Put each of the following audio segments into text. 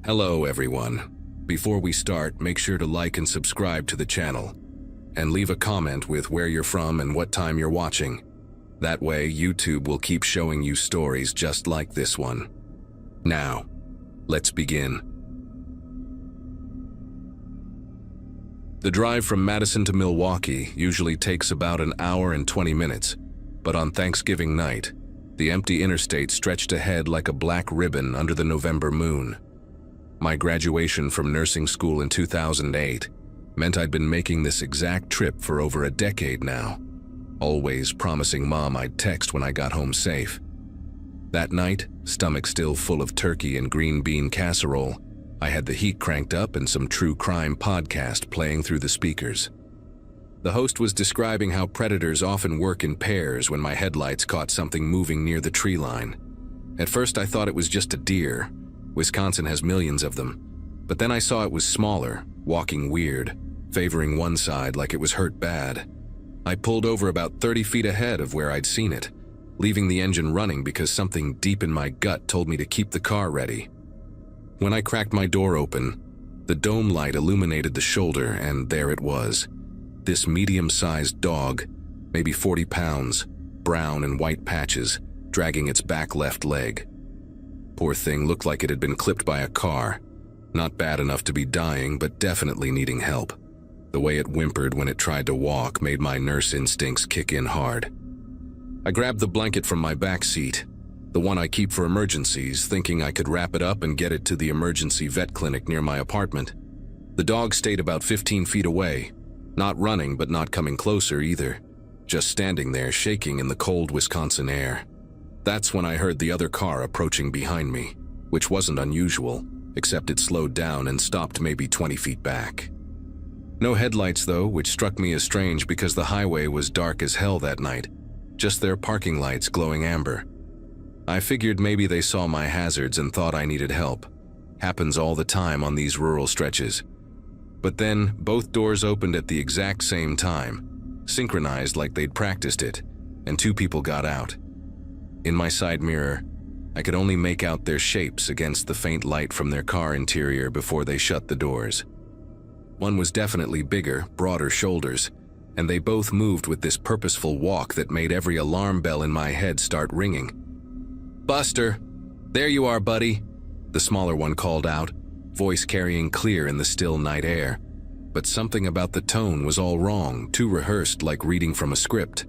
Hello everyone. Before we start, make sure to like and subscribe to the channel. And leave a comment with where you're from and what time you're watching. That way, YouTube will keep showing you stories just like this one. Now, let's begin. The drive from Madison to Milwaukee usually takes about an hour and 20 minutes, but on Thanksgiving night, the empty interstate stretched ahead like a black ribbon under the November moon. My graduation from nursing school in 2008 meant I'd been making this exact trip for over a decade now, always promising Mom I'd text when I got home safe. That night, stomach still full of turkey and green bean casserole, I had the heat cranked up and some true crime podcast playing through the speakers. The host was describing how predators often work in pairs when my headlights caught something moving near the tree line. At first I thought it was just a deer. Wisconsin has millions of them. But then I saw it was smaller, walking weird, favoring one side like it was hurt bad. I pulled over about 30 feet ahead of where I'd seen it, leaving the engine running because something deep in my gut told me to keep the car ready. When I cracked my door open, the dome light illuminated the shoulder, and there it was. This medium-sized dog, maybe 40 pounds, brown and white patches, dragging its back left leg. Poor thing looked like it had been clipped by a car. Not bad enough to be dying, but definitely needing help. The way it whimpered when it tried to walk made my nurse instincts kick in hard. I grabbed the blanket from my back seat, the one I keep for emergencies, thinking I could wrap it up and get it to the emergency vet clinic near my apartment. The dog stayed about 15 feet away, not running but not coming closer either, just standing there shaking in the cold Wisconsin air. That's when I heard the other car approaching behind me, which wasn't unusual, except it slowed down and stopped maybe 20 feet back. No headlights though, which struck me as strange because the highway was dark as hell that night, just their parking lights glowing amber. I figured maybe they saw my hazards and thought I needed help. Happens all the time on these rural stretches. But then, both doors opened at the exact same time, synchronized like they'd practiced it, and two people got out. In my side mirror, I could only make out their shapes against the faint light from their car interior before they shut the doors. One was definitely bigger, broader shoulders, and they both moved with this purposeful walk that made every alarm bell in my head start ringing. "Buster, there you are, buddy," the smaller one called out, voice carrying clear in the still night air. But something about the tone was all wrong, too rehearsed like reading from a script.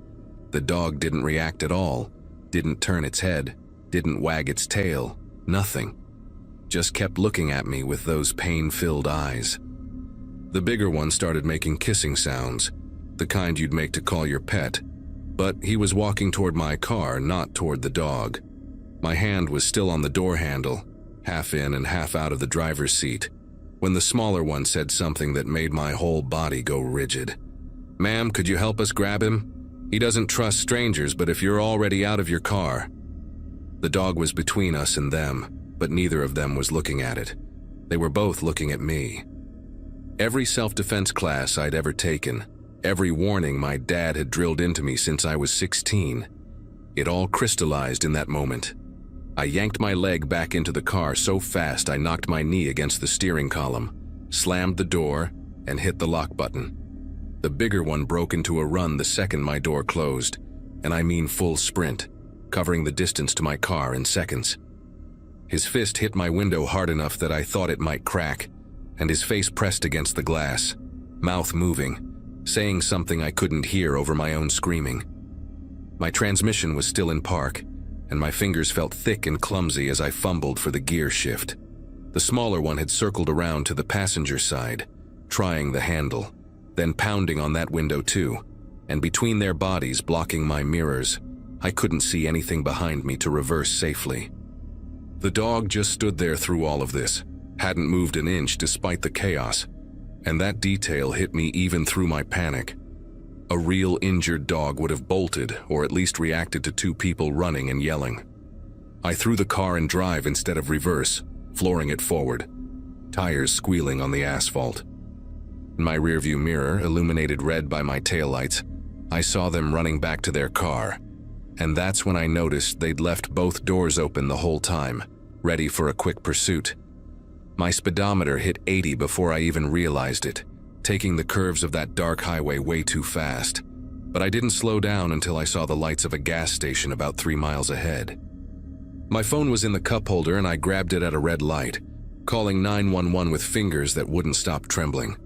The dog didn't react at all, didn't turn its head, didn't wag its tail, nothing. Just kept looking at me with those pain-filled eyes. The bigger one started making kissing sounds, the kind you'd make to call your pet, but he was walking toward my car, not toward the dog. My hand was still on the door handle, half in and half out of the driver's seat, when the smaller one said something that made my whole body go rigid. "Ma'am, could you help us grab him? He doesn't trust strangers, but if you're already out of your car." The dog was between us and them, but neither of them was looking at it. They were both looking at me. Every self-defense class I'd ever taken, every warning my dad had drilled into me since I was 16, it all crystallized in that moment. I yanked my leg back into the car so fast I knocked my knee against the steering column, slammed the door, and hit the lock button. The bigger one broke into a run the second my door closed, and I mean full sprint, covering the distance to my car in seconds. His fist hit my window hard enough that I thought it might crack, and his face pressed against the glass, mouth moving, saying something I couldn't hear over my own screaming. My transmission was still in park, and my fingers felt thick and clumsy as I fumbled for the gear shift. The smaller one had circled around to the passenger side, trying the handle, then pounding on that window too, and between their bodies blocking my mirrors, I couldn't see anything behind me to reverse safely. The dog just stood there through all of this, hadn't moved an inch despite the chaos, and that detail hit me even through my panic. A real injured dog would have bolted or at least reacted to two people running and yelling. I threw the car in drive instead of reverse, flooring it forward, tires squealing on the asphalt. In my rearview mirror, illuminated red by my taillights, I saw them running back to their car, and that's when I noticed they'd left both doors open the whole time, ready for a quick pursuit. My speedometer hit 80 before I even realized it, taking the curves of that dark highway way too fast. But I didn't slow down until I saw the lights of a gas station about 3 miles ahead. My phone was in the cup holder and I grabbed it at a red light, calling 911 with fingers that wouldn't stop trembling.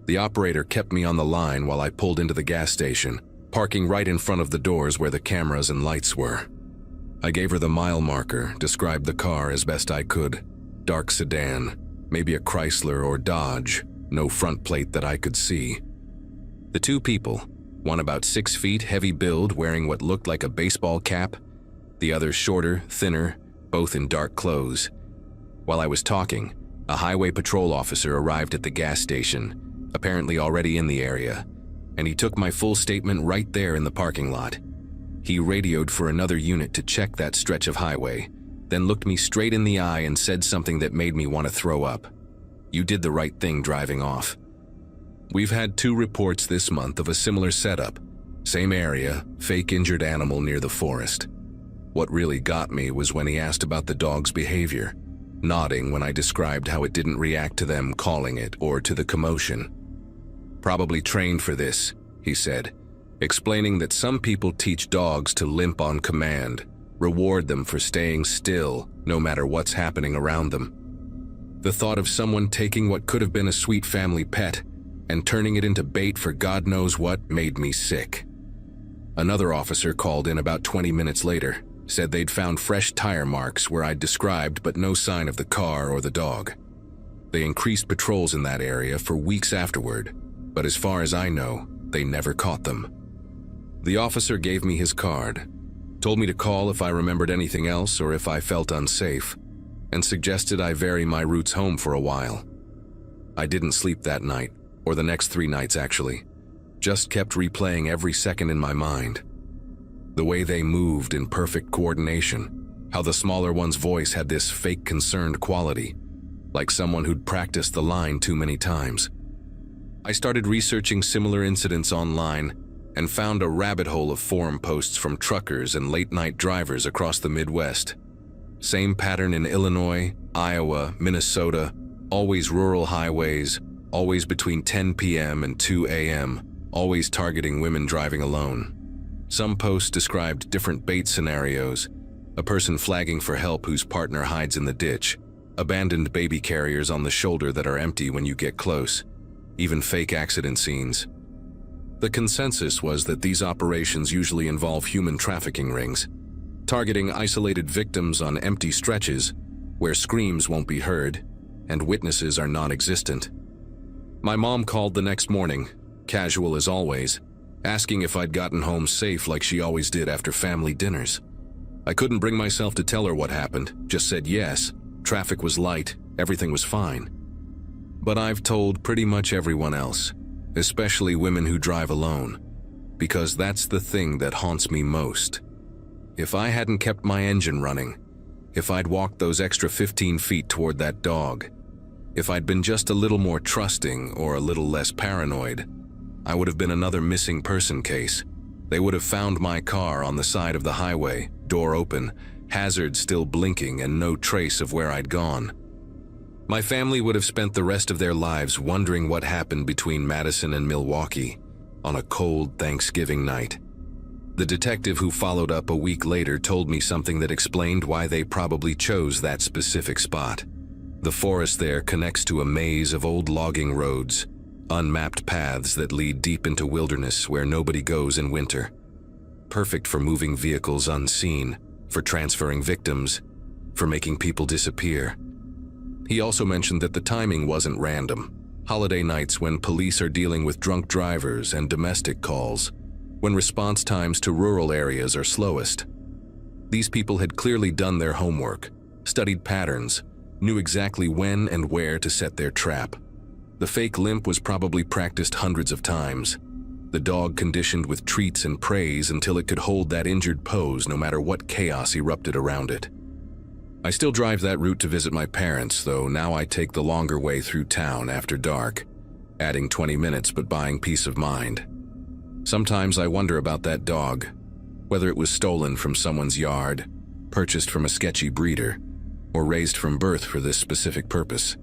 The operator kept me on the line while I pulled into the gas station, parking right in front of the doors where the cameras and lights were. I gave her the mile marker, described the car as best I could. Dark sedan, maybe a Chrysler or Dodge, no front plate that I could see. The two people, one about 6 feet, heavy build, wearing what looked like a baseball cap, the other shorter, thinner, both in dark clothes. While I was talking, a highway patrol officer arrived at the gas station, apparently already in the area, and he took my full statement right there in the parking lot. He radioed for another unit to check that stretch of highway, then looked me straight in the eye and said something that made me want to throw up. "You did the right thing driving off." We've had 2 reports this month of a similar setup. Same area, fake injured animal near the forest. What really got me was when he asked about the dog's behavior, nodding when I described how it didn't react to them calling it or to the commotion. "Probably trained for this," he said, explaining that some people teach dogs to limp on command, reward them for staying still no matter what's happening around them. The thought of someone taking what could have been a sweet family pet and turning it into bait for God knows what made me sick. Another officer called in about 20 minutes later, said they'd found fresh tire marks where I'd described but no sign of the car or the dog. They increased patrols in that area for weeks afterward, but as far as I know, they never caught them. The officer gave me his card, told me to call if I remembered anything else or if I felt unsafe, and suggested I vary my routes home for a while. I didn't sleep that night, or the next 3 nights actually, just kept replaying every second in my mind. The way they moved in perfect coordination, how the smaller one's voice had this fake concerned quality, like someone who'd practiced the line too many times. I started researching similar incidents online and found a rabbit hole of forum posts from truckers and late-night drivers across the Midwest. Same pattern in Illinois, Iowa, Minnesota, always rural highways, always between 10 p.m. and 2 a.m., always targeting women driving alone. Some posts described different bait scenarios, a person flagging for help whose partner hides in the ditch, abandoned baby carriers on the shoulder that are empty when you get close, even fake accident scenes. The consensus was that these operations usually involve human trafficking rings, targeting isolated victims on empty stretches where screams won't be heard and witnesses are non-existent. My mom called the next morning, casual as always, asking if I'd gotten home safe like she always did after family dinners. I couldn't bring myself to tell her what happened, just said yes, traffic was light, everything was fine. But I've told pretty much everyone else, especially women who drive alone, because that's the thing that haunts me most. If I hadn't kept my engine running, if I'd walked those extra 15 feet toward that dog, if I'd been just a little more trusting or a little less paranoid, I would have been another missing person case. They would have found my car on the side of the highway, door open, hazard still blinking, and no trace of where I'd gone. My family would have spent the rest of their lives wondering what happened between Madison and Milwaukee on a cold Thanksgiving night. The detective who followed up a week later told me something that explained why they probably chose that specific spot. The forest there connects to a maze of old logging roads, unmapped paths that lead deep into wilderness where nobody goes in winter. Perfect for moving vehicles unseen, for transferring victims, for making people disappear. He also mentioned that the timing wasn't random. Holiday nights when police are dealing with drunk drivers and domestic calls, when response times to rural areas are slowest. These people had clearly done their homework, studied patterns, knew exactly when and where to set their trap. The fake limp was probably practiced hundreds of times. The dog conditioned with treats and praise until it could hold that injured pose no matter what chaos erupted around it. I still drive that route to visit my parents, though now I take the longer way through town after dark, adding 20 minutes but buying peace of mind. Sometimes I wonder about that dog, whether it was stolen from someone's yard, purchased from a sketchy breeder, or raised from birth for this specific purpose.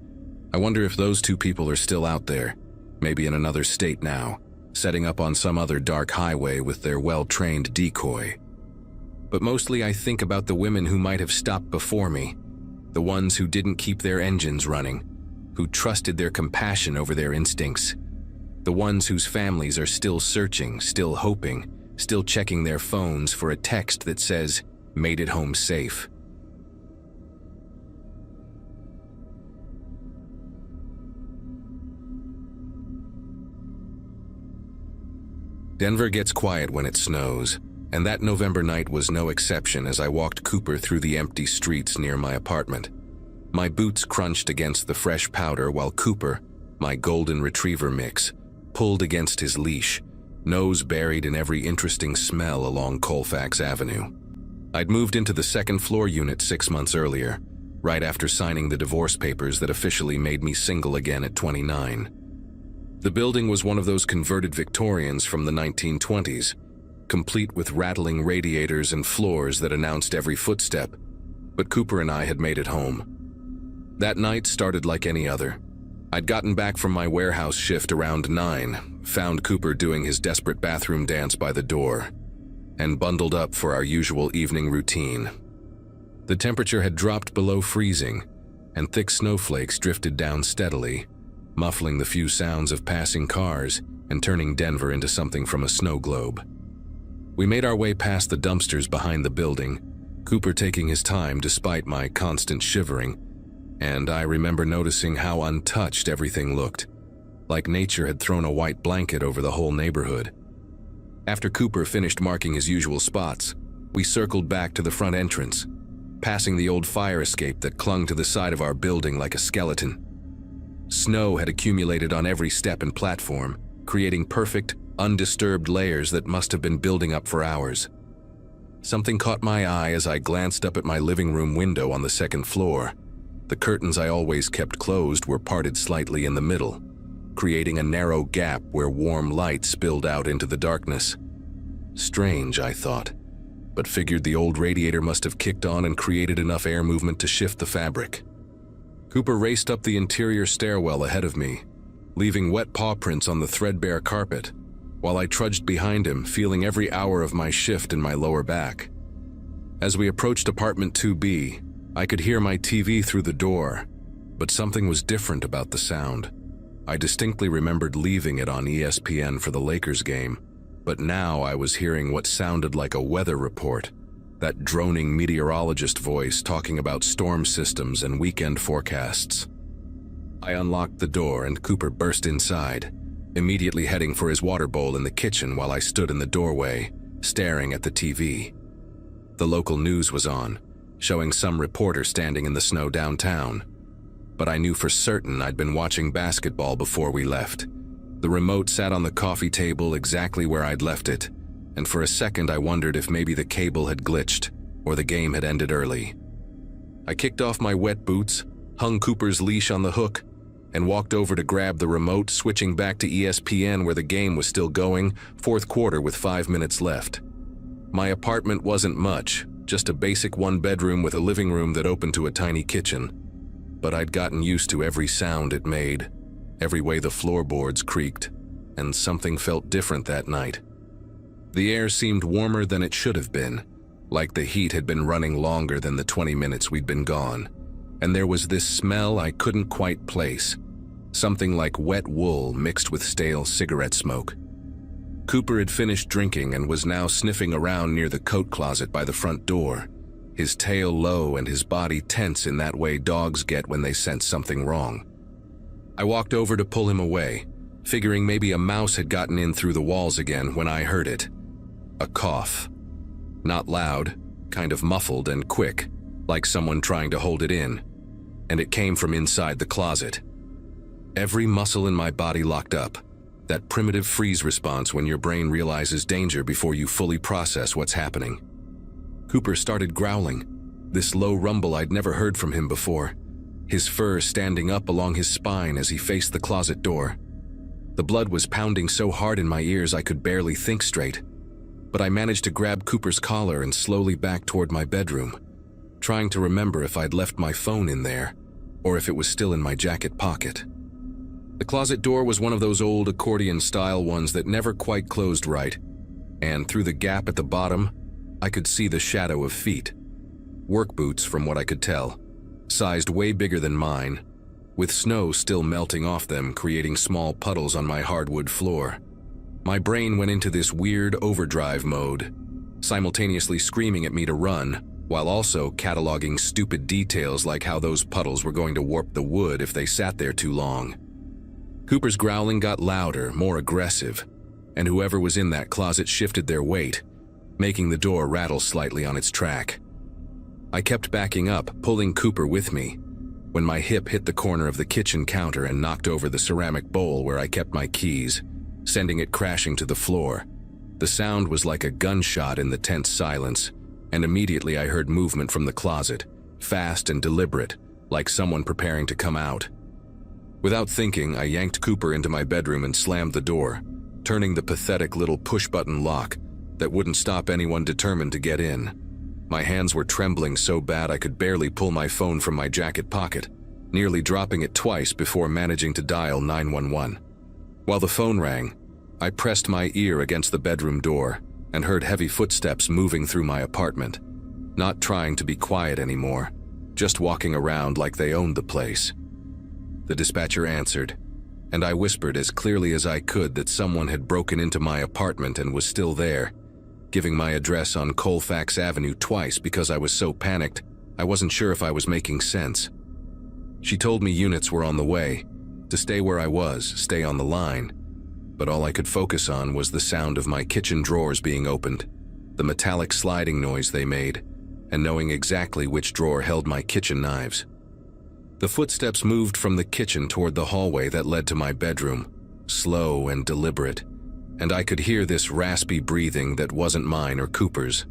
I wonder if those two people are still out there, maybe in another state now, setting up on some other dark highway with their well-trained decoy. But mostly I think about the women who might have stopped before me, the ones who didn't keep their engines running, who trusted their compassion over their instincts, the ones whose families are still searching, still hoping, still checking their phones for a text that says, "Made it home safe." Denver gets quiet when it snows, and that November night was no exception as I walked Cooper through the empty streets near my apartment. My boots crunched against the fresh powder while Cooper, my golden retriever mix, pulled against his leash, nose buried in every interesting smell along Colfax Avenue. I'd moved into the second-floor unit 6 months earlier, right after signing the divorce papers that officially made me single again at 29. The building was one of those converted Victorians from the 1920s, complete with rattling radiators and floors that announced every footstep, but Cooper and I had made it home. That night started like any other. I'd gotten back from my warehouse shift around 9, found Cooper doing his desperate bathroom dance by the door, and bundled up for our usual evening routine. The temperature had dropped below freezing, and thick snowflakes drifted down steadily, muffling the few sounds of passing cars and turning Denver into something from a snow globe. We made our way past the dumpsters behind the building, Cooper taking his time despite my constant shivering, and I remember noticing how untouched everything looked, like nature had thrown a white blanket over the whole neighborhood. After Cooper finished marking his usual spots, we circled back to the front entrance, passing the old fire escape that clung to the side of our building like a skeleton. Snow had accumulated on every step and platform, creating perfect, undisturbed layers that must have been building up for hours. Something caught my eye as I glanced up at my living room window on the second floor. The curtains I always kept closed were parted slightly in the middle, creating a narrow gap where warm light spilled out into the darkness. Strange, I thought, but figured the old radiator must have kicked on and created enough air movement to shift the fabric. Cooper raced up the interior stairwell ahead of me, leaving wet paw prints on the threadbare carpet, while I trudged behind him, feeling every hour of my shift in my lower back. As we approached apartment 2B, I could hear my TV through the door, but something was different about the sound. I distinctly remembered leaving it on ESPN for the Lakers game, but now I was hearing what sounded like a weather report, that droning meteorologist voice talking about storm systems and weekend forecasts. I unlocked the door and Cooper burst inside, immediately heading for his water bowl in the kitchen while I stood in the doorway, staring at the TV. The local news was on, showing some reporter standing in the snow downtown. But I knew for certain I'd been watching basketball before we left. The remote sat on the coffee table exactly where I'd left it, and for a second I wondered if maybe the cable had glitched or the game had ended early. I kicked off my wet boots, hung Cooper's leash on the hook, and walked over to grab the remote, switching back to ESPN where the game was still going, fourth quarter with 5 minutes left. My apartment wasn't much, just a basic one-bedroom with a living room that opened to a tiny kitchen. But I'd gotten used to every sound it made, every way the floorboards creaked, and something felt different that night. The air seemed warmer than it should have been, like the heat had been running longer than the 20 minutes we'd been gone. And there was this smell I couldn't quite place, something like wet wool mixed with stale cigarette smoke. Cooper had finished drinking and was now sniffing around near the coat closet by the front door, his tail low and his body tense in that way dogs get when they sense something wrong. I walked over to pull him away, figuring maybe a mouse had gotten in through the walls again when I heard it. A cough. Not loud, kind of muffled and quick, like someone trying to hold it in, and it came from inside the closet. Every muscle in my body locked up, that primitive freeze response when your brain realizes danger before you fully process what's happening. Cooper started growling, this low rumble I'd never heard from him before, his fur standing up along his spine as he faced the closet door. The blood was pounding so hard in my ears I could barely think straight, but I managed to grab Cooper's collar and slowly back toward my bedroom, trying to remember if I'd left my phone in there, or if it was still in my jacket pocket. The closet door was one of those old accordion-style ones that never quite closed right, and through the gap at the bottom, I could see the shadow of feet. Work boots, from what I could tell, sized way bigger than mine, with snow still melting off them, creating small puddles on my hardwood floor. My brain went into this weird overdrive mode, simultaneously screaming at me to run, while also cataloging stupid details like how those puddles were going to warp the wood if they sat there too long. Cooper's growling got louder, more aggressive, and whoever was in that closet shifted their weight, making the door rattle slightly on its track. I kept backing up, pulling Cooper with me, when my hip hit the corner of the kitchen counter and knocked over the ceramic bowl where I kept my keys, sending it crashing to the floor. The sound was like a gunshot in the tense silence, and immediately I heard movement from the closet, fast and deliberate, like someone preparing to come out. Without thinking, I yanked Cooper into my bedroom and slammed the door, turning the pathetic little push-button lock that wouldn't stop anyone determined to get in. My hands were trembling so bad I could barely pull my phone from my jacket pocket, nearly dropping it twice before managing to dial 911. While the phone rang, I pressed my ear against the bedroom door and heard heavy footsteps moving through my apartment, not trying to be quiet anymore, just walking around like they owned the place. The dispatcher answered, and I whispered as clearly as I could that someone had broken into my apartment and was still there, giving my address on Colfax Avenue twice because I was so panicked I wasn't sure if I was making sense. She told me units were on the way, to stay where I was, stay on the line, but all I could focus on was the sound of my kitchen drawers being opened, the metallic sliding noise they made, and knowing exactly which drawer held my kitchen knives. The footsteps moved from the kitchen toward the hallway that led to my bedroom, slow and deliberate, and I could hear this raspy breathing that wasn't mine or Cooper's.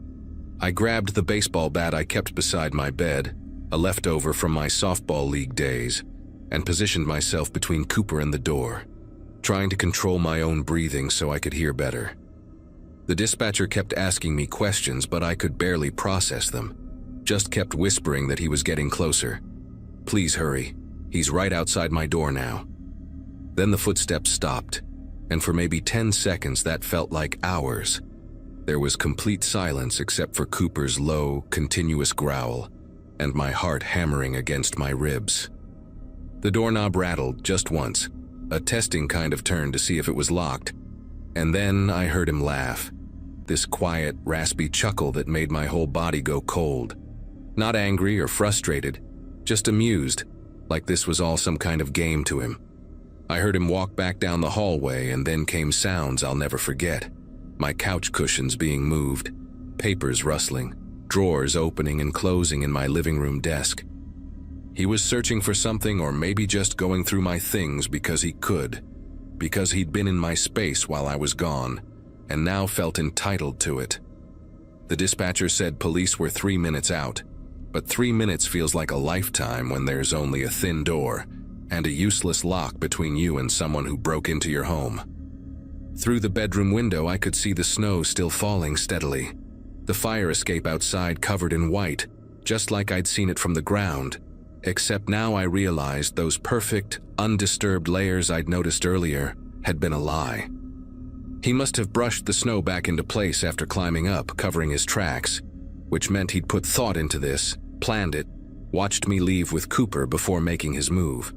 I grabbed the baseball bat I kept beside my bed, a leftover from my softball league days, and positioned myself between Cooper and the door, trying to control my own breathing so I could hear better. The dispatcher kept asking me questions, but I could barely process them, just kept whispering that he was getting closer. "Please hurry, he's right outside my door now." Then the footsteps stopped, and for maybe 10 seconds that felt like hours. There was complete silence except for Cooper's low, continuous growl, and my heart hammering against my ribs. The doorknob rattled just once, a testing kind of turn to see if it was locked, and then I heard him laugh, this quiet, raspy chuckle that made my whole body go cold. Not angry or frustrated, just amused, like this was all some kind of game to him. I heard him walk back down the hallway, and then came sounds I'll never forget. My couch cushions being moved, papers rustling, drawers opening and closing in my living room desk. He was searching for something, or maybe just going through my things because he could, because he'd been in my space while I was gone, and now felt entitled to it. The dispatcher said police were 3 minutes out, but 3 minutes feels like a lifetime when there's only a thin door and a useless lock between you and someone who broke into your home. Through the bedroom window, I could see the snow still falling steadily, the fire escape outside covered in white, just like I'd seen it from the ground, except now I realized those perfect, undisturbed layers I'd noticed earlier had been a lie. He must have brushed the snow back into place after climbing up, covering his tracks, which meant he'd put thought into this, planned it, watched me leave with Cooper before making his move.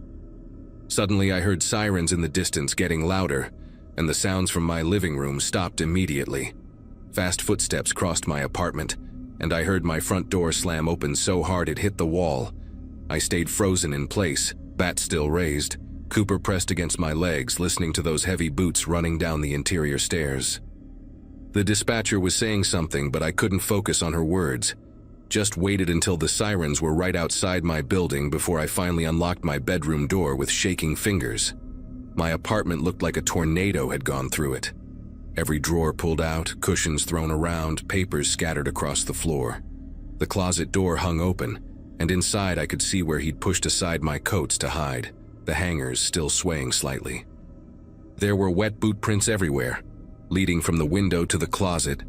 Suddenly I heard sirens in the distance getting louder, and the sounds from my living room stopped immediately. Fast footsteps crossed my apartment, and I heard my front door slam open so hard it hit the wall. I stayed frozen in place, bat still raised, Cooper pressed against my legs, listening to those heavy boots running down the interior stairs. The dispatcher was saying something, but I couldn't focus on her words. Just waited until the sirens were right outside my building before I finally unlocked my bedroom door with shaking fingers. My apartment looked like a tornado had gone through it. Every drawer pulled out, cushions thrown around, papers scattered across the floor. The closet door hung open, and inside I could see where he'd pushed aside my coats to hide, the hangers still swaying slightly. There were wet boot prints everywhere, leading from the window to the closet,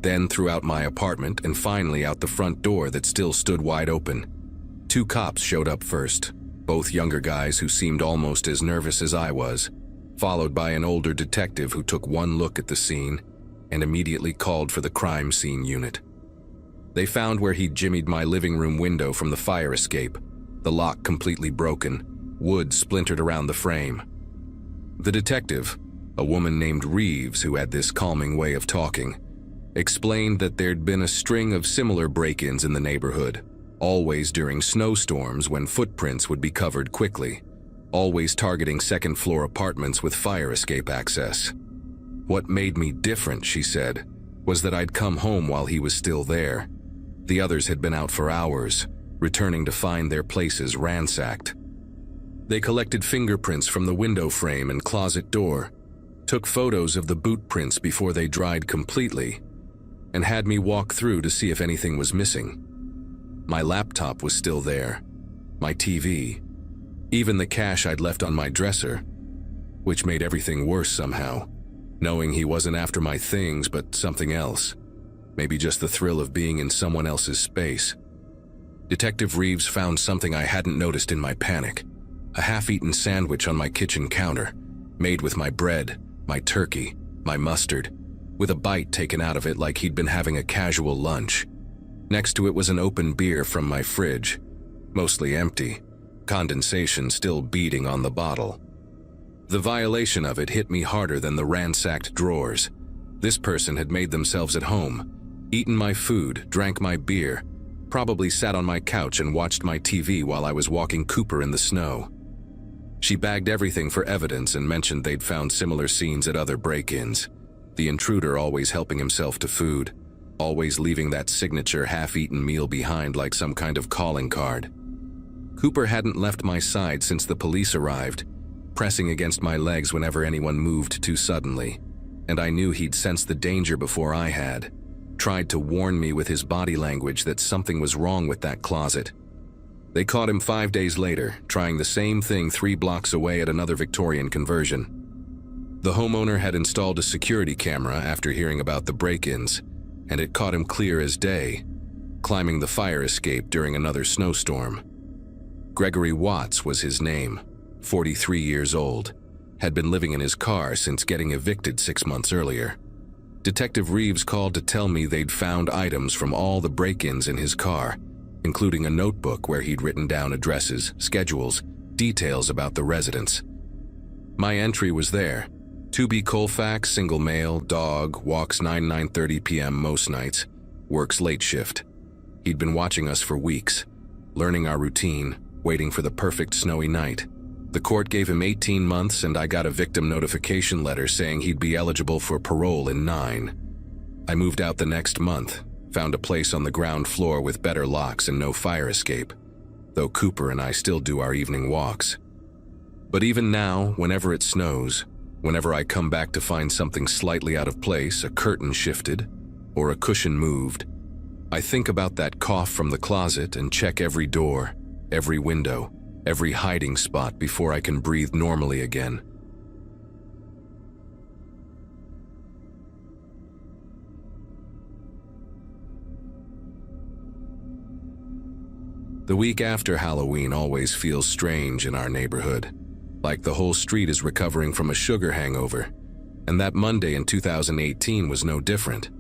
then throughout my apartment, and finally out the front door that still stood wide open. 2 cops showed up first, both younger guys who seemed almost as nervous as I was, followed by an older detective who took one look at the scene and immediately called for the crime scene unit. They found where he'd jimmied my living room window from the fire escape, the lock completely broken, wood splintered around the frame. The detective, a woman named Reeves who had this calming way of talking, explained that there'd been a string of similar break-ins in the neighborhood, always during snowstorms when footprints would be covered quickly, always targeting second-floor apartments with fire escape access. What made me different, she said, was that I'd come home while he was still there. The others had been out for hours, returning to find their places ransacked. They collected fingerprints from the window frame and closet door, took photos of the boot prints before they dried completely, and had me walk through to see if anything was missing. My laptop was still there, my TV, even the cash I'd left on my dresser, which made everything worse somehow, knowing he wasn't after my things but something else, maybe just the thrill of being in someone else's space. Detective Reeves found something I hadn't noticed in my panic, a half-eaten sandwich on my kitchen counter, made with my bread, my turkey, my mustard, with a bite taken out of it like he'd been having a casual lunch. Next to it was an open beer from my fridge, mostly empty, condensation still beading on the bottle. The violation of it hit me harder than the ransacked drawers. This person had made themselves at home, eaten my food, drank my beer, probably sat on my couch and watched my TV while I was walking Cooper in the snow. She bagged everything for evidence and mentioned they'd found similar scenes at other break-ins, the intruder always helping himself to food, always leaving that signature half-eaten meal behind like some kind of calling card. Cooper hadn't left my side since the police arrived, pressing against my legs whenever anyone moved too suddenly, and I knew he'd sensed the danger before I had, tried to warn me with his body language that something was wrong with that closet. They caught him 5 days later, trying the same thing 3 blocks away at another Victorian conversion. The homeowner had installed a security camera after hearing about the break-ins, and it caught him clear as day, climbing the fire escape during another snowstorm. Gregory Watts was his name, 43 years old, had been living in his car since getting evicted 6 months earlier. Detective Reeves called to tell me they'd found items from all the break-ins in his car, including a notebook where he'd written down addresses, schedules, details about the residents. My entry was there. 2B Colfax, single male, dog, walks 9:30 p.m. most nights, works late shift. He'd been watching us for weeks, learning our routine, waiting for the perfect snowy night. The court gave him 18 months and I got a victim notification letter saying he'd be eligible for parole in 9. I moved out the next month, found a place on the ground floor with better locks and no fire escape, though Cooper and I still do our evening walks. But even now, whenever it snows, whenever I come back to find something slightly out of place, a curtain shifted, or a cushion moved, I think about that cough from the closet and check every door, every window, every hiding spot before I can breathe normally again. The week after Halloween always feels strange in our neighborhood, like the whole street is recovering from a sugar hangover, and that Monday in 2018 was no different.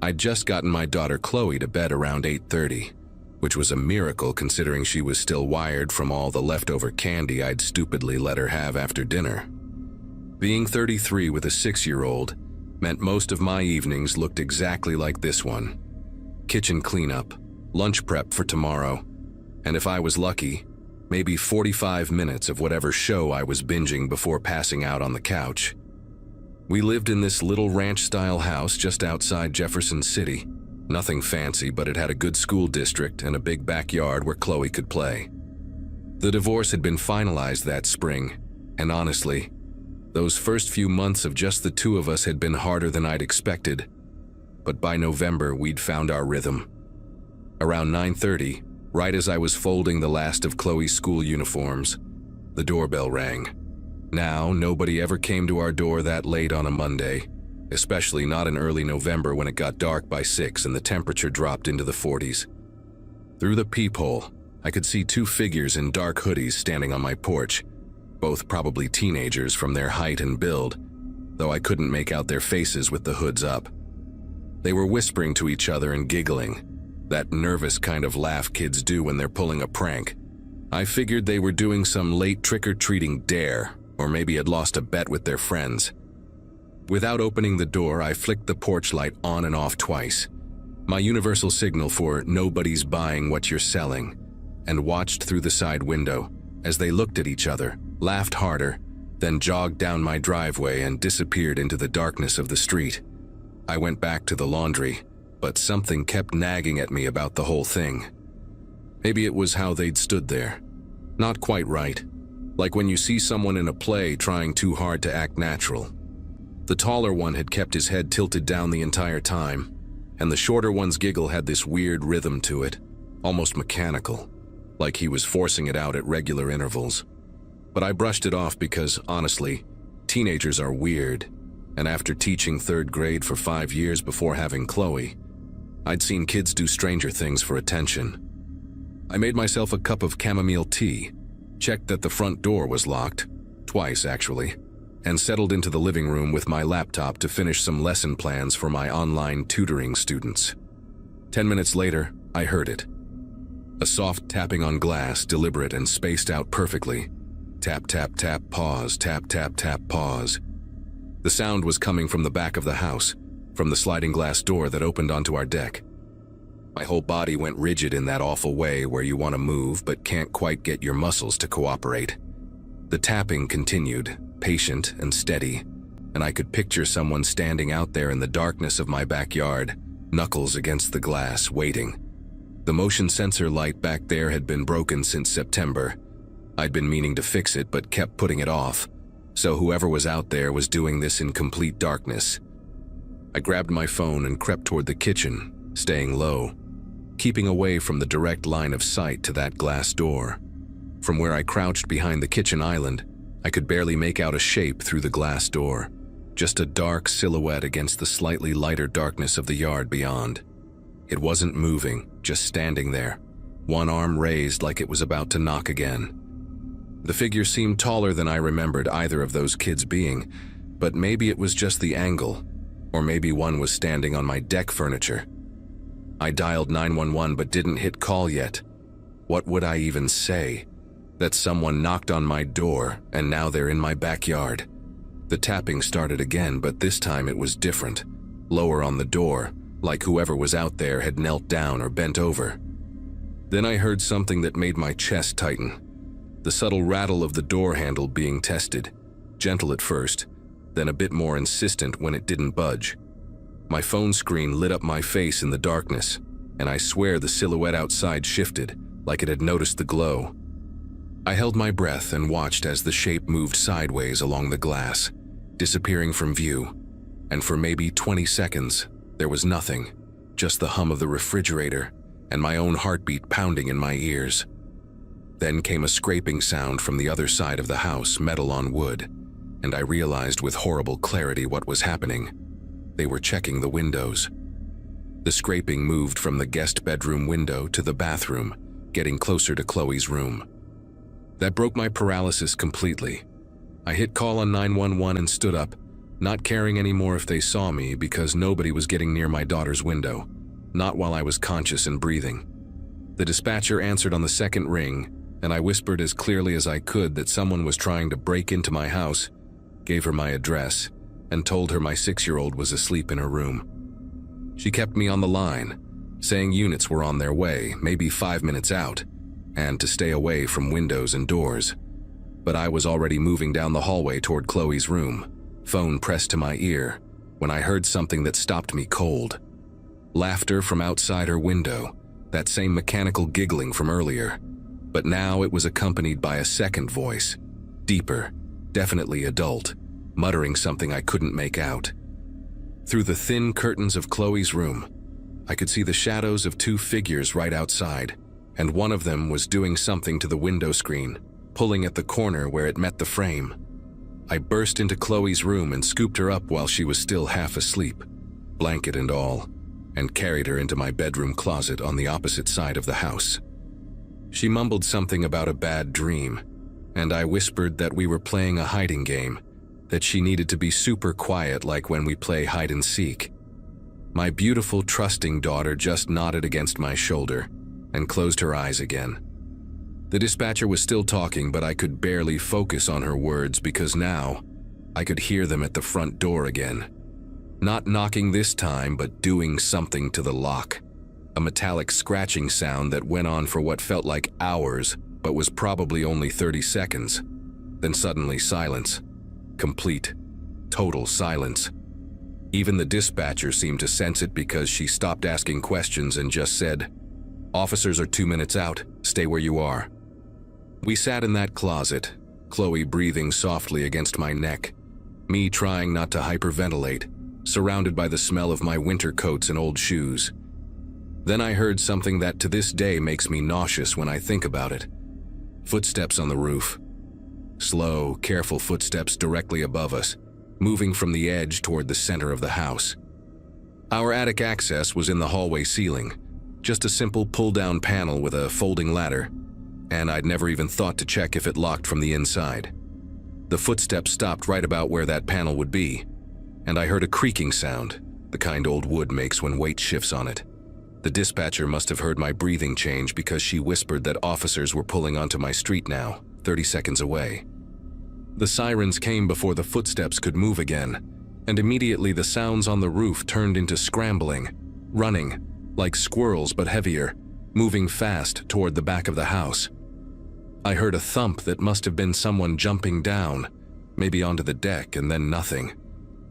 I'd just gotten my daughter Chloe to bed around 8:30, which was a miracle considering she was still wired from all the leftover candy I'd stupidly let her have after dinner. Being 33 with a 6-year-old meant most of my evenings looked exactly like this one. Kitchen cleanup, lunch prep for tomorrow, and if I was lucky, maybe 45 minutes of whatever show I was binging before passing out on the couch. We lived in this little ranch-style house just outside Jefferson City. Nothing fancy, but it had a good school district and a big backyard where Chloe could play. The divorce had been finalized that spring, and honestly, those first few months of just the two of us had been harder than I'd expected. But by November, we'd found our rhythm. Around 9:30, right as I was folding the last of Chloe's school uniforms, the doorbell rang. Now, nobody ever came to our door that late on a Monday, especially not in early November when it got dark by 6 and the temperature dropped into the 40s. Through the peephole, I could see two figures in dark hoodies standing on my porch, both probably teenagers from their height and build, though I couldn't make out their faces with the hoods up. They were whispering to each other and giggling, that nervous kind of laugh kids do when they're pulling a prank. I figured they were doing some late trick-or-treating dare, or maybe had lost a bet with their friends. Without opening the door, I flicked the porch light on and off twice, my universal signal for nobody's buying what you're selling, and watched through the side window as they looked at each other, laughed harder, then jogged down my driveway and disappeared into the darkness of the street. I went back to the laundry, but something kept nagging at me about the whole thing. Maybe it was how they'd stood there. Not quite right, like when you see someone in a play trying too hard to act natural. The taller one had kept his head tilted down the entire time, and the shorter one's giggle had this weird rhythm to it, almost mechanical, like he was forcing it out at regular intervals. But I brushed it off because, honestly, teenagers are weird, and after teaching 3rd grade for 5 years before having Chloe, I'd seen kids do stranger things for attention. I made myself a cup of chamomile tea, checked that the front door was locked, twice actually, and settled into the living room with my laptop to finish some lesson plans for my online tutoring students. 10 minutes later, I heard it. A soft tapping on glass, deliberate and spaced out perfectly. Tap, tap, tap, pause, tap, tap, tap, pause. The sound was coming from the back of the house, from the sliding glass door that opened onto our deck. My whole body went rigid in that awful way where you want to move but can't quite get your muscles to cooperate. The tapping continued, patient and steady, and I could picture someone standing out there in the darkness of my backyard, knuckles against the glass, waiting. The motion sensor light back there had been broken since September. I'd been meaning to fix it but kept putting it off, so whoever was out there was doing this in complete darkness. I grabbed my phone and crept toward the kitchen, staying low, keeping away from the direct line of sight to that glass door. From where I crouched behind the kitchen island, I could barely make out a shape through the glass door, just a dark silhouette against the slightly lighter darkness of the yard beyond. It wasn't moving, just standing there, one arm raised like it was about to knock again. The figure seemed taller than I remembered either of those kids being, but maybe it was just the angle, or maybe one was standing on my deck furniture. I dialed 911 but didn't hit call yet. What would I even say? That someone knocked on my door and now they're in my backyard. The tapping started again, but this time it was different, lower on the door, like whoever was out there had knelt down or bent over. Then I heard something that made my chest tighten. The subtle rattle of the door handle being tested, gentle at first, then a bit more insistent when it didn't budge. My phone screen lit up my face in the darkness, and I swear the silhouette outside shifted, like it had noticed the glow. I held my breath and watched as the shape moved sideways along the glass, disappearing from view, and for maybe 20 seconds, there was nothing, just the hum of the refrigerator and my own heartbeat pounding in my ears. Then came a scraping sound from the other side of the house, metal on wood, and I realized with horrible clarity what was happening. They were checking the windows. The scraping moved from the guest bedroom window to the bathroom, getting closer to Chloe's room. That broke my paralysis completely. I hit call on 911 and stood up, not caring anymore if they saw me because nobody was getting near my daughter's window, not while I was conscious and breathing. The dispatcher answered on the second ring, and I whispered as clearly as I could that someone was trying to break into my house, gave her my address, and told her my 6-year-old was asleep in her room. She kept me on the line, saying units were on their way, maybe 5 minutes out, and to stay away from windows and doors. But I was already moving down the hallway toward Chloe's room, phone pressed to my ear, when I heard something that stopped me cold. Laughter from outside her window, that same mechanical giggling from earlier, but now it was accompanied by a second voice, deeper, definitely adult, muttering something I couldn't make out. Through the thin curtains of Chloe's room, I could see the shadows of 2 figures right outside, and one of them was doing something to the window screen, pulling at the corner where it met the frame. I burst into Chloe's room and scooped her up while she was still half asleep, blanket and all, and carried her into my bedroom closet on the opposite side of the house. She mumbled something about a bad dream, and I whispered that we were playing a hiding game, that she needed to be super quiet like when we play hide and seek. My beautiful, trusting daughter just nodded against my shoulder and closed her eyes again. The dispatcher was still talking, but I could barely focus on her words because now I could hear them at the front door again. Not knocking this time, but doing something to the lock. A metallic scratching sound that went on for what felt like hours, but was probably only 30 seconds. Then suddenly silence. Complete, total silence. Even the dispatcher seemed to sense it because she stopped asking questions and just said, "Officers are 2 minutes out. Stay where you are." We sat in that closet, Chloe breathing softly against my neck, me trying not to hyperventilate, surrounded by the smell of my winter coats and old shoes. Then I heard something that to this day makes me nauseous when I think about it. Footsteps on the roof. Slow, careful footsteps directly above us, moving from the edge toward the center of the house. Our attic access was in the hallway ceiling, just a simple pull-down panel with a folding ladder, and I'd never even thought to check if it locked from the inside. The footsteps stopped right about where that panel would be, and I heard a creaking sound, the kind old wood makes when weight shifts on it. The dispatcher must have heard my breathing change because she whispered that officers were pulling onto my street now, 30 seconds away. The sirens came before the footsteps could move again, and immediately the sounds on the roof turned into scrambling, running, like squirrels but heavier, moving fast toward the back of the house. I heard a thump that must have been someone jumping down, maybe onto the deck, and then nothing.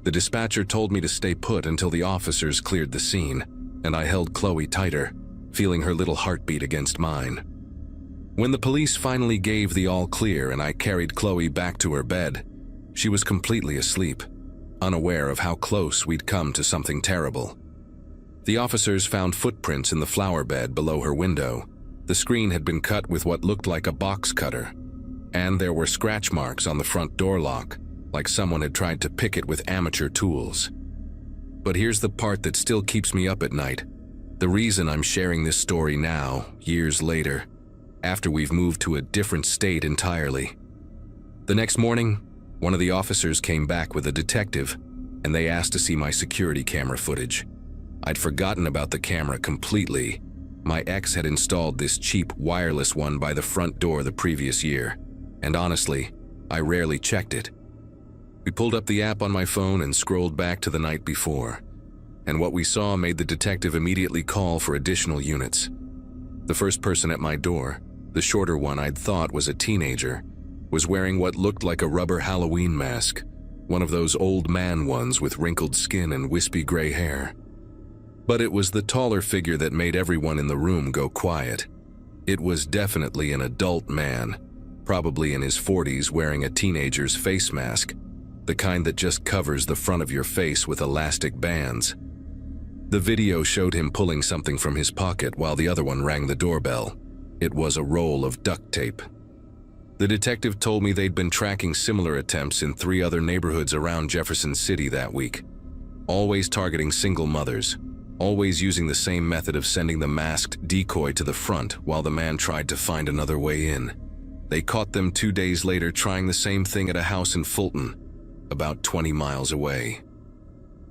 The dispatcher told me to stay put until the officers cleared the scene, and I held Chloe tighter, feeling her little heartbeat against mine. When the police finally gave the all clear and I carried Chloe back to her bed, she was completely asleep, unaware of how close we'd come to something terrible. The officers found footprints in the flower bed below her window. The screen had been cut with what looked like a box cutter, and there were scratch marks on the front door lock, like someone had tried to pick it with amateur tools. But here's the part that still keeps me up at night. The reason I'm sharing this story now, years later, after we've moved to a different state entirely. The next morning, one of the officers came back with a detective, and they asked to see my security camera footage. I'd forgotten about the camera completely. My ex had installed this cheap wireless one by the front door the previous year, and honestly, I rarely checked it. We pulled up the app on my phone and scrolled back to the night before, and what we saw made the detective immediately call for additional units. The first person at my door, the shorter one I'd thought was a teenager, was wearing what looked like a rubber Halloween mask, one of those old man ones with wrinkled skin and wispy gray hair. But it was the taller figure that made everyone in the room go quiet. It was definitely an adult man, probably in his 40s, wearing a teenager's face mask, the kind that just covers the front of your face with elastic bands. The video showed him pulling something from his pocket while the other one rang the doorbell. It was a roll of duct tape. The detective told me they'd been tracking similar attempts in 3 other neighborhoods around Jefferson City that week, always targeting single mothers, always using the same method of sending the masked decoy to the front while the man tried to find another way in. They caught them 2 days later trying the same thing at a house in Fulton, about 20 miles away.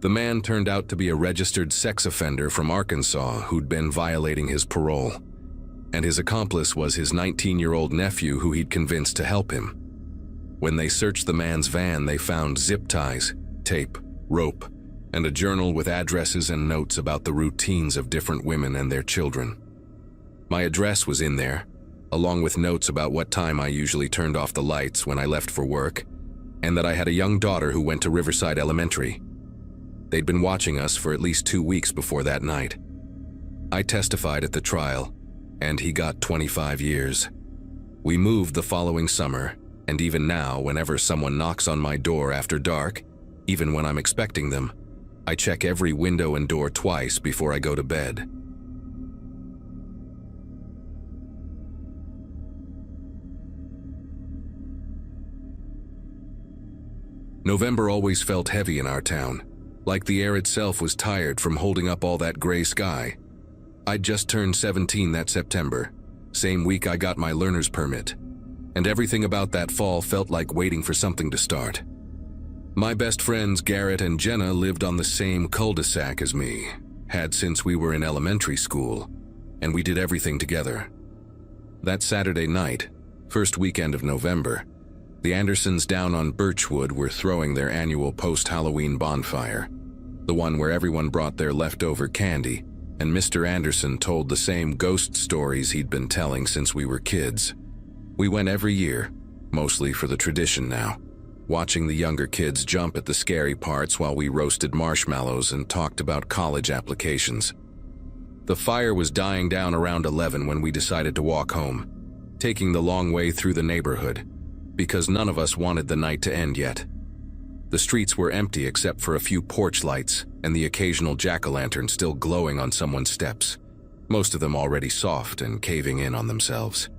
The man turned out to be a registered sex offender from Arkansas who'd been violating his parole, and his accomplice was his 19-year-old nephew who he'd convinced to help him. When they searched the man's van, they found zip ties, tape, rope, and a journal with addresses and notes about the routines of different women and their children. My address was in there, along with notes about what time I usually turned off the lights when I left for work, and that I had a young daughter who went to Riverside Elementary. They'd been watching us for at least 2 weeks before that night. I testified at the trial, and he got 25 years. We moved the following summer, and even now, whenever someone knocks on my door after dark, even when I'm expecting them, I check every window and door twice before I go to bed. November always felt heavy in our town, like the air itself was tired from holding up all that gray sky. I'd just turned 17 that September, Same week I got my learner's permit. And everything about that fall felt like waiting for something to start. My best friends Garrett and Jenna lived on the same cul-de-sac as me, had since we were in elementary school, and we did everything together. That Saturday night, first weekend of November, the Andersons down on Birchwood were throwing their annual post-Halloween bonfire, the one where everyone brought their leftover candy, and Mr. Anderson told the same ghost stories he'd been telling since we were kids. We went every year, mostly for the tradition now, watching the younger kids jump at the scary parts while we roasted marshmallows and talked about college applications. The fire was dying down around 11 when we decided to walk home, taking the long way through the neighborhood, because none of us wanted the night to end yet. The streets were empty except for a few porch lights and the occasional jack-o'-lantern still glowing on someone's steps, most of them already soft and caving in on themselves.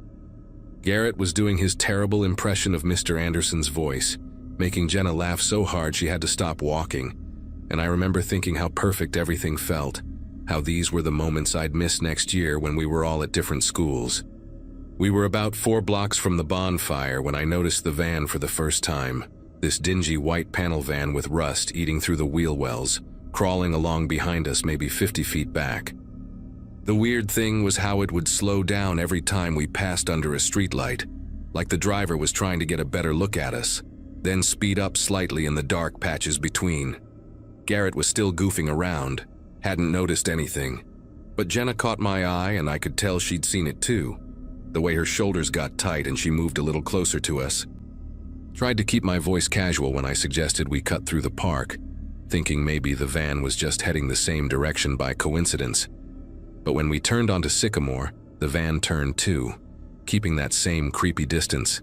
Garrett was doing his terrible impression of Mr. Anderson's voice, making Jenna laugh so hard she had to stop walking, and I remember thinking how perfect everything felt, how these were the moments I'd miss next year when we were all at different schools. We were about 4 blocks from the bonfire when I noticed the van for the first time, this dingy white panel van with rust eating through the wheel wells, crawling along behind us maybe 50 feet back. The weird thing was how it would slow down every time we passed under a streetlight, like the driver was trying to get a better look at us, then speed up slightly in the dark patches between. Garrett was still goofing around, hadn't noticed anything, but Jenna caught my eye and I could tell she'd seen it too, the way her shoulders got tight and she moved a little closer to us. Tried to keep my voice casual when I suggested we cut through the park, thinking maybe the van was just heading the same direction by coincidence. But when we turned onto Sycamore, the van turned too, keeping that same creepy distance.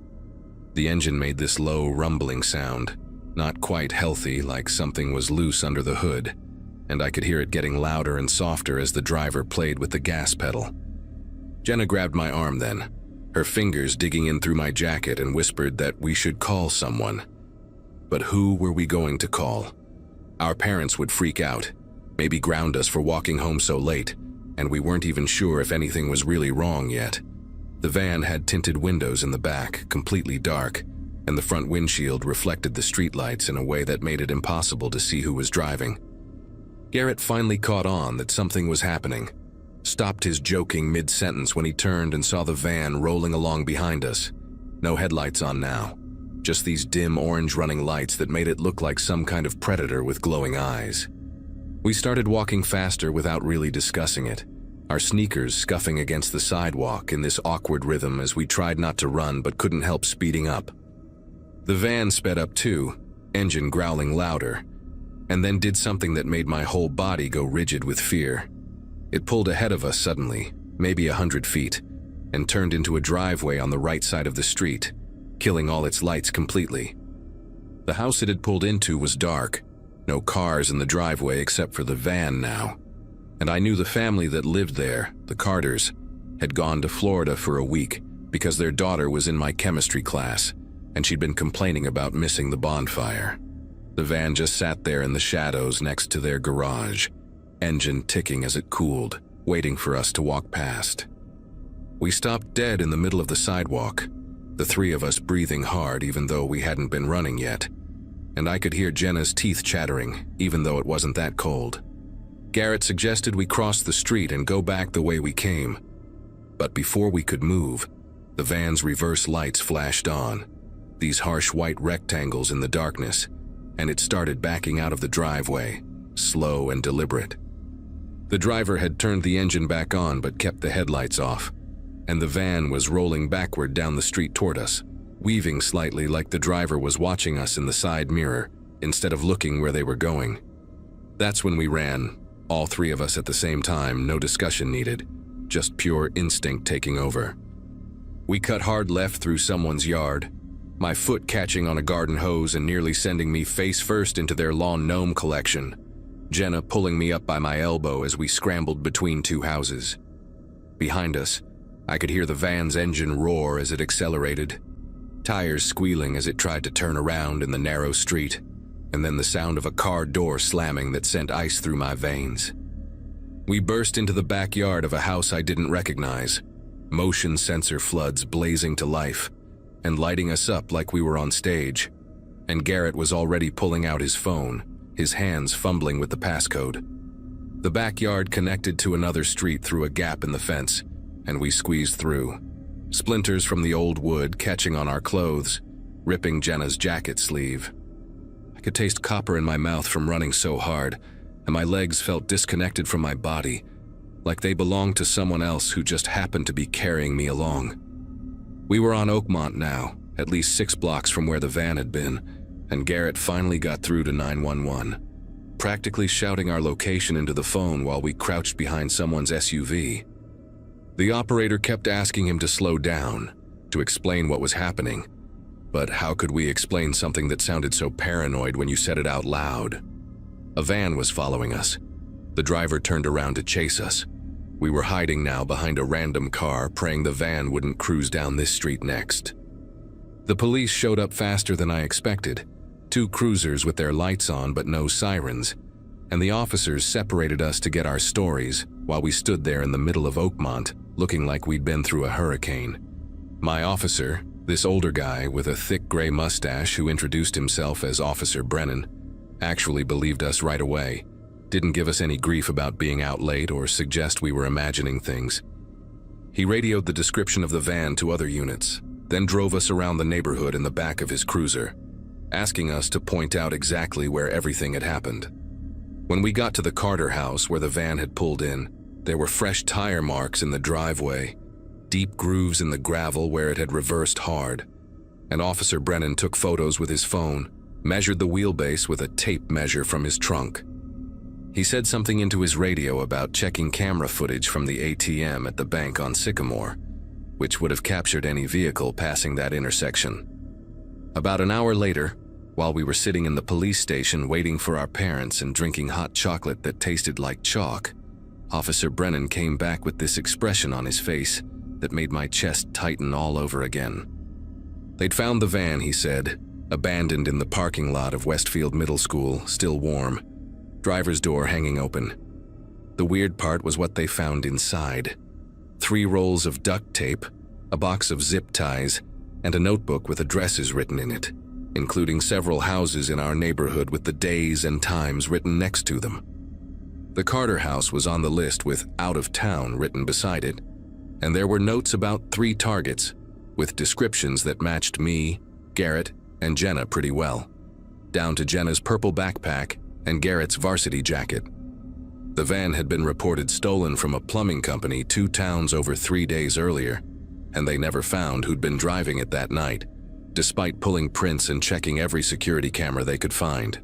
The engine made this low rumbling sound, not quite healthy, like something was loose under the hood, and I could hear it getting louder and softer as the driver played with the gas pedal. Jenna grabbed my arm then, her fingers digging in through my jacket, and whispered that we should call someone. But who were we going to call? Our parents would freak out, maybe ground us for walking home so late, and we weren't even sure if anything was really wrong yet. The van had tinted windows in the back, completely dark, and the front windshield reflected the streetlights in a way that made it impossible to see who was driving. Garrett finally caught on that something was happening, stopped his joking mid-sentence when he turned and saw the van rolling along behind us. No headlights on now, just these dim orange running lights that made it look like some kind of predator with glowing eyes. We started walking faster without really discussing it, our sneakers scuffing against the sidewalk in this awkward rhythm as we tried not to run but couldn't help speeding up. The van sped up too, engine growling louder, and then did something that made my whole body go rigid with fear. It pulled ahead of us suddenly, maybe 100 feet, and turned into a driveway on the right side of the street, killing all its lights completely. The house it had pulled into was dark, no cars in the driveway except for the van now, and I knew the family that lived there, the Carters, had gone to Florida for a week because their daughter was in my chemistry class, and she'd been complaining about missing the bonfire. The van just sat there in the shadows next to their garage, engine ticking as it cooled, waiting for us to walk past. We stopped dead in the middle of the sidewalk, the 3 of us breathing hard even though we hadn't been running yet, and I could hear Jenna's teeth chattering even though it wasn't that cold. Garrett suggested we cross the street and go back the way we came, but before we could move, the van's reverse lights flashed on, these harsh white rectangles in the darkness, and it started backing out of the driveway, slow and deliberate. The driver had turned the engine back on but kept the headlights off, and the van was rolling backward down the street toward us, weaving slightly like the driver was watching us in the side mirror instead of looking where they were going. That's when we ran, all 3 of us at the same time, no discussion needed, just pure instinct taking over. We cut hard left through someone's yard, my foot catching on a garden hose and nearly sending me face first into their lawn gnome collection, Jenna pulling me up by my elbow as we scrambled between 2 houses. Behind us, I could hear the van's engine roar as it accelerated, tires squealing as it tried to turn around in the narrow street, and then the sound of a car door slamming that sent ice through my veins. We burst into the backyard of a house I didn't recognize, motion sensor floods blazing to life and lighting us up like we were on stage. And Garrett was already pulling out his phone, his hands fumbling with the passcode. The backyard connected to another street through a gap in the fence, and we squeezed through. Splinters from the old wood catching on our clothes, ripping Jenna's jacket sleeve. I could taste copper in my mouth from running so hard, and my legs felt disconnected from my body, like they belonged to someone else who just happened to be carrying me along. We were on Oakmont now, at least 6 blocks from where the van had been, and Garrett finally got through to 911, practically shouting our location into the phone while we crouched behind someone's SUV. The operator kept asking him to slow down, to explain what was happening. But how could we explain something that sounded so paranoid when you said it out loud? A van was following us. The driver turned around to chase us. We were hiding now behind a random car, praying the van wouldn't cruise down this street next. The police showed up faster than I expected. 2 cruisers with their lights on but no sirens, and the officers separated us to get our stories while we stood there in the middle of Oakmont, looking like we'd been through a hurricane. My officer, this older guy with a thick gray mustache who introduced himself as Officer Brennan, actually believed us right away, didn't give us any grief about being out late or suggest we were imagining things. He radioed the description of the van to other units, then drove us around the neighborhood in the back of his cruiser, asking us to point out exactly where everything had happened. When we got to the Carter house where the van had pulled in, there were fresh tire marks in the driveway, deep grooves in the gravel where it had reversed hard, and Officer Brennan took photos with his phone, measured the wheelbase with a tape measure from his trunk. He said something into his radio about checking camera footage from the ATM at the bank on Sycamore, which would have captured any vehicle passing that intersection. About an hour later, while we were sitting in the police station waiting for our parents and drinking hot chocolate that tasted like chalk, Officer Brennan came back with this expression on his face that made my chest tighten all over again. They'd found the van, he said, abandoned in the parking lot of Westfield Middle School, still warm, driver's door hanging open. The weird part was what they found inside. 3 rolls of duct tape, a box of zip ties, and a notebook with addresses written in it, including several houses in our neighborhood with the days and times written next to them. The Carter house was on the list with "out of town" written beside it, and there were notes about 3 targets, with descriptions that matched me, Garrett, and Jenna pretty well, down to Jenna's purple backpack and Garrett's varsity jacket. The van had been reported stolen from a plumbing company 2 towns over 3 days earlier, and they never found who'd been driving it that night, despite pulling prints and checking every security camera they could find.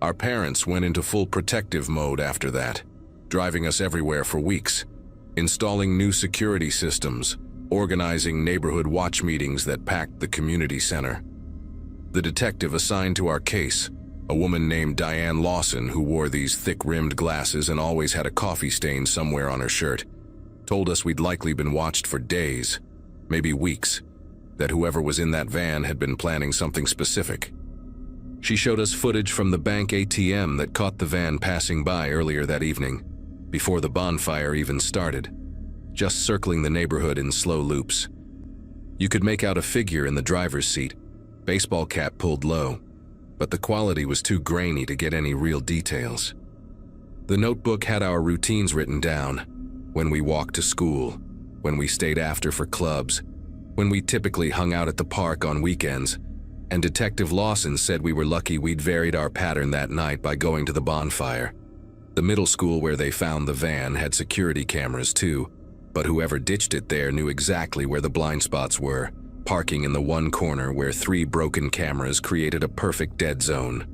Our parents went into full protective mode after that, driving us everywhere for weeks, installing new security systems, organizing neighborhood watch meetings that packed the community center. The detective assigned to our case, a woman named Diane Lawson who wore these thick-rimmed glasses and always had a coffee stain somewhere on her shirt, told us we'd likely been watched for days, maybe weeks, that whoever was in that van had been planning something specific. She showed us footage from the bank ATM that caught the van passing by earlier that evening, before the bonfire even started, just circling the neighborhood in slow loops. You could make out a figure in the driver's seat, baseball cap pulled low, but the quality was too grainy to get any real details. The notebook had our routines written down: when we walked to school, when we stayed after for clubs, when we typically hung out at the park on weekends, and Detective Lawson said we were lucky we'd varied our pattern that night by going to the bonfire. The middle school where they found the van had security cameras too, but whoever ditched it there knew exactly where the blind spots were, parking in the one corner where 3 broken cameras created a perfect dead zone.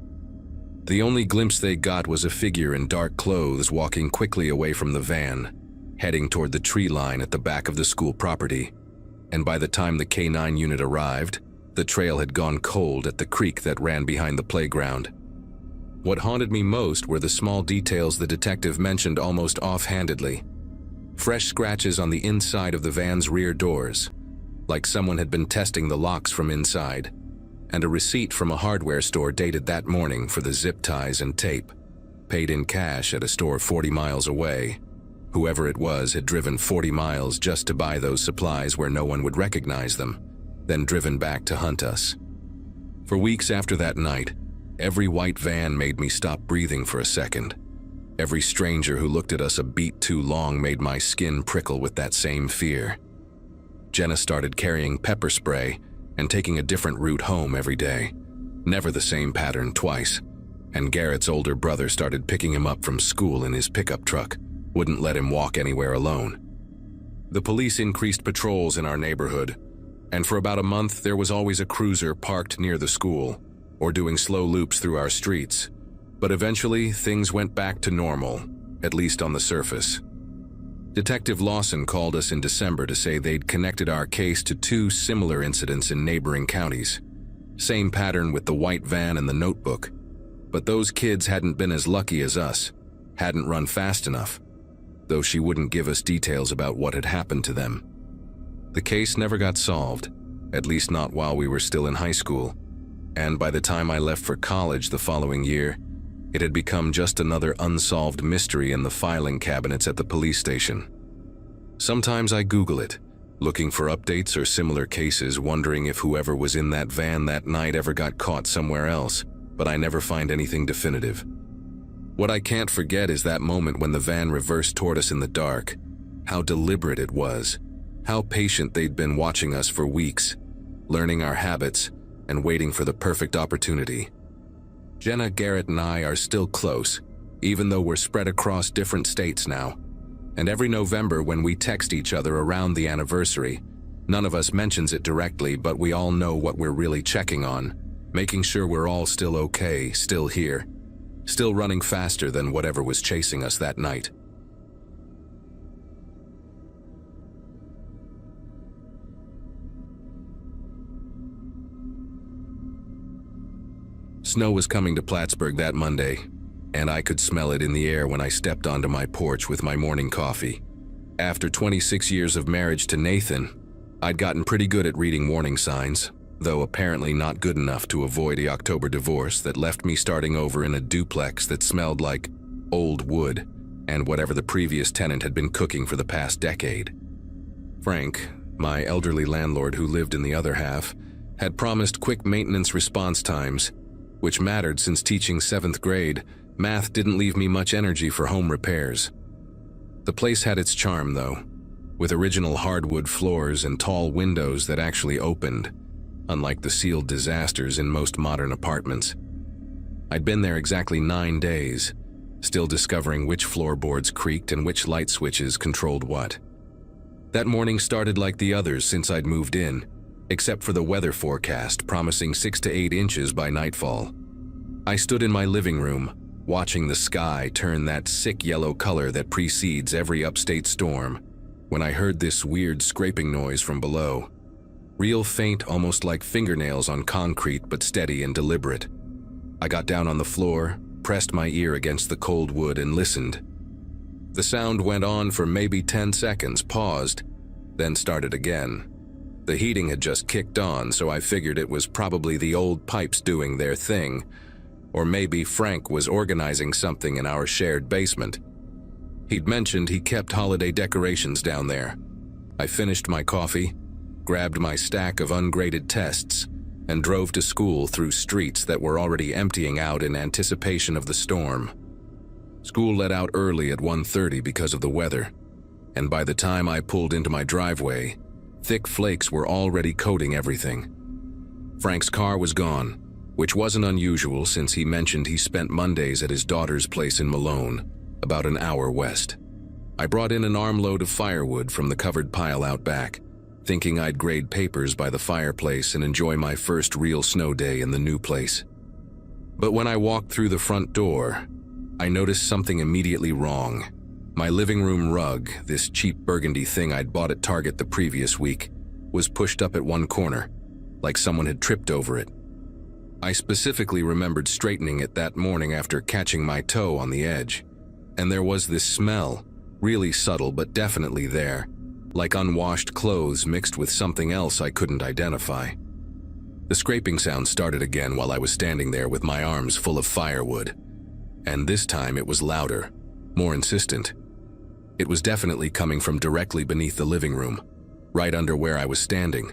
The only glimpse they got was a figure in dark clothes walking quickly away from the van, heading toward the tree line at the back of the school property. And by the time the K-9 unit arrived, the trail had gone cold at the creek that ran behind the playground. What haunted me most were the small details the detective mentioned almost offhandedly. Fresh scratches on the inside of the van's rear doors, like someone had been testing the locks from inside, and a receipt from a hardware store dated that morning for the zip ties and tape, paid in cash at a store 40 miles away, Whoever it was had driven 40 miles just to buy those supplies where no one would recognize them, then driven back to hunt us. For weeks after that night, every white van made me stop breathing for a second. Every stranger who looked at us a beat too long made my skin prickle with that same fear. Jenna started carrying pepper spray and taking a different route home every day. Never the same pattern twice. And Garrett's older brother started picking him up from school in his pickup truck, wouldn't let him walk anywhere alone. The police increased patrols in our neighborhood, and for about a month there was always a cruiser parked near the school, or doing slow loops through our streets. But eventually, things went back to normal, at least on the surface. Detective Lawson called us in December to say they'd connected our case to 2 similar incidents in neighboring counties. Same pattern with the white van and the notebook. But those kids hadn't been as lucky as us, hadn't run fast enough, though she wouldn't give us details about what had happened to them. The case never got solved, at least not while we were still in high school, and by the time I left for college the following year, it had become just another unsolved mystery in the filing cabinets at the police station. Sometimes I Google it, looking for updates or similar cases, wondering if whoever was in that van that night ever got caught somewhere else, but I never find anything definitive. What I can't forget is that moment when the van reversed toward us in the dark, how deliberate it was, how patient they'd been watching us for weeks, learning our habits and waiting for the perfect opportunity. Jenna, Garrett, and I are still close, even though we're spread across different states now. And every November when we text each other around the anniversary, none of us mentions it directly, but we all know what we're really checking on, making sure we're all still okay, still here, still running faster than whatever was chasing us that night. Snow was coming to Plattsburgh that Monday, and I could smell it in the air when I stepped onto my porch with my morning coffee. After 26 years of marriage to Nathan, I'd gotten pretty good at reading warning signs, though apparently not good enough to avoid the October divorce that left me starting over in a duplex that smelled like old wood and whatever the previous tenant had been cooking for the past decade. Frank, my elderly landlord who lived in the other half, had promised quick maintenance response times, which mattered since teaching 7th grade. Math didn't leave me much energy for home repairs. The place had its charm, though, with original hardwood floors and tall windows that actually opened, unlike the sealed disasters in most modern apartments. I'd been there exactly 9 days, still discovering which floorboards creaked and which light switches controlled what. That morning started like the others since I'd moved in, except for the weather forecast promising 6 to 8 inches by nightfall. I stood in my living room, watching the sky turn that sick yellow color that precedes every upstate storm, when I heard this weird scraping noise from below. Real faint, almost like fingernails on concrete, but steady and deliberate. I got down on the floor, pressed my ear against the cold wood and listened. The sound went on for maybe 10 seconds, paused, then started again. The heating had just kicked on, so I figured it was probably the old pipes doing their thing, or maybe Frank was organizing something in our shared basement. He'd mentioned he kept holiday decorations down there. I finished my coffee, grabbed my stack of ungraded tests, and drove to school through streets that were already emptying out in anticipation of the storm. School let out early at 1:30 because of the weather, and by the time I pulled into my driveway, thick flakes were already coating everything. Frank's car was gone, which wasn't unusual since he mentioned he spent Mondays at his daughter's place in Malone, about an hour west. I brought in an armload of firewood from the covered pile out back, thinking I'd grade papers by the fireplace and enjoy my first real snow day in the new place. But when I walked through the front door, I noticed something immediately wrong. My living room rug, this cheap burgundy thing I'd bought at Target the previous week, was pushed up at one corner, like someone had tripped over it. I specifically remembered straightening it that morning after catching my toe on the edge, and there was this smell, really subtle but definitely there, like unwashed clothes mixed with something else I couldn't identify. The scraping sound started again while I was standing there with my arms full of firewood, and this time it was louder, more insistent. It was definitely coming from directly beneath the living room, right under where I was standing.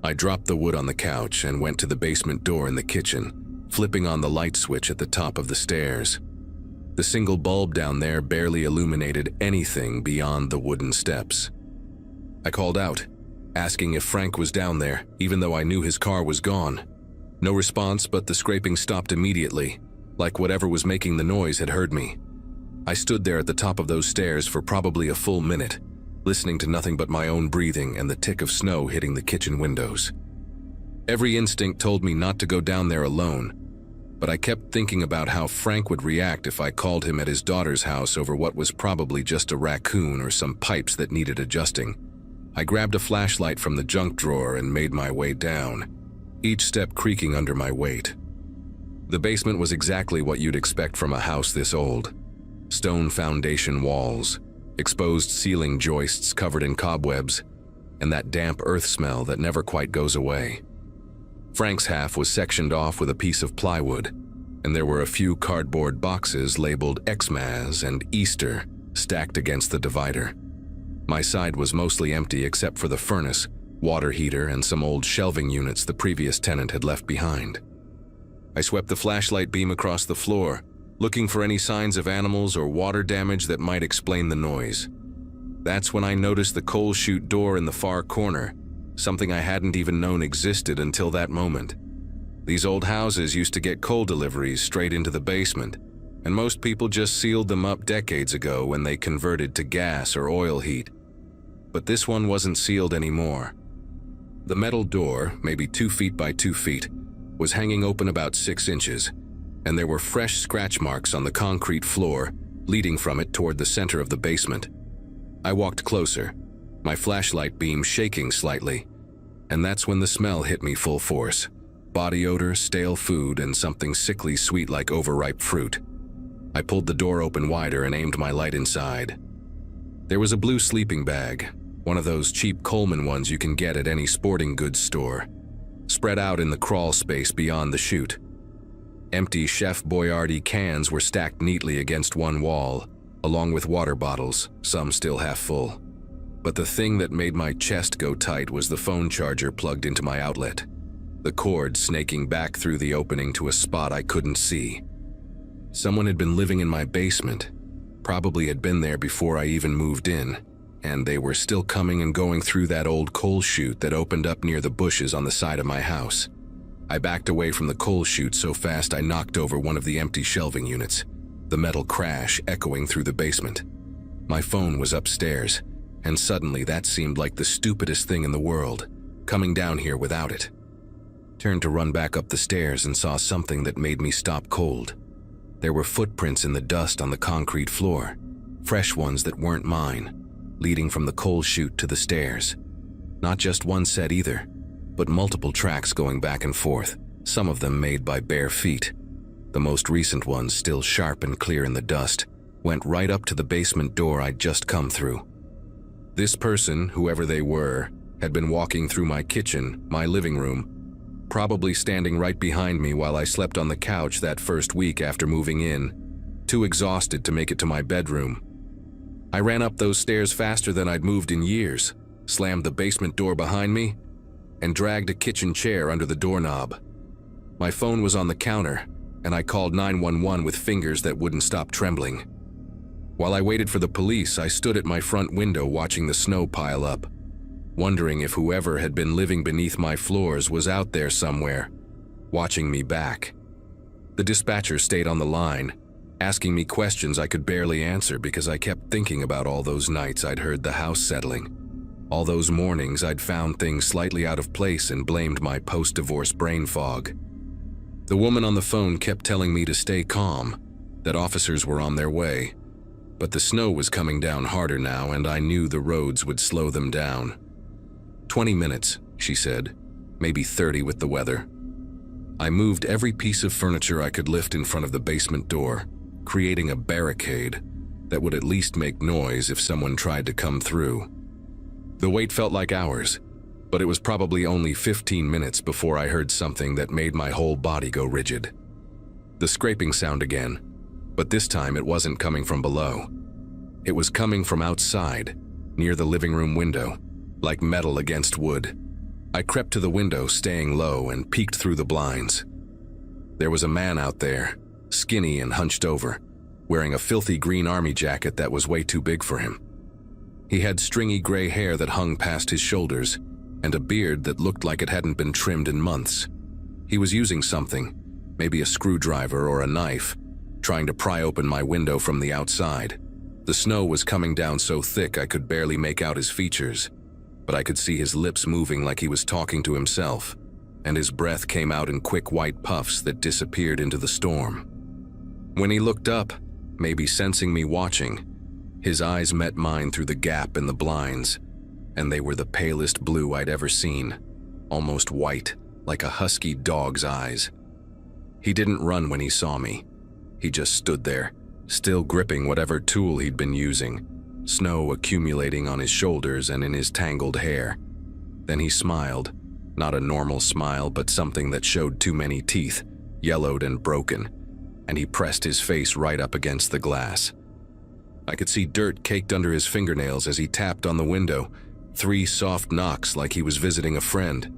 I dropped the wood on the couch and went to the basement door in the kitchen, flipping on the light switch at the top of the stairs. The single bulb down there barely illuminated anything beyond the wooden steps. I called out, asking if Frank was down there, even though I knew his car was gone. No response, but the scraping stopped immediately, like whatever was making the noise had heard me. I stood there at the top of those stairs for probably a full minute, listening to nothing but my own breathing and the tick of snow hitting the kitchen windows. Every instinct told me not to go down there alone, but I kept thinking about how Frank would react if I called him at his daughter's house over what was probably just a raccoon or some pipes that needed adjusting. I grabbed a flashlight from the junk drawer and made my way down, each step creaking under my weight. The basement was exactly what you'd expect from a house this old. Stone foundation walls, exposed ceiling joists covered in cobwebs, and that damp earth smell that never quite goes away. Frank's half was sectioned off with a piece of plywood, and there were a few cardboard boxes labeled Xmas and Easter stacked against the divider. My side was mostly empty except for the furnace, water heater, and some old shelving units the previous tenant had left behind. I swept the flashlight beam across the floor, looking for any signs of animals or water damage that might explain the noise. That's when I noticed the coal chute door in the far corner, something I hadn't even known existed until that moment. These old houses used to get coal deliveries straight into the basement, and most people just sealed them up decades ago when they converted to gas or oil heat. But this one wasn't sealed anymore. The metal door, maybe 2 feet by 2 feet, was hanging open about 6 inches, and there were fresh scratch marks on the concrete floor leading from it toward the center of the basement. I walked closer, my flashlight beam shaking slightly, and that's when the smell hit me full force. Body odor, stale food, and something sickly sweet like overripe fruit. I pulled the door open wider and aimed my light inside. There was a blue sleeping bag, one of those cheap Coleman ones you can get at any sporting goods store, spread out in the crawl space beyond the chute. Empty Chef Boyardee cans were stacked neatly against one wall, along with water bottles, some still half full. But the thing that made my chest go tight was the phone charger plugged into my outlet, the cord snaking back through the opening to a spot I couldn't see. Someone had been living in my basement, probably had been there before I even moved in, and they were still coming and going through that old coal chute that opened up near the bushes on the side of my house. I backed away from the coal chute so fast I knocked over one of the empty shelving units, the metal crash echoing through the basement. My phone was upstairs, and suddenly that seemed like the stupidest thing in the world, coming down here without it. Turned to run back up the stairs and saw something that made me stop cold. There were footprints in the dust on the concrete floor, fresh ones that weren't mine, leading from the coal chute to the stairs. Not just one set either, but multiple tracks going back and forth, some of them made by bare feet. The most recent ones, still sharp and clear in the dust, went right up to the basement door I'd just come through. This person, whoever they were, had been walking through my kitchen, my living room, probably standing right behind me while I slept on the couch that first week after moving in, too exhausted to make it to my bedroom. I ran up those stairs faster than I'd moved in years, slammed the basement door behind me, and dragged a kitchen chair under the doorknob. My phone was on the counter, and I called 911 with fingers that wouldn't stop trembling. While I waited for the police, I stood at my front window watching the snow pile up, wondering if whoever had been living beneath my floors was out there somewhere, watching me back. The dispatcher stayed on the line, asking me questions I could barely answer because I kept thinking about all those nights I'd heard the house settling, all those mornings I'd found things slightly out of place and blamed my post-divorce brain fog. The woman on the phone kept telling me to stay calm, that officers were on their way, but the snow was coming down harder now and I knew the roads would slow them down. 20 minutes, she said, maybe 30 with the weather. I moved every piece of furniture I could lift in front of the basement door, creating a barricade that would at least make noise if someone tried to come through. The wait felt like hours, but it was probably only 15 minutes before I heard something that made my whole body go rigid. The scraping sound again, but this time it wasn't coming from below. It was coming from outside, near the living room window, like metal against wood. I crept to the window, staying low, and peeked through the blinds. There was a man out there, skinny and hunched over, wearing a filthy green army jacket that was way too big for him. He had stringy gray hair that hung past his shoulders, and a beard that looked like it hadn't been trimmed in months. He was using something, maybe a screwdriver or a knife, trying to pry open my window from the outside. The snow was coming down so thick I could barely make out his features, but I could see his lips moving like he was talking to himself, and his breath came out in quick white puffs that disappeared into the storm. When he looked up, maybe sensing me watching, his eyes met mine through the gap in the blinds, and they were the palest blue I'd ever seen, almost white, like a husky dog's eyes. He didn't run when he saw me. He just stood there, still gripping whatever tool he'd been using, snow accumulating on his shoulders and in his tangled hair. Then he smiled, not a normal smile, but something that showed too many teeth, yellowed and broken, and he pressed his face right up against the glass. I could see dirt caked under his fingernails as he tapped on the window, 3 soft knocks like he was visiting a friend.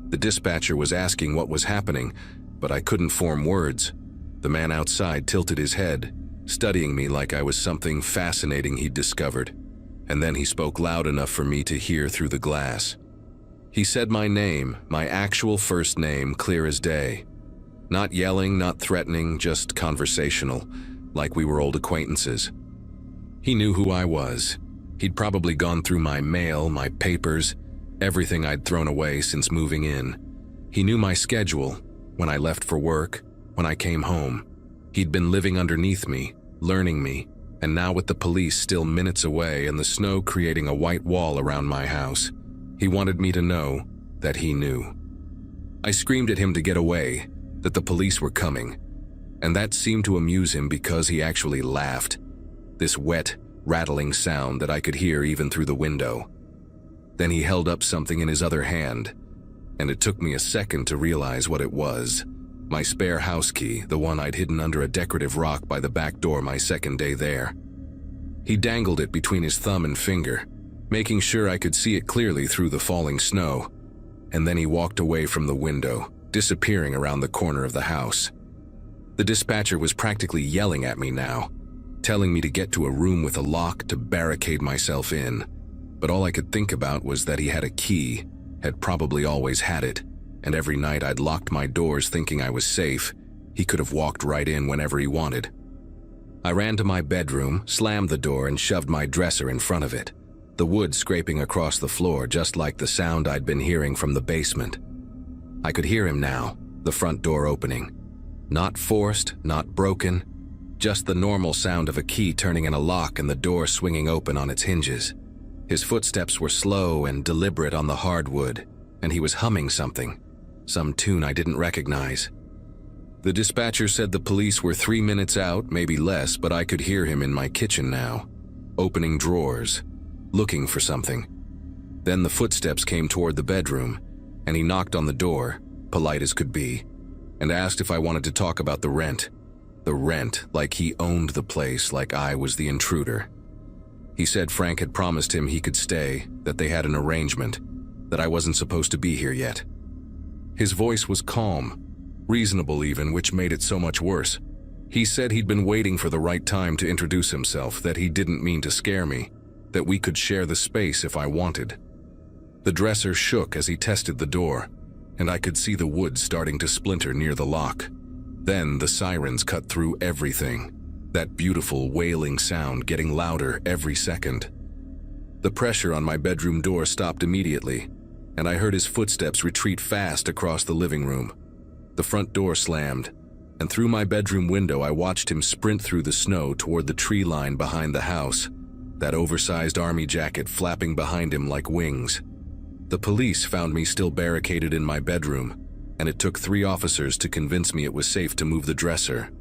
The dispatcher was asking what was happening, but I couldn't form words. The man outside tilted his head, studying me like I was something fascinating he'd discovered, and then he spoke loud enough for me to hear through the glass. He said my name, my actual first name, clear as day. Not yelling, not threatening, just conversational, like we were old acquaintances. He knew who I was. He'd probably gone through my mail, my papers, everything I'd thrown away since moving in. He knew my schedule, when I left for work, when I came home. He'd been living underneath me, learning me, and now with the police still minutes away and the snow creating a white wall around my house, he wanted me to know that he knew. I screamed at him to get away, that the police were coming, and that seemed to amuse him because he actually laughed. This wet, rattling sound that I could hear even through the window. Then he held up something in his other hand, and it took me a second to realize what it was. My spare house key, the one I'd hidden under a decorative rock by the back door my second day there. He dangled it between his thumb and finger, making sure I could see it clearly through the falling snow, and then he walked away from the window, disappearing around the corner of the house. The dispatcher was practically yelling at me now, telling me to get to a room with a lock to barricade myself in, but all I could think about was that he had a key, had probably always had it, and every night I'd locked my doors thinking I was safe. He could have walked right in whenever he wanted. I ran to my bedroom, slammed the door, and shoved my dresser in front of it, the wood scraping across the floor just like the sound I'd been hearing from the basement. I could hear him now, the front door opening. Not forced, not broken, just the normal sound of a key turning in a lock and the door swinging open on its hinges. His footsteps were slow and deliberate on the hardwood, and he was humming something, some tune I didn't recognize. The dispatcher said the police were 3 minutes out, maybe less, but I could hear him in my kitchen now, opening drawers, looking for something. Then the footsteps came toward the bedroom, and he knocked on the door, polite as could be, and asked if I wanted to talk about the rent. The rent, like he owned the place, like I was the intruder. He said Frank had promised him he could stay, that they had an arrangement, that I wasn't supposed to be here yet. His voice was calm, reasonable even, which made it so much worse. He said he'd been waiting for the right time to introduce himself, that he didn't mean to scare me, that we could share the space if I wanted. The dresser shook as he tested the door, and I could see the wood starting to splinter near the lock. Then the sirens cut through everything, that beautiful wailing sound getting louder every second. The pressure on my bedroom door stopped immediately, and I heard his footsteps retreat fast across the living room. The front door slammed, and through my bedroom window I watched him sprint through the snow toward the tree line behind the house, that oversized army jacket flapping behind him like wings. The police found me still barricaded in my bedroom, and it took 3 officers to convince me it was safe to move the dresser.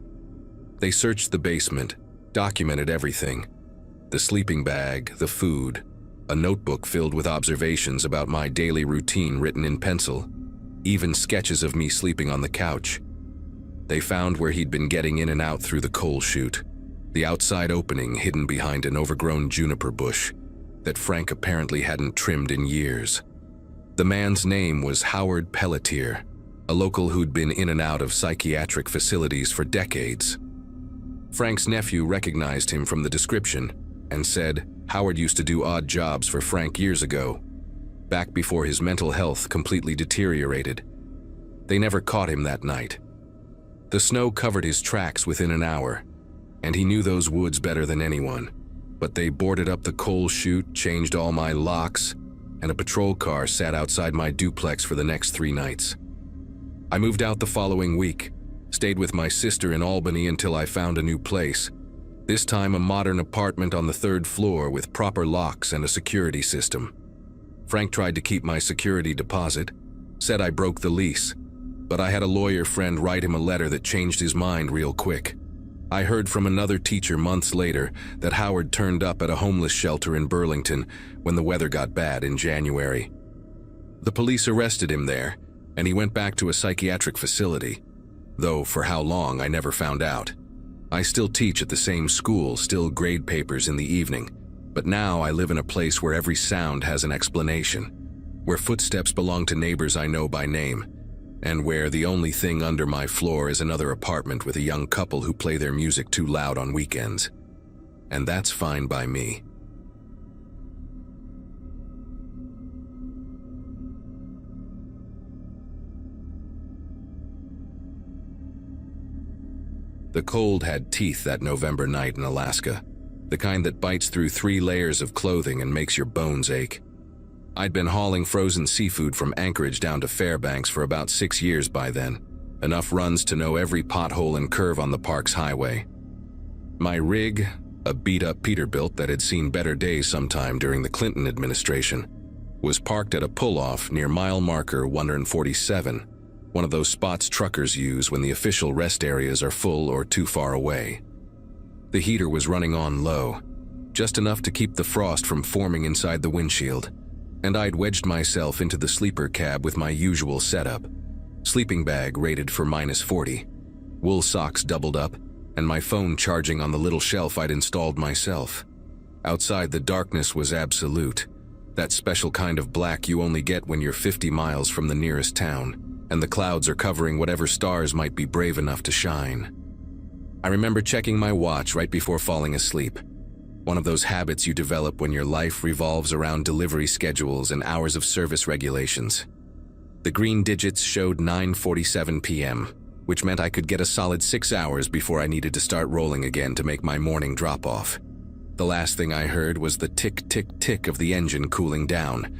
They searched the basement, documented everything. The sleeping bag, the food, a notebook filled with observations about my daily routine written in pencil, even sketches of me sleeping on the couch. They found where he'd been getting in and out through the coal chute, the outside opening hidden behind an overgrown juniper bush that Frank apparently hadn't trimmed in years. The man's name was Howard Pelletier, a local who'd been in and out of psychiatric facilities for decades. Frank's nephew recognized him from the description and said Howard used to do odd jobs for Frank years ago, back before his mental health completely deteriorated. They never caught him that night. The snow covered his tracks within an hour, and he knew those woods better than anyone. But they boarded up the coal chute, changed all my locks, and a patrol car sat outside my duplex for the next 3 nights. I moved out the following week, stayed with my sister in Albany until I found a new place. This time a modern apartment on the 3rd floor with proper locks and a security system. Frank tried to keep my security deposit, said I broke the lease, but I had a lawyer friend write him a letter that changed his mind real quick. I heard from another teacher months later that Howard turned up at a homeless shelter in Burlington when the weather got bad in January. The police arrested him there, and he went back to a psychiatric facility, though for how long I never found out. I still teach at the same school, still grade papers in the evening, but now I live in a place where every sound has an explanation, where footsteps belong to neighbors I know by name, and where the only thing under my floor is another apartment with a young couple who play their music too loud on weekends. And that's fine by me. The cold had teeth that November night in Alaska, the kind that bites through 3 layers of clothing and makes your bones ache. I'd been hauling frozen seafood from Anchorage down to Fairbanks for about 6 years by then, enough runs to know every pothole and curve on the park's highway. My rig, a beat-up Peterbilt that had seen better days sometime during the Clinton administration, was parked at a pull-off near mile marker 147, one of those spots truckers use when the official rest areas are full or too far away. The heater was running on low, just enough to keep the frost from forming inside the windshield, and I'd wedged myself into the sleeper cab with my usual setup. Sleeping bag rated for -40, wool socks doubled up, and my phone charging on the little shelf I'd installed myself. Outside, the darkness was absolute, that special kind of black you only get when you're 50 miles from the nearest town, and the clouds are covering whatever stars might be brave enough to shine. I remember checking my watch right before falling asleep, one of those habits you develop when your life revolves around delivery schedules and hours of service regulations. The green digits showed 9:47 p.m., which meant I could get a solid 6 hours before I needed to start rolling again to make my morning drop-off. The last thing I heard was the tick-tick-tick of the engine cooling down,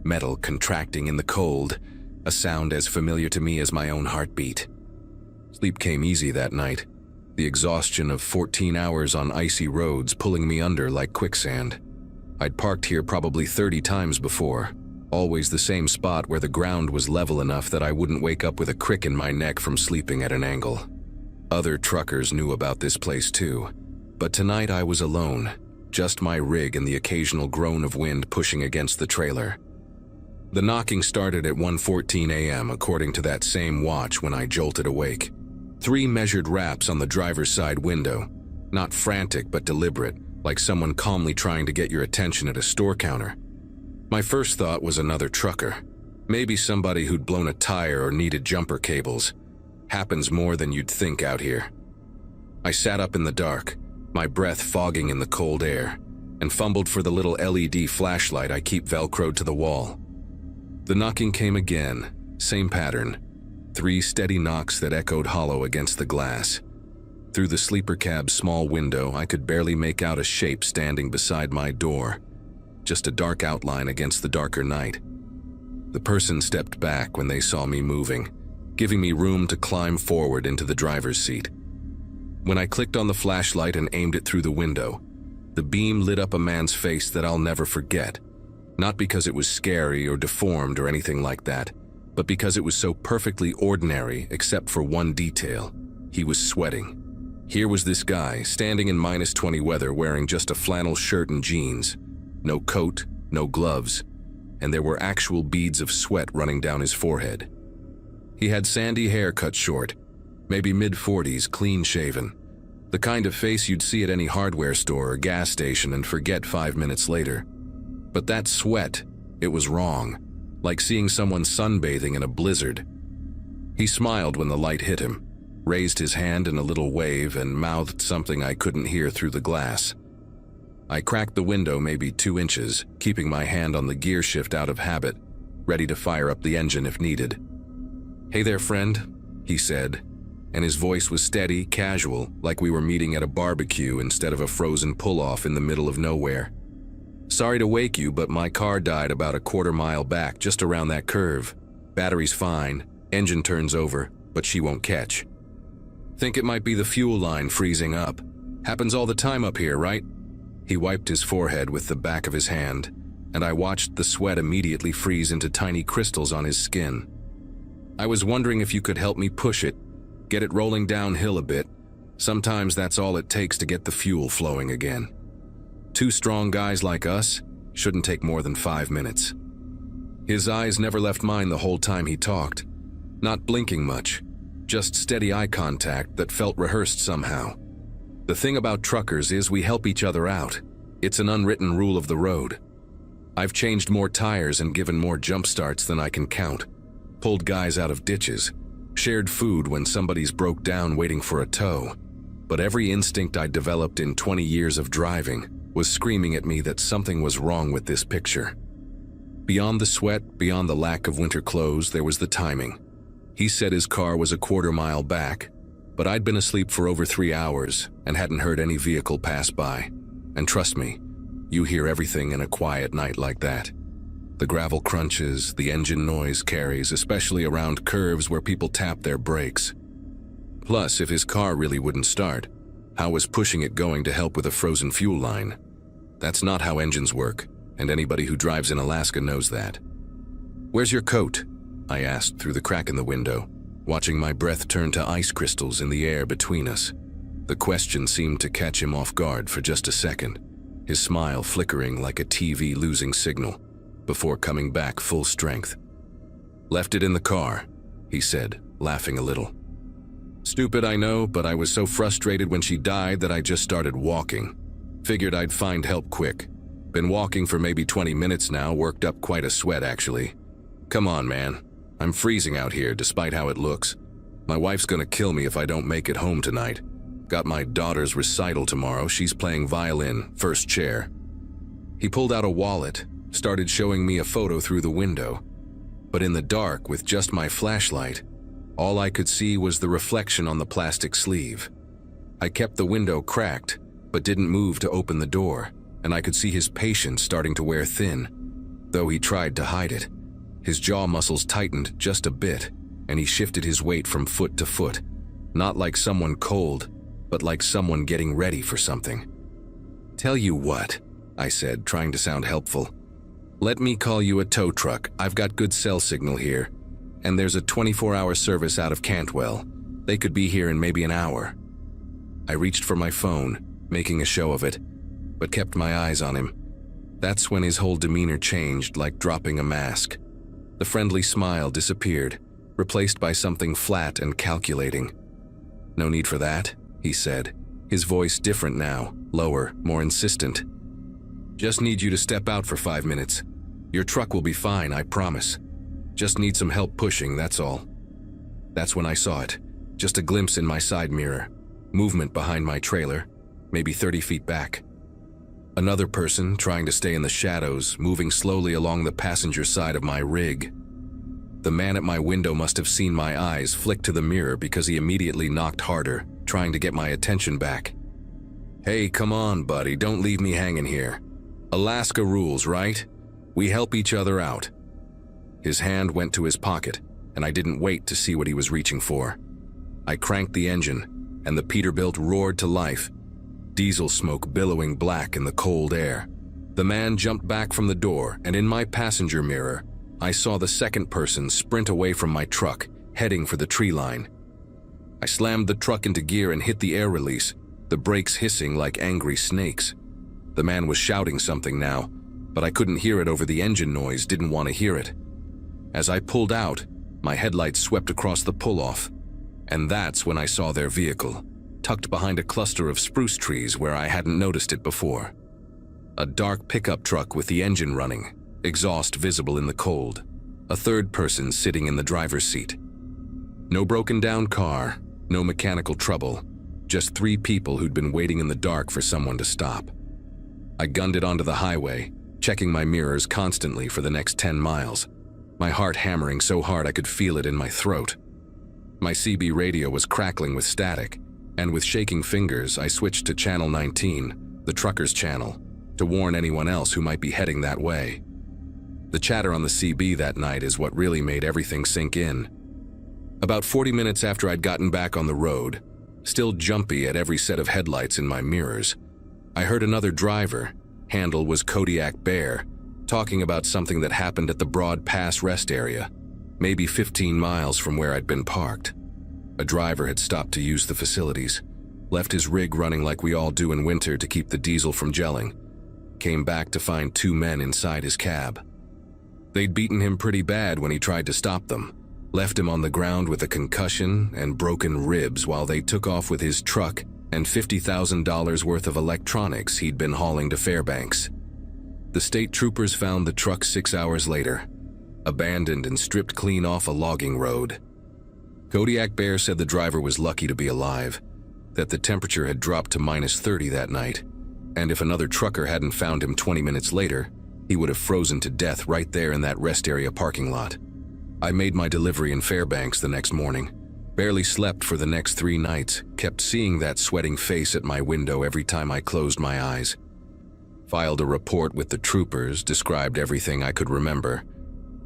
metal contracting in the cold, a sound as familiar to me as my own heartbeat. Sleep came easy that night, the exhaustion of 14 hours on icy roads pulling me under like quicksand. I'd parked here probably 30 times before, always the same spot where the ground was level enough that I wouldn't wake up with a crick in my neck from sleeping at an angle. Other truckers knew about this place too, but tonight I was alone, just my rig and the occasional groan of wind pushing against the trailer. The knocking started at 1:14 a.m. according to that same watch when I jolted awake. 3 measured raps on the driver's side window, not frantic but deliberate, like someone calmly trying to get your attention at a store counter. My first thought was another trucker, maybe somebody who'd blown a tire or needed jumper cables. Happens more than you'd think out here. I sat up in the dark, my breath fogging in the cold air, and fumbled for the little LED flashlight I keep velcroed to the wall. The knocking came again, same pattern. 3 steady knocks that echoed hollow against the glass. Through the sleeper cab's small window, I could barely make out a shape standing beside my door, just a dark outline against the darker night. The person stepped back when they saw me moving, giving me room to climb forward into the driver's seat. When I clicked on the flashlight and aimed it through the window, the beam lit up a man's face that I'll never forget, not because it was scary or deformed or anything like that, but because it was so perfectly ordinary except for one detail. He was sweating. Here was this guy, standing in -20 weather wearing just a flannel shirt and jeans. No coat, no gloves, and there were actual beads of sweat running down his forehead. He had sandy hair cut short, maybe mid-40s, clean-shaven, The kind of face you'd see at any hardware store or gas station and forget 5 minutes later. But that sweat, it was wrong, like seeing someone sunbathing in a blizzard. He smiled when the light hit him, raised his hand in a little wave, and mouthed something I couldn't hear through the glass. I cracked the window maybe 2 inches, keeping my hand on the gear shift out of habit, ready to fire up the engine if needed. "Hey there, friend," he said, and his voice was steady, casual, like we were meeting at a barbecue instead of a frozen pull-off in the middle of nowhere. "Sorry to wake you, but my car died about a quarter-mile back, just around that curve. Battery's fine, engine turns over, but she won't catch. Think it might be the fuel line freezing up. Happens all the time up here, right?" He wiped his forehead with the back of his hand, and I watched the sweat immediately freeze into tiny crystals on his skin. "I was wondering if you could help me push it, get it rolling downhill a bit. Sometimes that's all it takes to get the fuel flowing again. 2 strong guys like us shouldn't take more than 5 minutes." His eyes never left mine the whole time he talked, not blinking much, just steady eye contact that felt rehearsed somehow. The thing about truckers is we help each other out. It's an unwritten rule of the road. I've changed more tires and given more jump starts than I can count, pulled guys out of ditches, shared food when somebody's broke down waiting for a tow. But every instinct I developed in 20 years of driving was screaming at me that something was wrong with this picture. Beyond the sweat, beyond the lack of winter clothes, there was the timing. He said his car was a quarter-mile back, but I'd been asleep for over 3 hours and hadn't heard any vehicle pass by. And trust me, you hear everything in a quiet night like that. The gravel crunches, the engine noise carries, especially around curves where people tap their brakes. Plus, if his car really wouldn't start, how was pushing it going to help with a frozen fuel line? That's not how engines work, and anybody who drives in Alaska knows that. "Where's your coat?" I asked through the crack in the window, watching my breath turn to ice crystals in the air between us. The question seemed to catch him off guard for just a second, his smile flickering like a TV losing signal, before coming back full strength. "Left it in the car," he said, laughing a little. "Stupid, I know, but I was so frustrated when she died that I just started walking. Figured I'd find help quick. Been walking for maybe 20 minutes now, worked up quite a sweat actually. Come on, man. I'm freezing out here despite how it looks. My wife's gonna kill me if I don't make it home tonight. Got my daughter's recital tomorrow. She's playing violin, first chair." He pulled out a wallet, started showing me a photo through the window. But in the dark, with just my flashlight, all I could see was the reflection on the plastic sleeve. I kept the window cracked, but didn't move to open the door, and I could see his patience starting to wear thin, though he tried to hide it. His jaw muscles tightened just a bit, and he shifted his weight from foot to foot, not like someone cold, but like someone getting ready for something. "Tell you what," I said, trying to sound helpful. "Let me call you a tow truck. I've got good cell signal here, and there's a 24-hour service out of Cantwell. They could be here in maybe an hour." I reached for my phone, making a show of it, but kept my eyes on him. That's when his whole demeanor changed, like dropping a mask. The friendly smile disappeared, replaced by something flat and calculating. "No need for that," he said, his voice different now, lower, more insistent. "Just need you to step out for 5 minutes. Your truck will be fine, I promise. Just need some help pushing, that's all." That's when I saw it, just a glimpse in my side mirror, movement behind my trailer, maybe 30 feet back. Another person trying to stay in the shadows, moving slowly along the passenger side of my rig. The man at my window must have seen my eyes flick to the mirror because he immediately knocked harder, trying to get my attention back. "Hey, come on, buddy, don't leave me hanging here. Alaska rules, right? We help each other out." His hand went to his pocket, and I didn't wait to see what he was reaching for. I cranked the engine, and the Peterbilt roared to life, diesel smoke billowing black in the cold air. The man jumped back from the door, and in my passenger mirror, I saw the second person sprint away from my truck, heading for the tree line. I slammed the truck into gear and hit the air release, the brakes hissing like angry snakes. The man was shouting something now, but I couldn't hear it over the engine noise, didn't want to hear it. As I pulled out, my headlights swept across the pull-off, and that's when I saw their vehicle, tucked behind a cluster of spruce trees where I hadn't noticed it before. A dark pickup truck with the engine running, exhaust visible in the cold. A third person sitting in the driver's seat. No broken down car, no mechanical trouble, just 3 people who'd been waiting in the dark for someone to stop. I gunned it onto the highway, checking my mirrors constantly for the next 10 miles, my heart hammering so hard I could feel it in my throat. My CB radio was crackling with static, and with shaking fingers I switched to Channel 19, the trucker's channel, to warn anyone else who might be heading that way. The chatter on the CB that night is what really made everything sink in. About 40 minutes after I'd gotten back on the road, still jumpy at every set of headlights in my mirrors, I heard another driver, handle was Kodiak Bear, talking about something that happened at the Broad Pass rest area, maybe 15 miles from where I'd been parked. A driver had stopped to use the facilities, left his rig running like we all do in winter to keep the diesel from gelling, came back to find 2 men inside his cab. They'd beaten him pretty bad when he tried to stop them, left him on the ground with a concussion and broken ribs while they took off with his truck and $50,000 worth of electronics he'd been hauling to Fairbanks. The state troopers found the truck 6 hours later, abandoned and stripped clean off a logging road. Kodiak Bear said the driver was lucky to be alive, that the temperature had dropped to -30 that night, and if another trucker hadn't found him 20 minutes later, he would have frozen to death right there in that rest area parking lot. I made my delivery in Fairbanks the next morning, barely slept for the next 3 nights, kept seeing that sweating face at my window every time I closed my eyes. Filed a report with the troopers, described everything I could remember,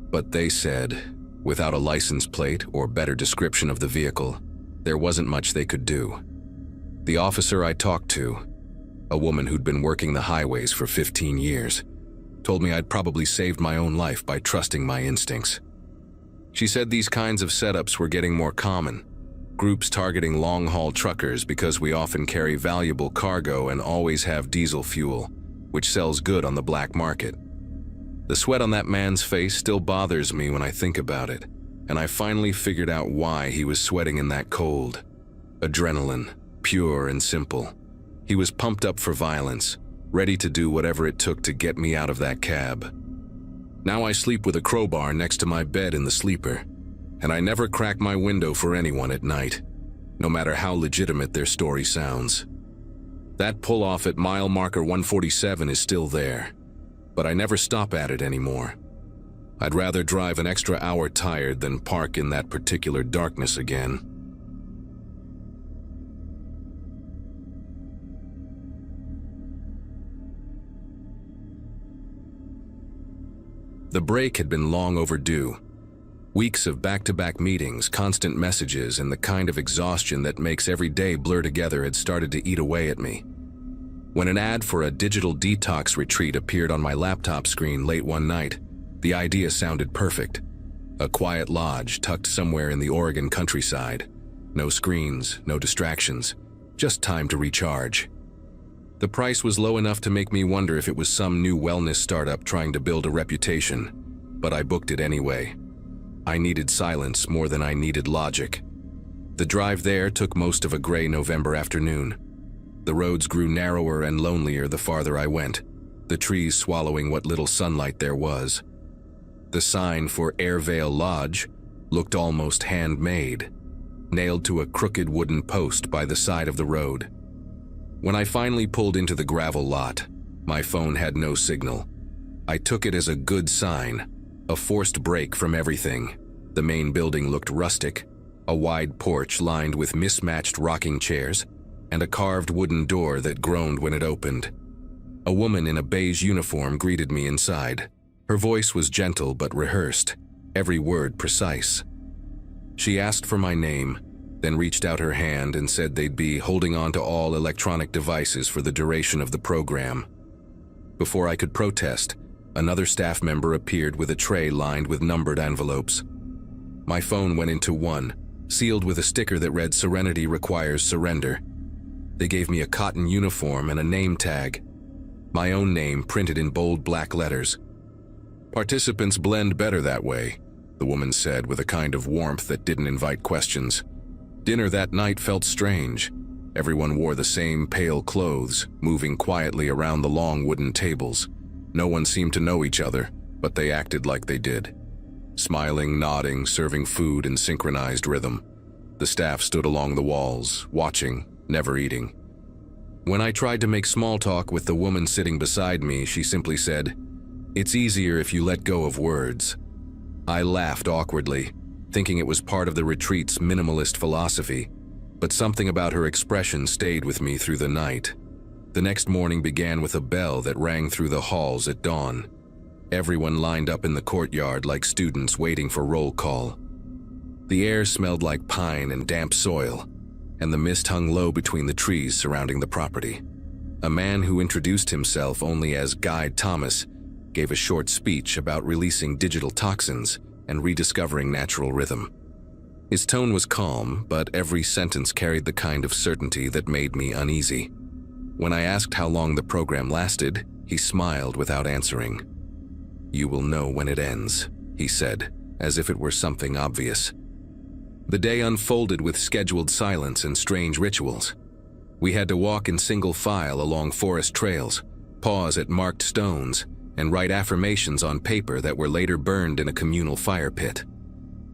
but they said, without a license plate or better description of the vehicle, there wasn't much they could do. The officer I talked to, a woman who'd been working the highways for 15 years, told me I'd probably saved my own life by trusting my instincts. She said these kinds of setups were getting more common, groups targeting long-haul truckers because we often carry valuable cargo and always have diesel fuel, which sells good on the black market. The sweat on that man's face still bothers me when I think about it, and I finally figured out why he was sweating in that cold. Adrenaline, pure and simple. He was pumped up for violence, ready to do whatever it took to get me out of that cab. Now I sleep with a crowbar next to my bed in the sleeper, and I never crack my window for anyone at night, no matter how legitimate their story sounds. That pull-off at mile marker 147 is still there, but I never stop at it anymore. I'd rather drive an extra hour tired than park in that particular darkness again. The break had been long overdue. Weeks of back-to-back meetings, constant messages, and the kind of exhaustion that makes every day blur together had started to eat away at me. When an ad for a digital detox retreat appeared on my laptop screen late one night, the idea sounded perfect. A quiet lodge tucked somewhere in the Oregon countryside. No screens, no distractions, just time to recharge. The price was low enough to make me wonder if it was some new wellness startup trying to build a reputation, but I booked it anyway. I needed silence more than I needed logic. The drive there took most of a gray November afternoon. The roads grew narrower and lonelier the farther I went, the trees swallowing what little sunlight there was. The sign for Airvale Lodge looked almost handmade, nailed to a crooked wooden post by the side of the road. When I finally pulled into the gravel lot, my phone had no signal. I took it as a good sign, a forced break from everything. The main building looked rustic, a wide porch lined with mismatched rocking chairs, and a carved wooden door that groaned when it opened. A woman in a beige uniform greeted me inside. Her voice was gentle but rehearsed, every word precise. She asked for my name, then reached out her hand and said they'd be holding on to all electronic devices for the duration of the program. Before I could protest, another staff member appeared with a tray lined with numbered envelopes. My phone went into one, sealed with a sticker that read "Serenity requires surrender." They gave me a cotton uniform and a name tag. My own name printed in bold black letters. "Participants blend better that way," the woman said with a kind of warmth that didn't invite questions. Dinner that night felt strange. Everyone wore the same pale clothes, moving quietly around the long wooden tables. No one seemed to know each other, but they acted like they did. Smiling, nodding, serving food in synchronized rhythm. The staff stood along the walls, watching, never eating. When I tried to make small talk with the woman sitting beside me, she simply said, "It's easier if you let go of words." I laughed awkwardly, thinking it was part of the retreat's minimalist philosophy, but something about her expression stayed with me through the night. The next morning began with a bell that rang through the halls at dawn. Everyone lined up in the courtyard like students waiting for roll call. The air smelled like pine and damp soil, and the mist hung low between the trees surrounding the property. A man who introduced himself only as Guide Thomas gave a short speech about releasing digital toxins and rediscovering natural rhythm. His tone was calm, but every sentence carried the kind of certainty that made me uneasy. When I asked how long the program lasted, he smiled without answering. "You will know when it ends," he said, as if it were something obvious. The day unfolded with scheduled silence and strange rituals. We had to walk in single file along forest trails, pause at marked stones, and write affirmations on paper that were later burned in a communal fire pit.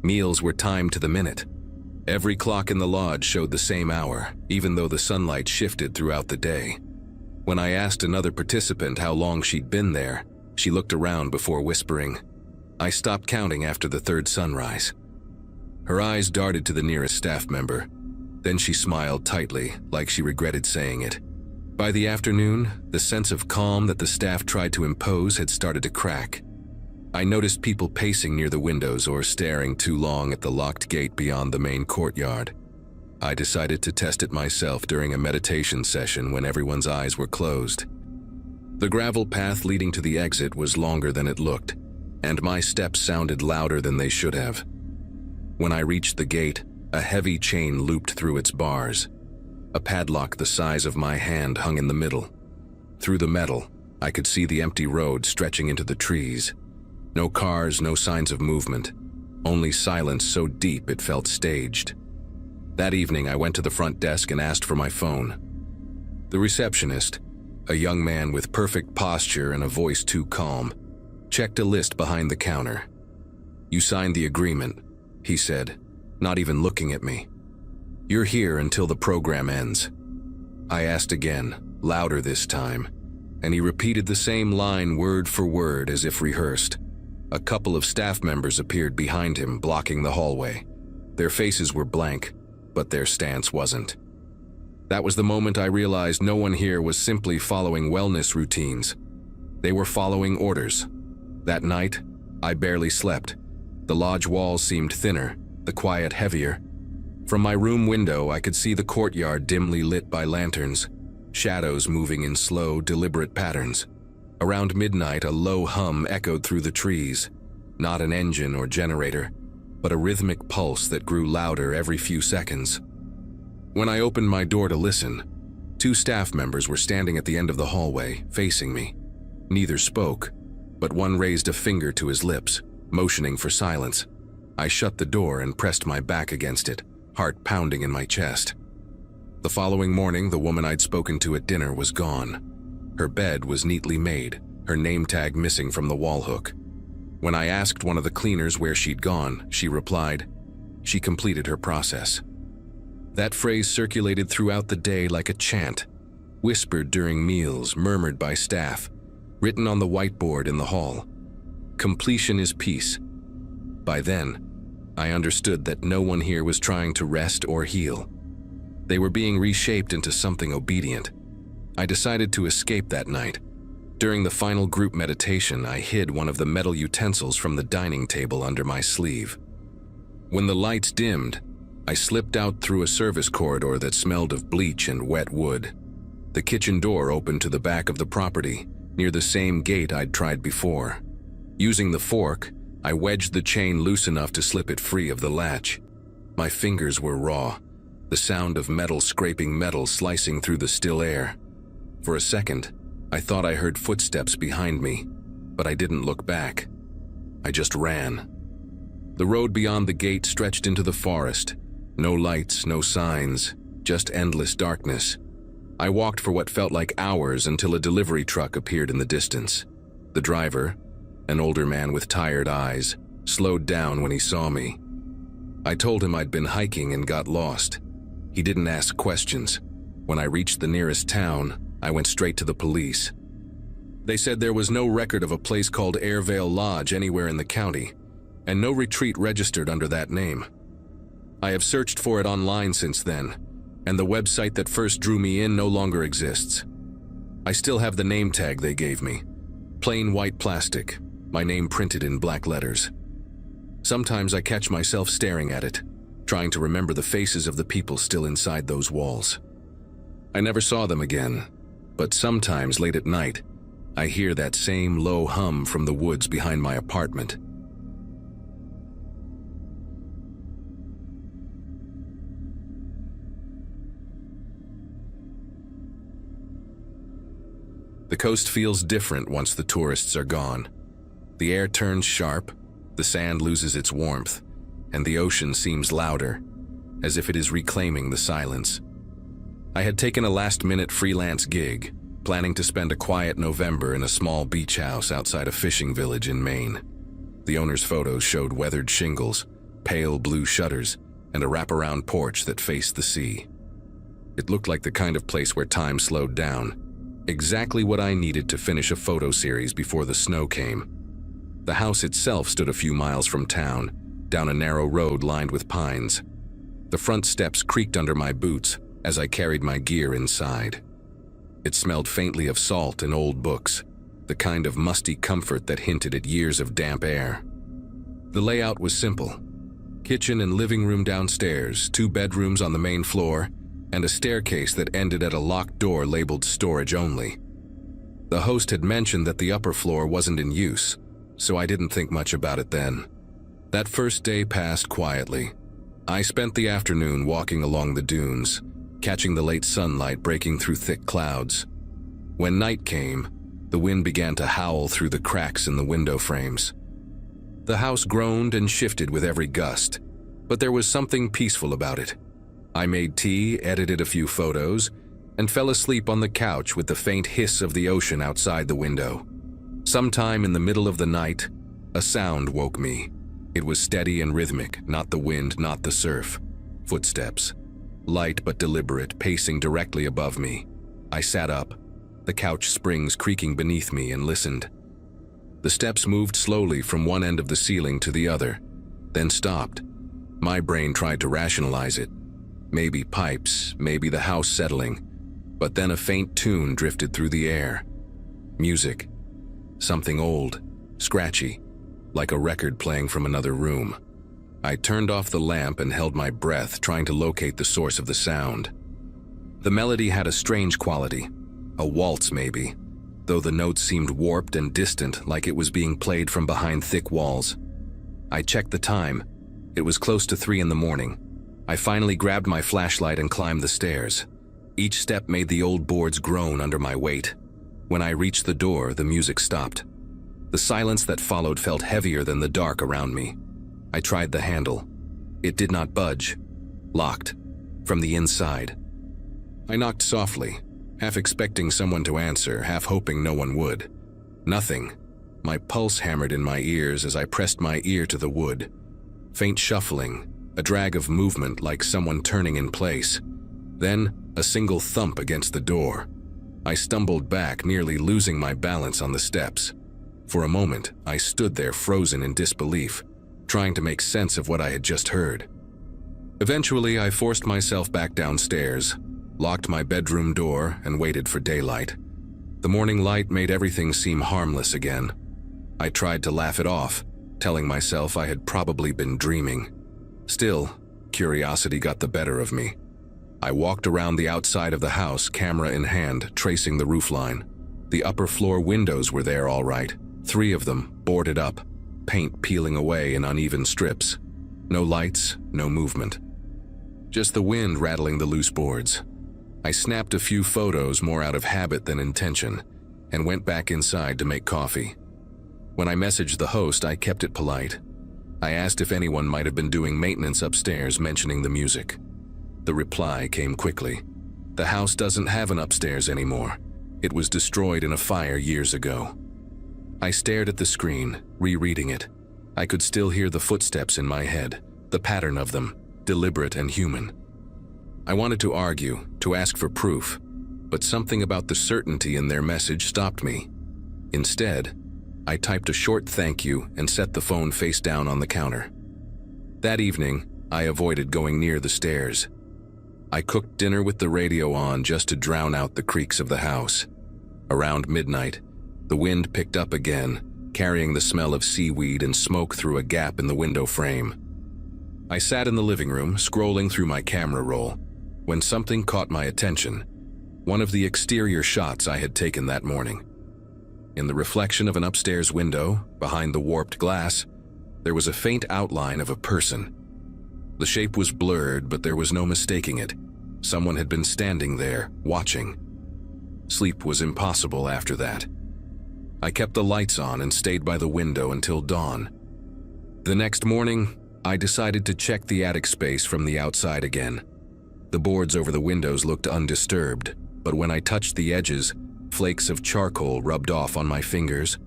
Meals were timed to the minute. Every clock in the lodge showed the same hour, even though the sunlight shifted throughout the day. When I asked another participant how long she'd been there, she looked around before whispering. I stopped counting after the third sunrise. Her eyes darted to the nearest staff member. Then she smiled tightly, like she regretted saying it. By the afternoon, the sense of calm that the staff tried to impose had started to crack. I noticed people pacing near the windows or staring too long at the locked gate beyond the main courtyard. I decided to test it myself during a meditation session when everyone's eyes were closed. The gravel path leading to the exit was longer than it looked, and my steps sounded louder than they should have. When I reached the gate, a heavy chain looped through its bars. A padlock the size of my hand hung in the middle. Through the metal, I could see the empty road stretching into the trees. No cars, no signs of movement, only silence so deep it felt staged. That evening, I went to the front desk and asked for my phone. The receptionist, a young man with perfect posture and a voice too calm, checked a list behind the counter. "You signed the agreement," he said, not even looking at me. "You're here until the program ends." I asked again, louder this time, and he repeated the same line word for word as if rehearsed. A couple of staff members appeared behind him, blocking the hallway. Their faces were blank, but their stance wasn't. That was the moment I realized no one here was simply following wellness routines. They were following orders. That night, I barely slept. The lodge walls seemed thinner, the quiet heavier. From my room window, I could see the courtyard dimly lit by lanterns, shadows moving in slow, deliberate patterns. Around midnight, a low hum echoed through the trees, not an engine or generator, but a rhythmic pulse that grew louder every few seconds. When I opened my door to listen, 2 staff members were standing at the end of the hallway, facing me. Neither spoke, but one raised a finger to his lips, motioning for silence. I shut the door and pressed my back against it, heart pounding in my chest. The following morning, the woman I'd spoken to at dinner was gone. Her bed was neatly made, her name tag missing from the wall hook. When I asked one of the cleaners where she'd gone, she replied, she completed her process. That phrase circulated throughout the day like a chant, whispered during meals, murmured by staff, written on the whiteboard in the hall. Completion is peace. By then, I understood that no one here was trying to rest or heal. They were being reshaped into something obedient. I decided to escape that night. During the final group meditation, I hid one of the metal utensils from the dining table under my sleeve. When the lights dimmed, I slipped out through a service corridor that smelled of bleach and wet wood. The kitchen door opened to the back of the property, near the same gate I'd tried before. Using the fork, I wedged the chain loose enough to slip it free of the latch. My fingers were raw, the sound of metal scraping metal slicing through the still air. For a second, I thought I heard footsteps behind me, but I didn't look back. I just ran. The road beyond the gate stretched into the forest. No lights, no signs, just endless darkness. I walked for what felt like hours until a delivery truck appeared in the distance. The driver, an older man with tired eyes, slowed down when he saw me. I told him I'd been hiking and got lost. He didn't ask questions. When I reached the nearest town, I went straight to the police. They said there was no record of a place called Airvale Lodge anywhere in the county, and no retreat registered under that name. I have searched for it online since then, and the website that first drew me in no longer exists. I still have the name tag they gave me. Plain white plastic, my name printed in black letters. Sometimes I catch myself staring at it, trying to remember the faces of the people still inside those walls. I never saw them again, but sometimes late at night, I hear that same low hum from the woods behind my apartment. The coast feels different once the tourists are gone. The air turns sharp, the sand loses its warmth, and the ocean seems louder, as if it is reclaiming the silence. I had taken a last-minute freelance gig, planning to spend a quiet November in a small beach house outside a fishing village in Maine. The owner's photos showed weathered shingles, pale blue shutters, and a wraparound porch that faced the sea. It looked like the kind of place where time slowed down, exactly what I needed to finish a photo series before the snow came. The house itself stood a few miles from town, down a narrow road lined with pines. The front steps creaked under my boots as I carried my gear inside. It smelled faintly of salt and old books, the kind of musty comfort that hinted at years of damp air. The layout was simple. Kitchen and living room downstairs, 2 bedrooms on the main floor, and a staircase that ended at a locked door labeled storage only. The host had mentioned that the upper floor wasn't in use, so I didn't think much about it then. That first day passed quietly. I spent the afternoon walking along the dunes, catching the late sunlight breaking through thick clouds. When night came, the wind began to howl through the cracks in the window frames. The house groaned and shifted with every gust, but there was something peaceful about it. I made tea, edited a few photos, and fell asleep on the couch with the faint hiss of the ocean outside the window. Sometime in the middle of the night, a sound woke me. It was steady and rhythmic, not the wind, not the surf. Footsteps. Light but deliberate, pacing directly above me. I sat up, the couch springs creaking beneath me, and listened. The steps moved slowly from one end of the ceiling to the other, then stopped. My brain tried to rationalize it. Maybe pipes, maybe the house settling. But then a faint tune drifted through the air. Music. Something old, scratchy, like a record playing from another room. I turned off the lamp and held my breath, trying to locate the source of the sound. The melody had a strange quality, a waltz maybe, though the notes seemed warped and distant, like it was being played from behind thick walls. I checked the time. It was close to 3 in the morning. I finally grabbed my flashlight and climbed the stairs. Each step made the old boards groan under my weight. When I reached the door, the music stopped. The silence that followed felt heavier than the dark around me. I tried the handle. It did not budge. Locked. From the inside. I knocked softly, half expecting someone to answer, half hoping no one would. Nothing. My pulse hammered in my ears as I pressed my ear to the wood. Faint shuffling, a drag of movement like someone turning in place. Then, a single thump against the door. I stumbled back, nearly losing my balance on the steps. For a moment, I stood there frozen in disbelief, trying to make sense of what I had just heard. Eventually, I forced myself back downstairs, locked my bedroom door, and waited for daylight. The morning light made everything seem harmless again. I tried to laugh it off, telling myself I had probably been dreaming. Still, curiosity got the better of me. I walked around the outside of the house, camera in hand, tracing the roofline. The upper floor windows were there all right, 3 of them, boarded up, paint peeling away in uneven strips. No lights, no movement. Just the wind rattling the loose boards. I snapped a few photos more out of habit than intention, and went back inside to make coffee. When I messaged the host, I kept it polite. I asked if anyone might have been doing maintenance upstairs, mentioning the music. The reply came quickly. The house doesn't have an upstairs anymore. It was destroyed in a fire years ago. I stared at the screen, rereading it. I could still hear the footsteps in my head, the pattern of them, deliberate and human. I wanted to argue, to ask for proof, but something about the certainty in their message stopped me. Instead, I typed a short thank you and set the phone face down on the counter. That evening, I avoided going near the stairs. I cooked dinner with the radio on just to drown out the creaks of the house. Around midnight, the wind picked up again, carrying the smell of seaweed and smoke through a gap in the window frame. I sat in the living room, scrolling through my camera roll, when something caught my attention. One of the exterior shots I had taken that morning. In the reflection of an upstairs window, behind the warped glass, there was a faint outline of a person. The shape was blurred, but there was no mistaking it. Someone had been standing there, watching. Sleep was impossible after that. I kept the lights on and stayed by the window until dawn. The next morning, I decided to check the attic space from the outside again. The boards over the windows looked undisturbed, but when I touched the edges, flakes of charcoal rubbed off on my fingers.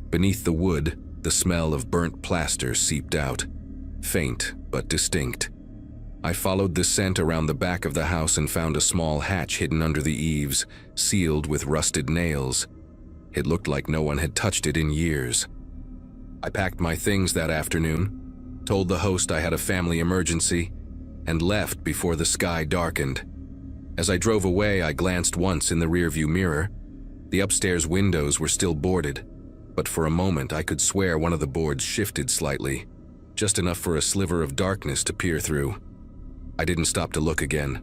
Beneath the wood, the smell of burnt plaster seeped out, faint but distinct. I followed the scent around the back of the house and found a small hatch hidden under the eaves, sealed with rusted nails. It looked like no one had touched it in years. I packed my things that afternoon, told the host I had a family emergency, and left before the sky darkened. As I drove away, I glanced once in the rearview mirror. The upstairs windows were still boarded, but for a moment I could swear one of the boards shifted slightly, just enough for a sliver of darkness to peer through. I didn't stop to look again.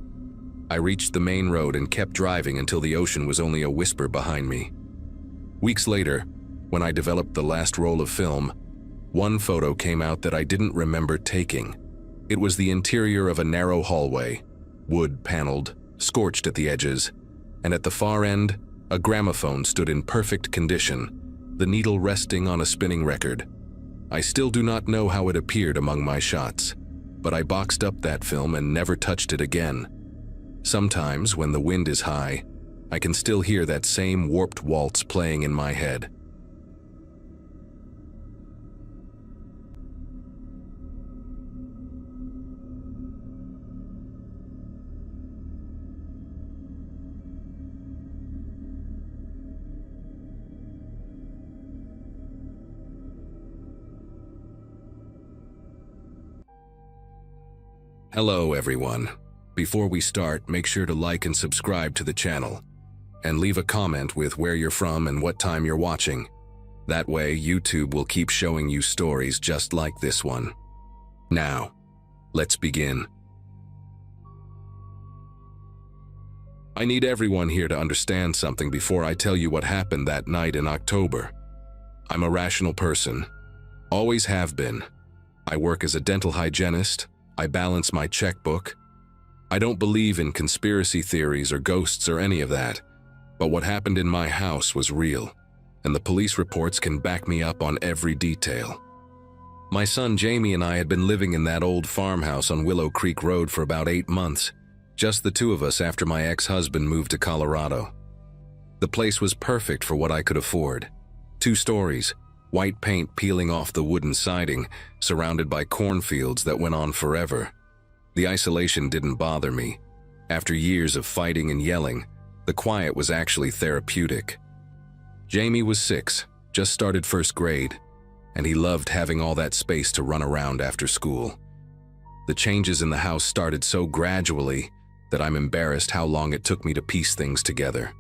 I reached the main road and kept driving until the ocean was only a whisper behind me. Weeks later, when I developed the last roll of film, one photo came out that I didn't remember taking. It was the interior of a narrow hallway, wood-paneled, scorched at the edges, and at the far end, a gramophone stood in perfect condition, the needle resting on a spinning record. I still do not know how it appeared among my shots, but I boxed up that film and never touched it again. Sometimes, when the wind is high, I can still hear that same warped waltz playing in my head. Hello everyone. Before we start, make sure to like and subscribe to the channel, and leave a comment with where you're from and what time you're watching. That way, YouTube will keep showing you stories just like this one. Now, let's begin. I need everyone here to understand something before I tell you what happened that night in October. I'm a rational person. Always have been. I work as a dental hygienist. I balance my checkbook. I don't believe in conspiracy theories or ghosts or any of that. But what happened in my house was real, and the police reports can back me up on every detail. My son Jamie and I had been living in that old farmhouse on Willow Creek Road for about 8 months, just the two of us after my ex-husband moved to Colorado. The place was perfect for what I could afford. 2 stories, white paint peeling off the wooden siding, surrounded by cornfields that went on forever. The isolation didn't bother me. After years of fighting and yelling, the quiet was actually therapeutic. Jamie was 6, just started first grade, and he loved having all that space to run around after school. The changes in the house started so gradually that I'm embarrassed how long it took me to piece things together.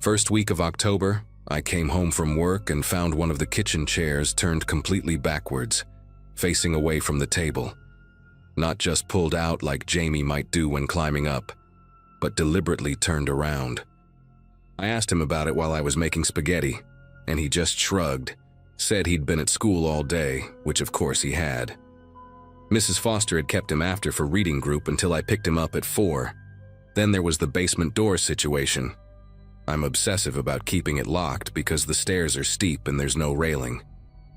First week of October, I came home from work and found one of the kitchen chairs turned completely backwards, facing away from the table. Not just pulled out like Jamie might do when climbing up, but deliberately turned around. I asked him about it while I was making spaghetti, and he just shrugged, said he'd been at school all day, which of course he had. Mrs. Foster had kept him after for reading group until I picked him up at 4. Then there was the basement door situation. I'm obsessive about keeping it locked because the stairs are steep and there's no railing.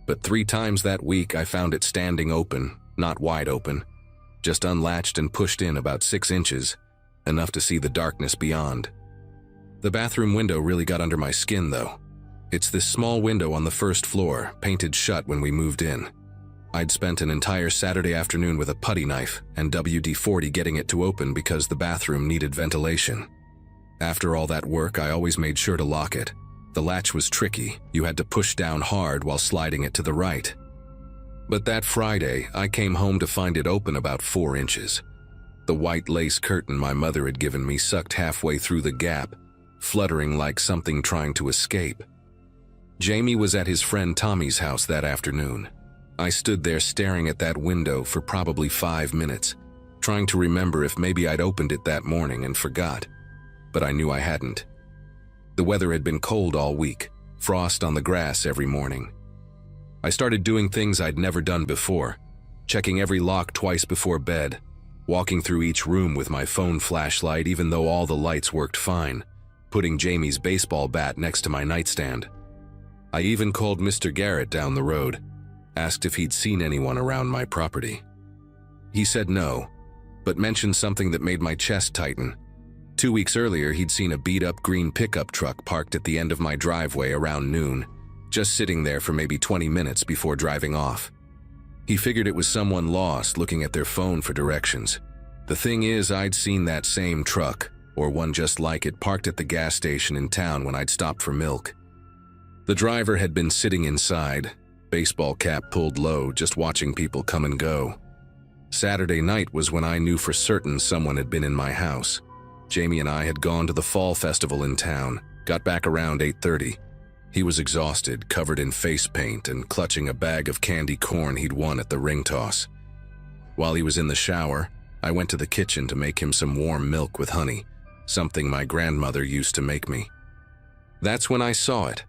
But 3 times that week I found it standing open, not wide open, just unlatched and pushed in about 6 inches, enough to see the darkness beyond. The bathroom window really got under my skin, though. It's this small window on the first floor, painted shut when we moved in. I'd spent an entire Saturday afternoon with a putty knife and WD-40 getting it to open because the bathroom needed ventilation. After all that work, I always made sure to lock it. The latch was tricky. You had to push down hard while sliding it to the right. But that Friday, I came home to find it open about 4 inches. The white lace curtain my mother had given me sucked halfway through the gap, fluttering like something trying to escape. Jamie was at his friend Tommy's house that afternoon. I stood there staring at that window for probably 5 minutes, trying to remember if maybe I'd opened it that morning and forgot. But I knew I hadn't. The weather had been cold all week, frost on the grass every morning. I started doing things I'd never done before, checking every lock twice before bed, walking through each room with my phone flashlight even though all the lights worked fine, putting Jamie's baseball bat next to my nightstand. I even called Mr. Garrett down the road, asked if he'd seen anyone around my property. He said no, but mentioned something that made my chest tighten. 2 weeks earlier, he'd seen a beat-up green pickup truck parked at the end of my driveway around noon, just sitting there for maybe 20 minutes before driving off. He figured it was someone lost looking at their phone for directions. The thing is, I'd seen that same truck, or one just like it, parked at the gas station in town when I'd stopped for milk. The driver had been sitting inside, baseball cap pulled low, just watching people come and go. Saturday night was when I knew for certain someone had been in my house. Jamie and I had gone to the fall festival in town, got back around 8:30. He was exhausted, covered in face paint, and clutching a bag of candy corn he'd won at the ring toss. While he was in the shower, I went to the kitchen to make him some warm milk with honey, something my grandmother used to make me. That's when I saw it.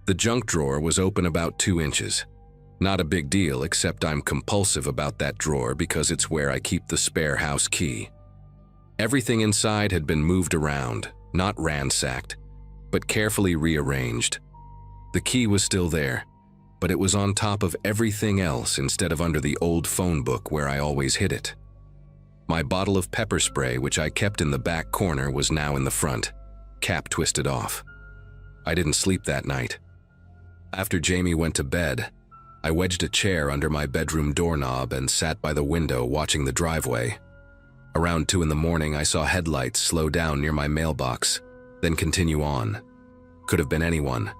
The junk drawer was open about 2 inches. Not a big deal, except I'm compulsive about that drawer because it's where I keep the spare house key. Everything inside had been moved around, not ransacked, but carefully rearranged. The key was still there, but it was on top of everything else instead of under the old phone book where I always hid it. My bottle of pepper spray, which I kept in the back corner, was now in the front, cap twisted off. I didn't sleep that night. After Jamie went to bed, I wedged a chair under my bedroom doorknob and sat by the window watching the driveway. Around 2 in the morning, I saw headlights slow down near my mailbox, then continue on. Could have been anyone,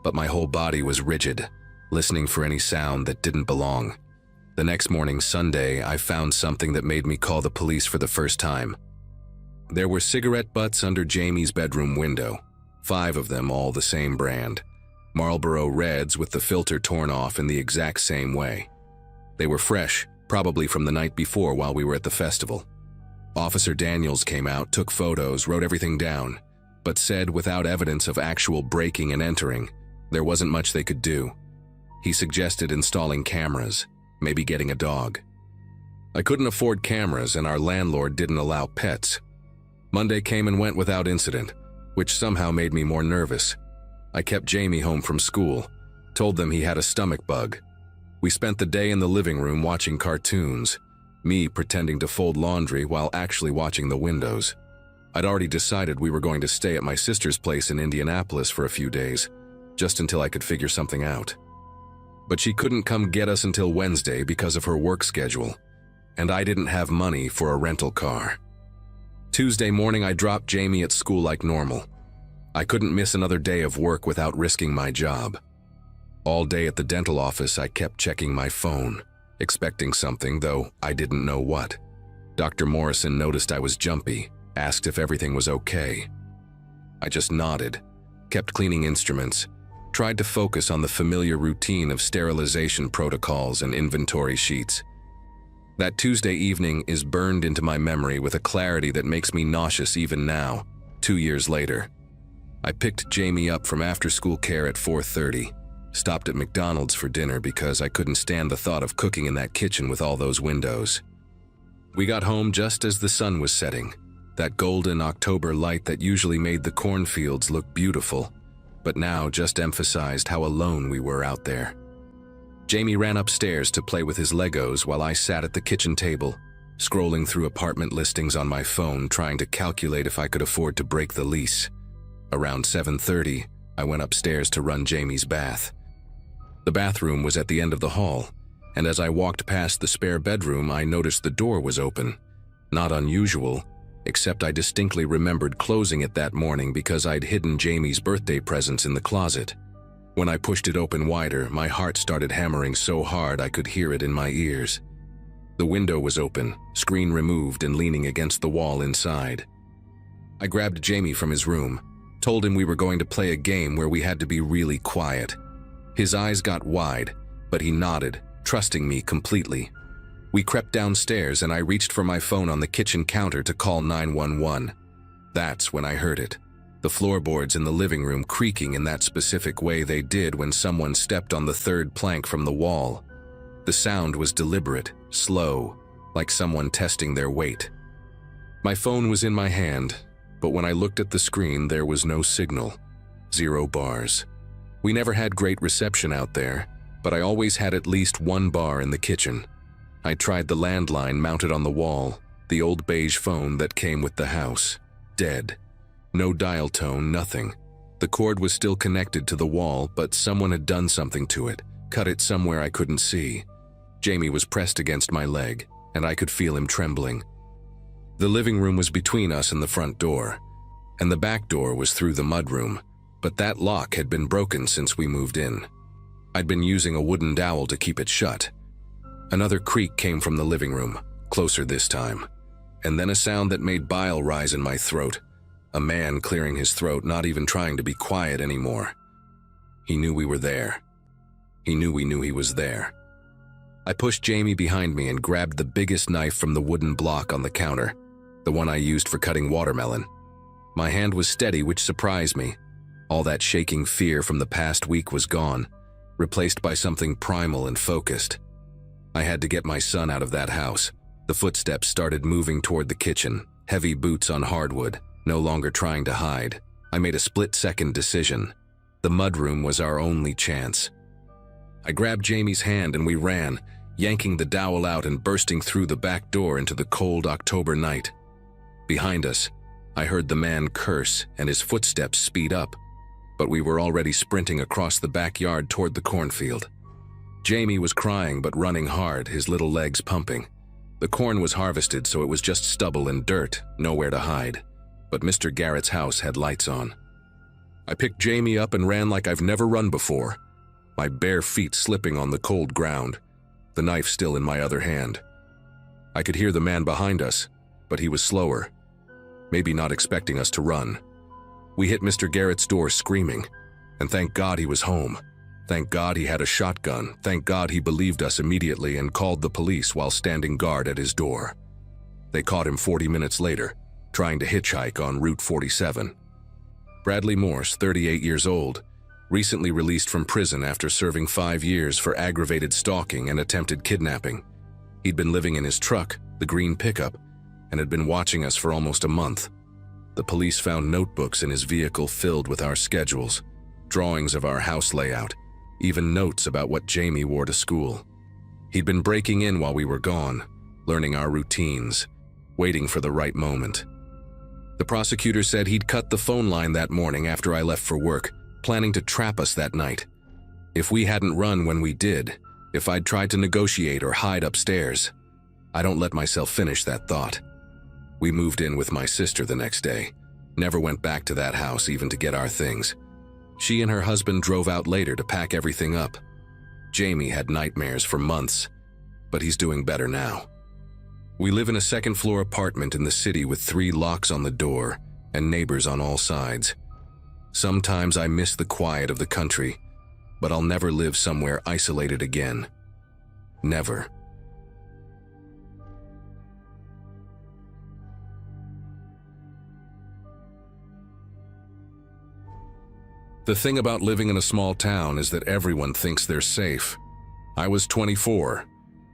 but my whole body was rigid, listening for any sound that didn't belong. The next morning, Sunday, I found something that made me call the police for the first time. There were cigarette butts under Jamie's bedroom window, 5 of them, all the same brand. Marlboro Reds with the filter torn off in the exact same way. They were fresh, probably from the night before while we were at the festival. Officer Daniels came out, took photos, wrote everything down, but said without evidence of actual breaking and entering, there wasn't much they could do. He suggested installing cameras, maybe getting a dog. I couldn't afford cameras and our landlord didn't allow pets. Monday came and went without incident, which somehow made me more nervous. I kept Jamie home from school, told them he had a stomach bug. We spent the day in the living room watching cartoons, me pretending to fold laundry while actually watching the windows. I'd already decided we were going to stay at my sister's place in Indianapolis for a few days, just until I could figure something out. But she couldn't come get us until Wednesday because of her work schedule, and I didn't have money for a rental car. Tuesday morning, I dropped Jamie at school like normal. I couldn't miss another day of work without risking my job. All day at the dental office, I kept checking my phone, expecting something, though I didn't know what. Dr. Morrison noticed I was jumpy, asked if everything was okay. I just nodded, kept cleaning instruments, tried to focus on the familiar routine of sterilization protocols and inventory sheets. That Tuesday evening is burned into my memory with a clarity that makes me nauseous even now, 2 years later. I picked Jamie up from after-school care at 4:30, stopped at McDonald's for dinner because I couldn't stand the thought of cooking in that kitchen with all those windows. We got home just as the sun was setting, that golden October light that usually made the cornfields look beautiful, but now just emphasized how alone we were out there. Jamie ran upstairs to play with his Legos while I sat at the kitchen table, scrolling through apartment listings on my phone, trying to calculate if I could afford to break the lease. Around 7:30, I went upstairs to run Jamie's bath. The bathroom was at the end of the hall, and as I walked past the spare bedroom, I noticed the door was open. Not unusual, except I distinctly remembered closing it that morning because I'd hidden Jamie's birthday presents in the closet. When I pushed it open wider, my heart started hammering so hard I could hear it in my ears. The window was open, screen removed and leaning against the wall inside. I grabbed Jamie from his room, told him we were going to play a game where we had to be really quiet. His eyes got wide, but he nodded, trusting me completely. We crept downstairs and I reached for my phone on the kitchen counter to call 911. That's when I heard it. The floorboards in the living room creaking in that specific way they did when someone stepped on the third plank from the wall. The sound was deliberate, slow, like someone testing their weight. My phone was in my hand, but when I looked at the screen there was no signal. 0 bars. We never had great reception out there, but I always had at least one bar in the kitchen. I tried the landline mounted on the wall, the old beige phone that came with the house. Dead. No dial tone, nothing. The cord was still connected to the wall, but someone had done something to it, cut it somewhere I couldn't see. Jamie was pressed against my leg, and I could feel him trembling. The living room was between us and the front door, and the back door was through the mudroom, but that lock had been broken since we moved in. I'd been using a wooden dowel to keep it shut. Another creak came from the living room, closer this time, and then a sound that made bile rise in my throat. A man clearing his throat, not even trying to be quiet anymore. He knew we were there. He knew we knew he was there. I pushed Jamie behind me and grabbed the biggest knife from the wooden block on the counter, the one I used for cutting watermelon. My hand was steady, which surprised me. All that shaking fear from the past week was gone, replaced by something primal and focused. I had to get my son out of that house. The footsteps started moving toward the kitchen, heavy boots on hardwood, no longer trying to hide. I made a split-second decision. The mudroom was our only chance. I grabbed Jamie's hand and we ran, yanking the dowel out and bursting through the back door into the cold October night. Behind us, I heard the man curse and his footsteps speed up, but we were already sprinting across the backyard toward the cornfield. Jamie was crying but running hard, his little legs pumping. The corn was harvested, so it was just stubble and dirt, nowhere to hide. But Mr. Garrett's house had lights on. I picked Jamie up and ran like I've never run before, my bare feet slipping on the cold ground, the knife still in my other hand. I could hear the man behind us, but he was slower, maybe not expecting us to run. We hit Mr. Garrett's door screaming, and thank God he was home. Thank God he had a shotgun. Thank God he believed us immediately and called the police while standing guard at his door. They caught him 40 minutes later, trying to hitchhike on Route 47. Bradley Morse, 38 years old, recently released from prison after serving 5 years for aggravated stalking and attempted kidnapping. He'd been living in his truck, the green pickup, and had been watching us for almost a month. The police found notebooks in his vehicle filled with our schedules, drawings of our house layout, even notes about what Jamie wore to school. He'd been breaking in while we were gone, learning our routines, waiting for the right moment. The prosecutor said he'd cut the phone line that morning after I left for work, planning to trap us that night. If we hadn't run when we did, if I'd tried to negotiate or hide upstairs. I don't let myself finish that thought. We moved in with my sister the next day, never went back to that house even to get our things. She and her husband drove out later to pack everything up. Jamie had nightmares for months, but he's doing better now. We live in a second-floor apartment in the city with 3 locks on the door and neighbors on all sides. Sometimes I miss the quiet of the country, but I'll never live somewhere isolated again. Never. The thing about living in a small town is that everyone thinks they're safe. I was 24,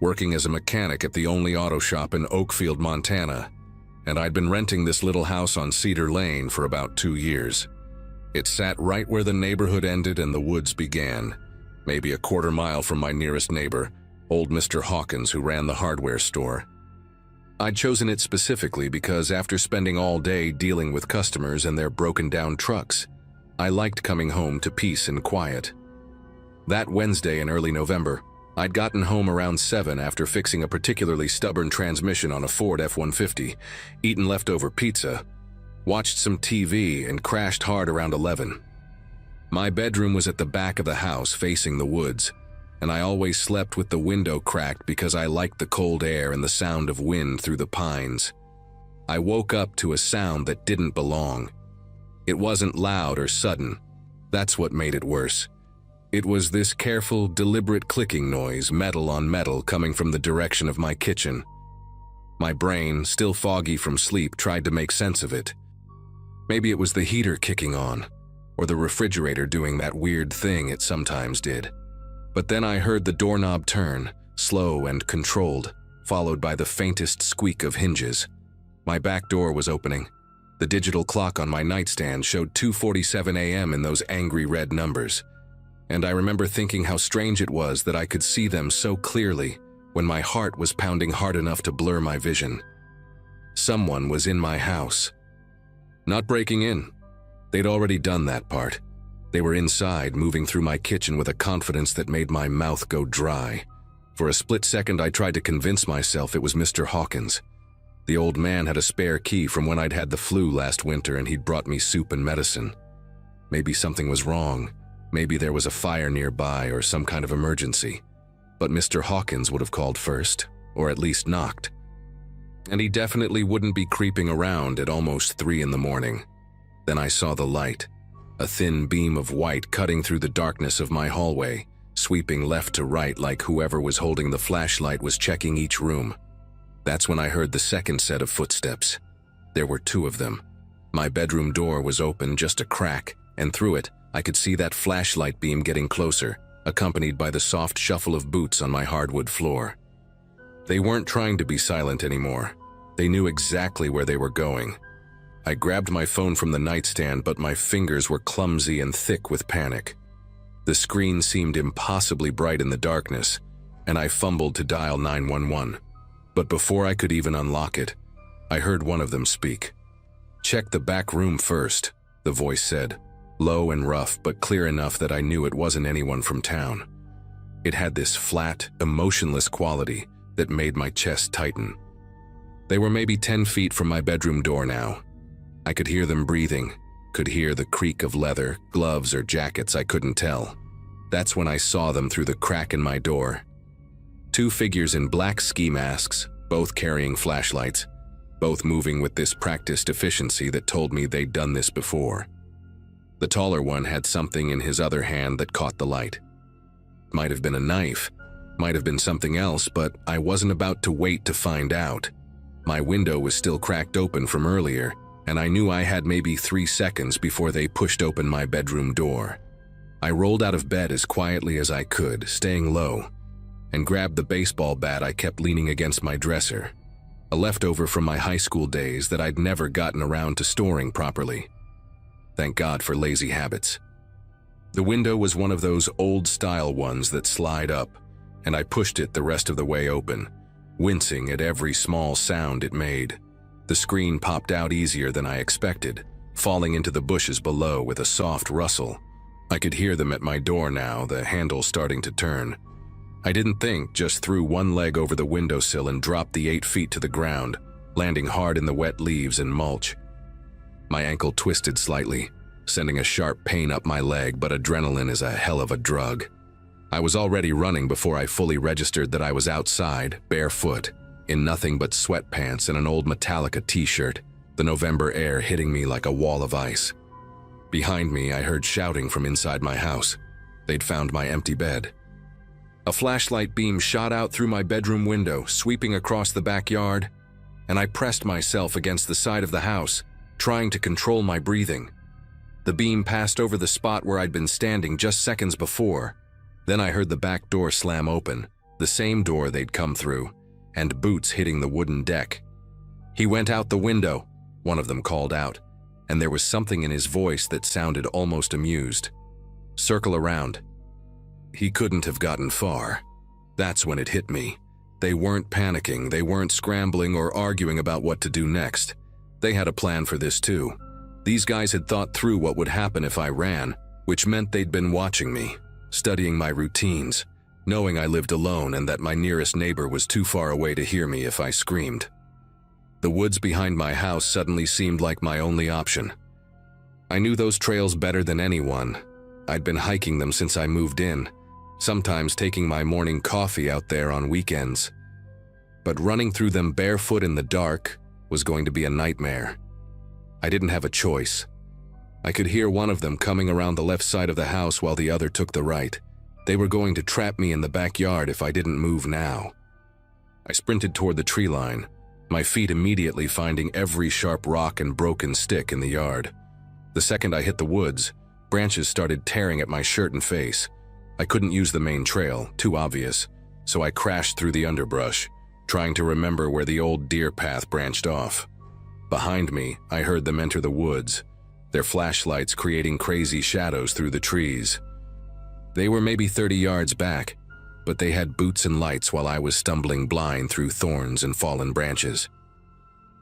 working as a mechanic at the only auto shop in Oakfield, Montana, and I'd been renting this little house on Cedar Lane for about 2 years. It sat right where the neighborhood ended and the woods began, maybe a quarter mile from my nearest neighbor, old Mr. Hawkins, who ran the hardware store. I'd chosen it specifically because after spending all day dealing with customers and their broken-down trucks, I liked coming home to peace and quiet. That Wednesday in early November, I'd gotten home around 7 after fixing a particularly stubborn transmission on a Ford F-150, eaten leftover pizza, watched some TV, and crashed hard around 11. My bedroom was at the back of the house facing the woods, and I always slept with the window cracked because I liked the cold air and the sound of wind through the pines. I woke up to a sound that didn't belong. It wasn't loud or sudden. That's what made it worse. It was this careful, deliberate clicking noise, metal on metal, coming from the direction of my kitchen. My brain, still foggy from sleep, tried to make sense of it. Maybe it was the heater kicking on, or the refrigerator doing that weird thing it sometimes did. But then I heard the doorknob turn, slow and controlled, followed by the faintest squeak of hinges. My back door was opening. The digital clock on my nightstand showed 2:47 a.m. in those angry red numbers. And I remember thinking how strange it was that I could see them so clearly when my heart was pounding hard enough to blur my vision. Someone was in my house. Not breaking in. They'd already done that part. They were inside, moving through my kitchen with a confidence that made my mouth go dry. For a split second, I tried to convince myself it was Mr. Hawkins. The old man had a spare key from when I'd had the flu last winter, and he'd brought me soup and medicine. Maybe something was wrong. Maybe there was a fire nearby or some kind of emergency. But Mr. Hawkins would have called first, or at least knocked. And he definitely wouldn't be creeping around at almost 3 in the morning. Then I saw the light. A thin beam of white cutting through the darkness of my hallway, sweeping left to right like whoever was holding the flashlight was checking each room. That's when I heard the second set of footsteps. There were 2 of them. My bedroom door was open just a crack, and through it, I could see that flashlight beam getting closer, accompanied by the soft shuffle of boots on my hardwood floor. They weren't trying to be silent anymore. They knew exactly where they were going. I grabbed my phone from the nightstand, but my fingers were clumsy and thick with panic. The screen seemed impossibly bright in the darkness, and I fumbled to dial 911. But before I could even unlock it, I heard one of them speak. "Check the back room first," the voice said, low and rough but clear enough that I knew it wasn't anyone from town. It had this flat, emotionless quality that made my chest tighten. They were maybe 10 feet from my bedroom door now. I could hear them breathing, could hear the creak of leather, gloves or jackets, I couldn't tell. That's when I saw them through the crack in my door. 2 figures in black ski masks, both carrying flashlights, both moving with this practiced efficiency that told me they'd done this before. The taller one had something in his other hand that caught the light. Might have been a knife, might have been something else, but I wasn't about to wait to find out. My window was still cracked open from earlier, and I knew I had maybe 3 seconds before they pushed open my bedroom door. I rolled out of bed as quietly as I could, staying low, and grabbed the baseball bat I kept leaning against my dresser, a leftover from my high school days that I'd never gotten around to storing properly. Thank God for lazy habits. The window was one of those old-style ones that slide up, and I pushed it the rest of the way open, wincing at every small sound it made. The screen popped out easier than I expected, falling into the bushes below with a soft rustle. I could hear them at my door now, the handle starting to turn. I didn't think, just threw one leg over the windowsill and dropped the 8 feet to the ground, landing hard in the wet leaves and mulch. My ankle twisted slightly, sending a sharp pain up my leg, but adrenaline is a hell of a drug. I was already running before I fully registered that I was outside, barefoot, in nothing but sweatpants and an old Metallica t-shirt, the November air hitting me like a wall of ice. Behind me, I heard shouting from inside my house. They'd found my empty bed. A flashlight beam shot out through my bedroom window, sweeping across the backyard, and I pressed myself against the side of the house, trying to control my breathing. The beam passed over the spot where I'd been standing just seconds before. Then I heard the back door slam open, the same door they'd come through, and boots hitting the wooden deck. "He went out the window," one of them called out, and there was something in his voice that sounded almost amused. "Circle around." He couldn't have gotten far. That's when it hit me. They weren't panicking, they weren't scrambling or arguing about what to do next. They had a plan for this too. These guys had thought through what would happen if I ran, which meant they'd been watching me, studying my routines, knowing I lived alone and that my nearest neighbor was too far away to hear me if I screamed. The woods behind my house suddenly seemed like my only option. I knew those trails better than anyone. I'd been hiking them since I moved in, sometimes taking my morning coffee out there on weekends. But running through them barefoot in the dark was going to be a nightmare. I didn't have a choice. I could hear one of them coming around the left side of the house while the other took the right. They were going to trap me in the backyard if I didn't move now. I sprinted toward the tree line, my feet immediately finding every sharp rock and broken stick in the yard. The second I hit the woods, branches started tearing at my shirt and face. I couldn't use the main trail, too obvious, so I crashed through the underbrush, trying to remember where the old deer path branched off. Behind me, I heard them enter the woods, their flashlights creating crazy shadows through the trees. They were maybe 30 yards back, but they had boots and lights while I was stumbling blind through thorns and fallen branches.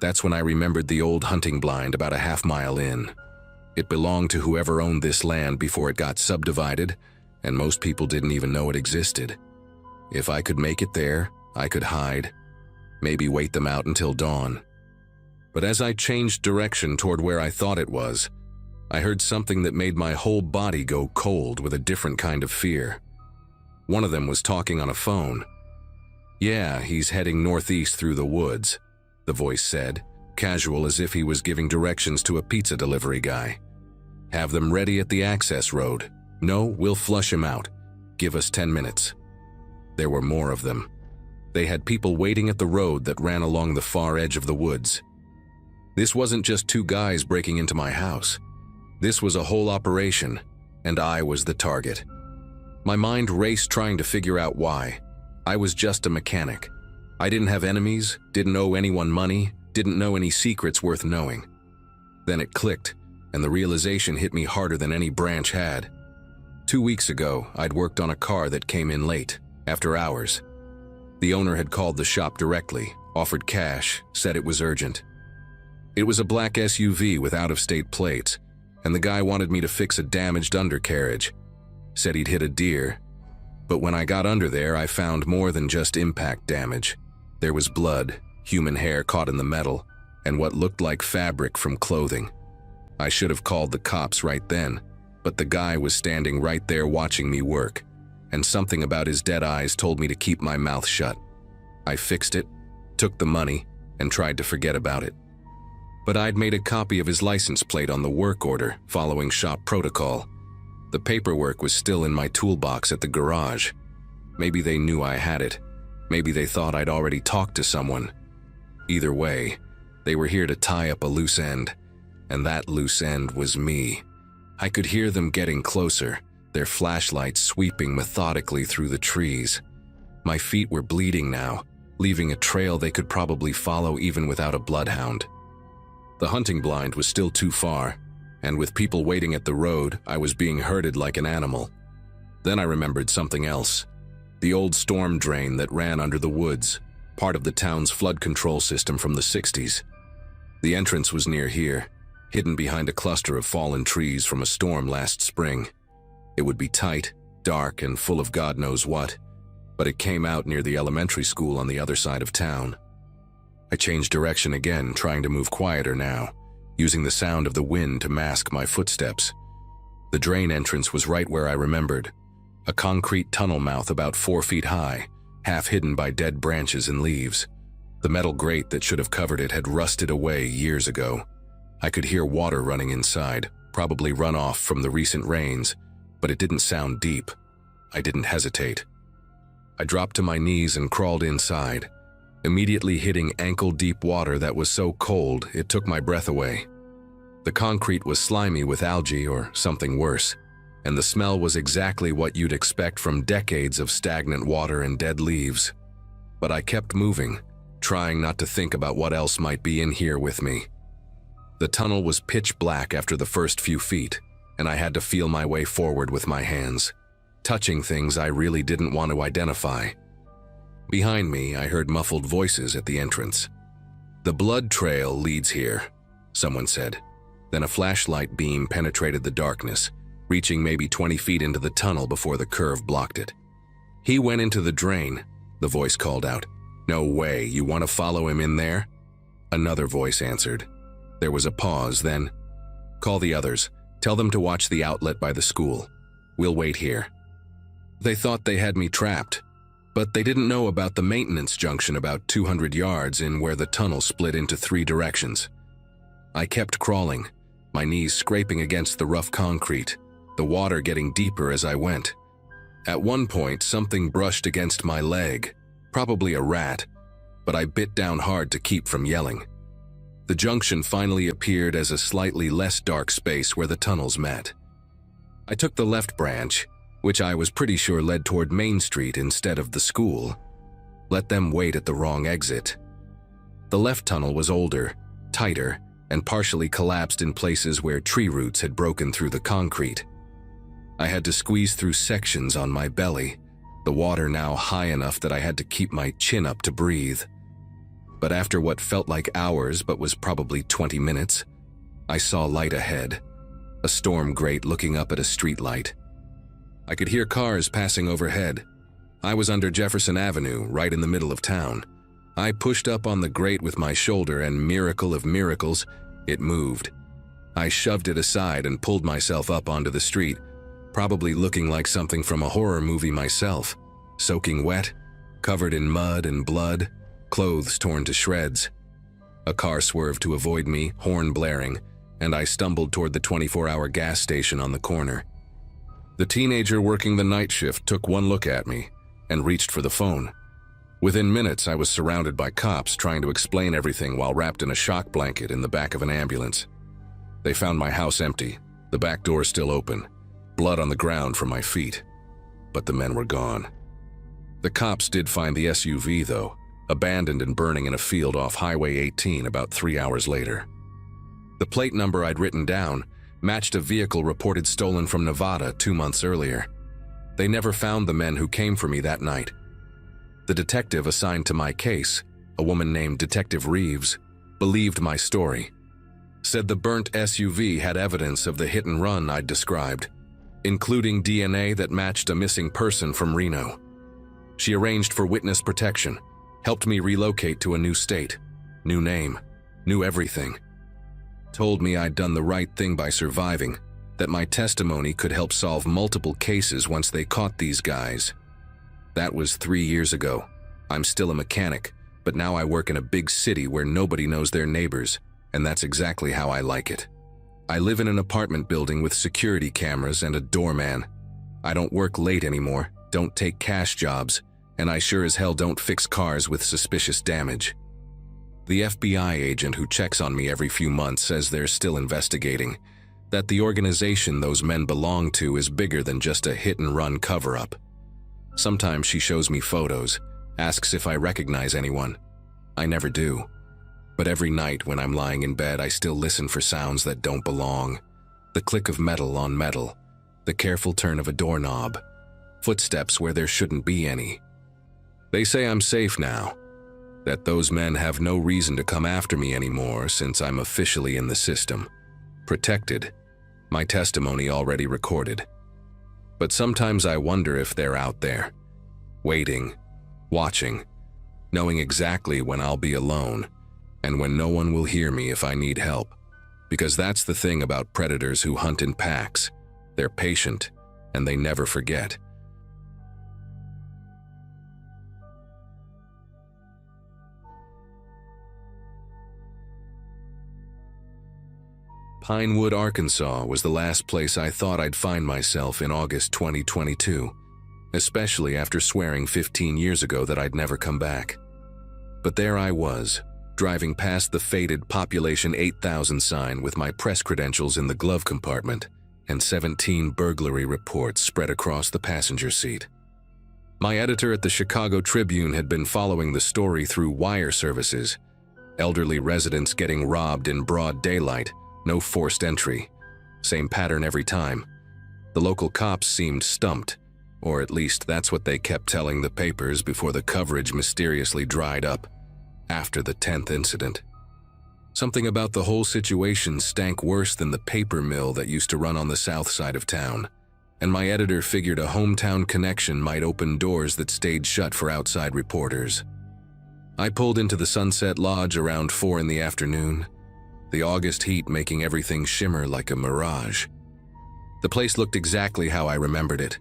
That's when I remembered the old hunting blind about a half-mile in. It belonged to whoever owned this land before it got subdivided, and most people didn't even know it existed. If I could make it there, I could hide, maybe wait them out until dawn. But as I changed direction toward where I thought it was, I heard something that made my whole body go cold with a different kind of fear. One of them was talking on a phone. "Yeah, he's heading northeast through the woods," the voice said, casual as if he was giving directions to a pizza delivery guy. "Have them ready at the access road. No, we'll flush him out. Give us 10 minutes. There were more of them. They had people waiting at the road that ran along the far edge of the woods. This wasn't just two guys breaking into my house. This was a whole operation, and I was the target. My mind raced trying to figure out why. I was just a mechanic. I didn't have enemies, didn't owe anyone money, didn't know any secrets worth knowing. Then it clicked, and the realization hit me harder than any branch had. 2 weeks ago, I'd worked on a car that came in late, after hours. The owner had called the shop directly, offered cash, said it was urgent. It was a black SUV with out-of-state plates, and the guy wanted me to fix a damaged undercarriage. Said he'd hit a deer. But when I got under there, I found more than just impact damage. There was blood, human hair caught in the metal, and what looked like fabric from clothing. I should have called the cops right then, but the guy was standing right there watching me work, and something about his dead eyes told me to keep my mouth shut. I fixed it, took the money, and tried to forget about it. But I'd made a copy of his license plate on the work order, following shop protocol. The paperwork was still in my toolbox at the garage. Maybe they knew I had it. Maybe they thought I'd already talked to someone. Either way, they were here to tie up a loose end, and that loose end was me. I could hear them getting closer, their flashlights sweeping methodically through the trees. My feet were bleeding now, leaving a trail they could probably follow even without a bloodhound. The hunting blind was still too far, and with people waiting at the road, I was being herded like an animal. Then I remembered something else. The old storm drain that ran under the woods, part of the town's flood control system from the 60s. The entrance was near here, hidden behind a cluster of fallen trees from a storm last spring. It would be tight, dark, and full of God knows what, but it came out near the elementary school on the other side of town. I changed direction again, trying to move quieter now, using the sound of the wind to mask my footsteps. The drain entrance was right where I remembered, a concrete tunnel mouth about 4 feet high, half hidden by dead branches and leaves. The metal grate that should have covered it had rusted away years ago. I could hear water running inside, probably runoff from the recent rains, but it didn't sound deep. I didn't hesitate. I dropped to my knees and crawled inside, immediately hitting ankle-deep water that was so cold it took my breath away. The concrete was slimy with algae or something worse, and the smell was exactly what you'd expect from decades of stagnant water and dead leaves. But I kept moving, trying not to think about what else might be in here with me. The tunnel was pitch black after the first few feet, and I had to feel my way forward with my hands, touching things I really didn't want to identify. Behind me, I heard muffled voices at the entrance. "The blood trail leads here," someone said. Then a flashlight beam penetrated the darkness, reaching maybe 20 feet into the tunnel before the curve blocked it. "He went into the drain," the voice called out. "No way, you want to follow him in there?" Another voice answered. There was a pause, then, "Call the others. Tell them to watch the outlet by the school. We'll wait here." They thought they had me trapped, but they didn't know about the maintenance junction about 200 yards in where the tunnel split into 3 directions. I kept crawling, my knees scraping against the rough concrete, the water getting deeper as I went. At one point, something brushed against my leg, probably a rat, but I bit down hard to keep from yelling. The junction finally appeared as a slightly less dark space where the tunnels met. I took the left branch, which I was pretty sure led toward Main Street instead of the school. Let them wait at the wrong exit. The left tunnel was older, tighter, and partially collapsed in places where tree roots had broken through the concrete. I had to squeeze through sections on my belly, the water now high enough that I had to keep my chin up to breathe. But after what felt like hours but was probably 20 minutes, I saw light ahead, a storm grate looking up at a street light. I could hear cars passing overhead. I was under Jefferson Avenue, right in the middle of town. I pushed up on the grate with my shoulder and, miracle of miracles, it moved. I shoved it aside and pulled myself up onto the street, probably looking like something from a horror movie myself, soaking wet, covered in mud and blood, clothes torn to shreds. A car swerved to avoid me, horn blaring, and I stumbled toward the 24-hour gas station on the corner. The teenager working the night shift took one look at me and reached for the phone. Within minutes, I was surrounded by cops trying to explain everything while wrapped in a shock blanket in the back of an ambulance. They found my house empty, the back door still open, blood on the ground from my feet. But the men were gone. The cops did find the SUV, though, abandoned and burning in a field off Highway 18 about 3 hours later. The plate number I'd written down matched a vehicle reported stolen from Nevada 2 months earlier. They never found the men who came for me that night. The detective assigned to my case, a woman named Detective Reeves, believed my story. Said the burnt SUV had evidence of the hit and run I'd described, including DNA that matched a missing person from Reno. She arranged for witness protection, helped me relocate to a new state, new name, new everything. Told me I'd done the right thing by surviving, that my testimony could help solve multiple cases once they caught these guys. That was 3 years ago. I'm still a mechanic, but now I work in a big city where nobody knows their neighbors, and that's exactly how I like it. I live in an apartment building with security cameras and a doorman. I don't work late anymore, don't take cash jobs, and I sure as hell don't fix cars with suspicious damage. The FBI agent who checks on me every few months says they're still investigating, that the organization those men belong to is bigger than just a hit-and-run cover-up. Sometimes she shows me photos, asks if I recognize anyone. I never do. But every night when I'm lying in bed, I still listen for sounds that don't belong. The click of metal on metal, the careful turn of a doorknob, footsteps where there shouldn't be any. They say I'm safe now, that those men have no reason to come after me anymore since I'm officially in the system. Protected, my testimony already recorded. But sometimes I wonder if they're out there, waiting, watching, knowing exactly when I'll be alone and when no one will hear me if I need help. Because that's the thing about predators who hunt in packs. They're patient and they never forget. Pinewood, Arkansas was the last place I thought I'd find myself in August 2022, especially after swearing 15 years ago that I'd never come back. But there I was, driving past the faded population 8,000 sign with my press credentials in the glove compartment and 17 burglary reports spread across the passenger seat. My editor at the Chicago Tribune had been following the story through wire services, elderly residents getting robbed in broad daylight, no forced entry. Same pattern every time. The local cops seemed stumped, Or at least that's what they kept telling the papers before the coverage mysteriously dried up after the 10th incident. Something about the whole situation stank worse than the paper mill that used to run on the south side of town, and my editor figured a hometown connection might open doors that stayed shut for outside reporters. I pulled into the Sunset Lodge around 4 in the afternoon, the August heat making everything shimmer like a mirage. The place looked exactly how I remembered it.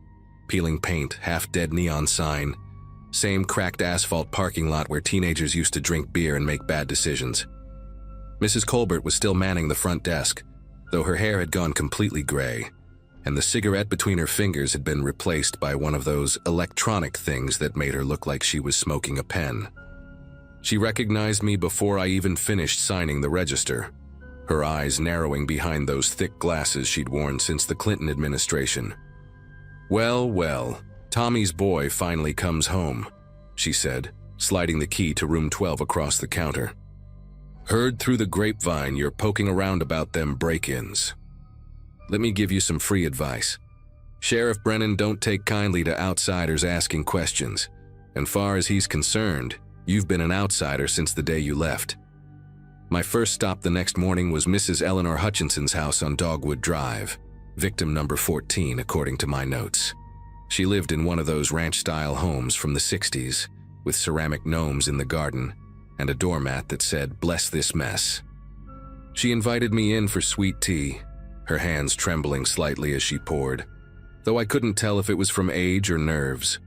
Peeling paint, half-dead neon sign, same cracked asphalt parking lot where teenagers used to drink beer and make bad decisions. Mrs. Colbert was still manning the front desk, though her hair had gone completely gray, and the cigarette between her fingers had been replaced by one of those electronic things that made her look like she was smoking a pen. She recognized me before I even finished signing the register, her eyes narrowing behind those thick glasses she'd worn since the Clinton administration. "Well, well, Tommy's boy finally comes home," she said, sliding the key to room 12 across the counter. "Heard through the grapevine you're poking around about them break-ins. Let me give you some free advice. Sheriff Brennan don't take kindly to outsiders asking questions, and far as he's concerned, you've been an outsider since the day you left." My first stop the next morning was Mrs. Eleanor Hutchinson's house on Dogwood Drive, victim number 14 according to my notes. She lived in one of those ranch-style homes from the 60s, with ceramic gnomes in the garden and a doormat that said, "Bless this mess." She invited me in for sweet tea, her hands trembling slightly as she poured, though I couldn't tell if it was from age or nerves.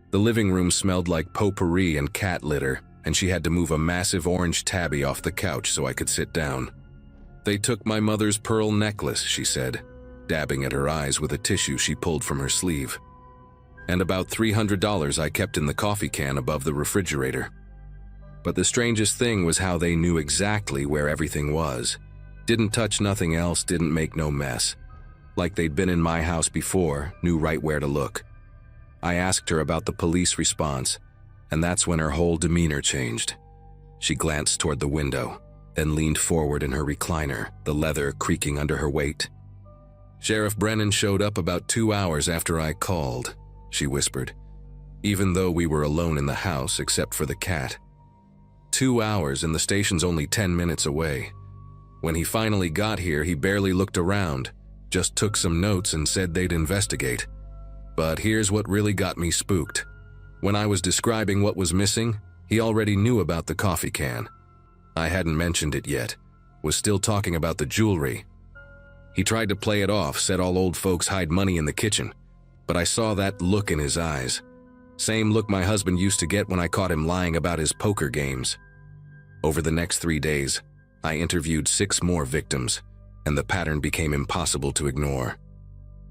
The living room smelled like potpourri and cat litter, and she had to move a massive orange tabby off the couch so I could sit down. "They took my mother's pearl necklace," she said, dabbing at her eyes with a tissue she pulled from her sleeve. "And about $300 I kept in the coffee can above the refrigerator." But the strangest thing was how they knew exactly where everything was. Didn't touch nothing else, didn't make no mess. Like they'd been in my house before, knew right where to look. I asked her about the police response, and that's when her whole demeanor changed. She glanced toward the window, then leaned forward in her recliner, the leather creaking under her weight. "Sheriff Brennan showed up about 2 hours after I called," she whispered, even though we were alone in the house except for the cat. 2 hours and the station's only 10 minutes away. When he finally got here, he barely looked around, just took some notes and said they'd investigate. But here's what really got me spooked. When I was describing what was missing, he already knew about the coffee can. I hadn't mentioned it yet, was still talking about the jewelry. He tried to play it off, said all old folks hide money in the kitchen, but I saw that look in his eyes. Same look my husband used to get when I caught him lying about his poker games. Over the next 3 days, I interviewed 6 more victims, and the pattern became impossible to ignore.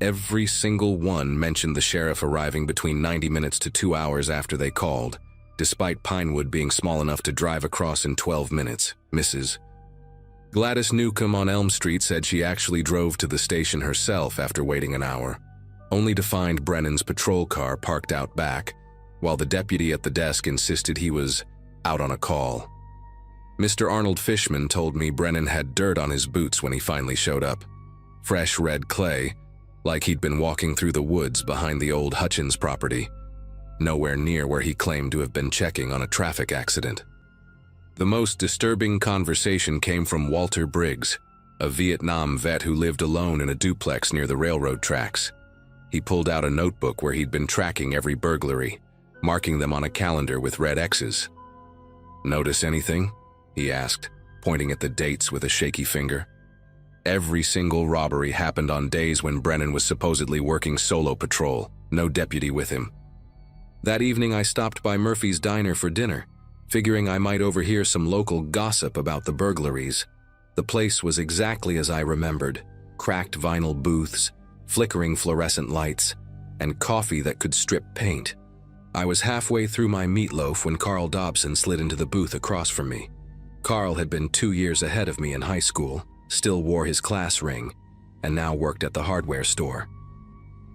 Every single one mentioned the sheriff arriving between 90 minutes to 2 hours after they called, despite Pinewood being small enough to drive across in 12 minutes. Mrs. Gladys Newcomb on Elm Street said she actually drove to the station herself after waiting an hour, only to find Brennan's patrol car parked out back, while the deputy at the desk insisted he was out on a call. Mr. Arnold Fishman told me Brennan had dirt on his boots when he finally showed up. Fresh red clay, like he'd been walking through the woods behind the old Hutchins property, nowhere near where he claimed to have been checking on a traffic accident. The most disturbing conversation came from Walter Briggs, a Vietnam vet who lived alone in a duplex near the railroad tracks. He pulled out a notebook where he'd been tracking every burglary, marking them on a calendar with red X's. "Notice anything?" he asked, pointing at the dates with a shaky finger. Every single robbery happened on days when Brennan was supposedly working solo patrol, no deputy with him. That evening I stopped by Murphy's Diner for dinner, figuring I might overhear some local gossip about the burglaries. The place was exactly as I remembered: cracked vinyl booths, flickering fluorescent lights, and coffee that could strip paint. I was halfway through my meatloaf when Carl Dobson slid into the booth across from me. Carl had been 2 years ahead of me in high school, still wore his class ring, and now worked at the hardware store.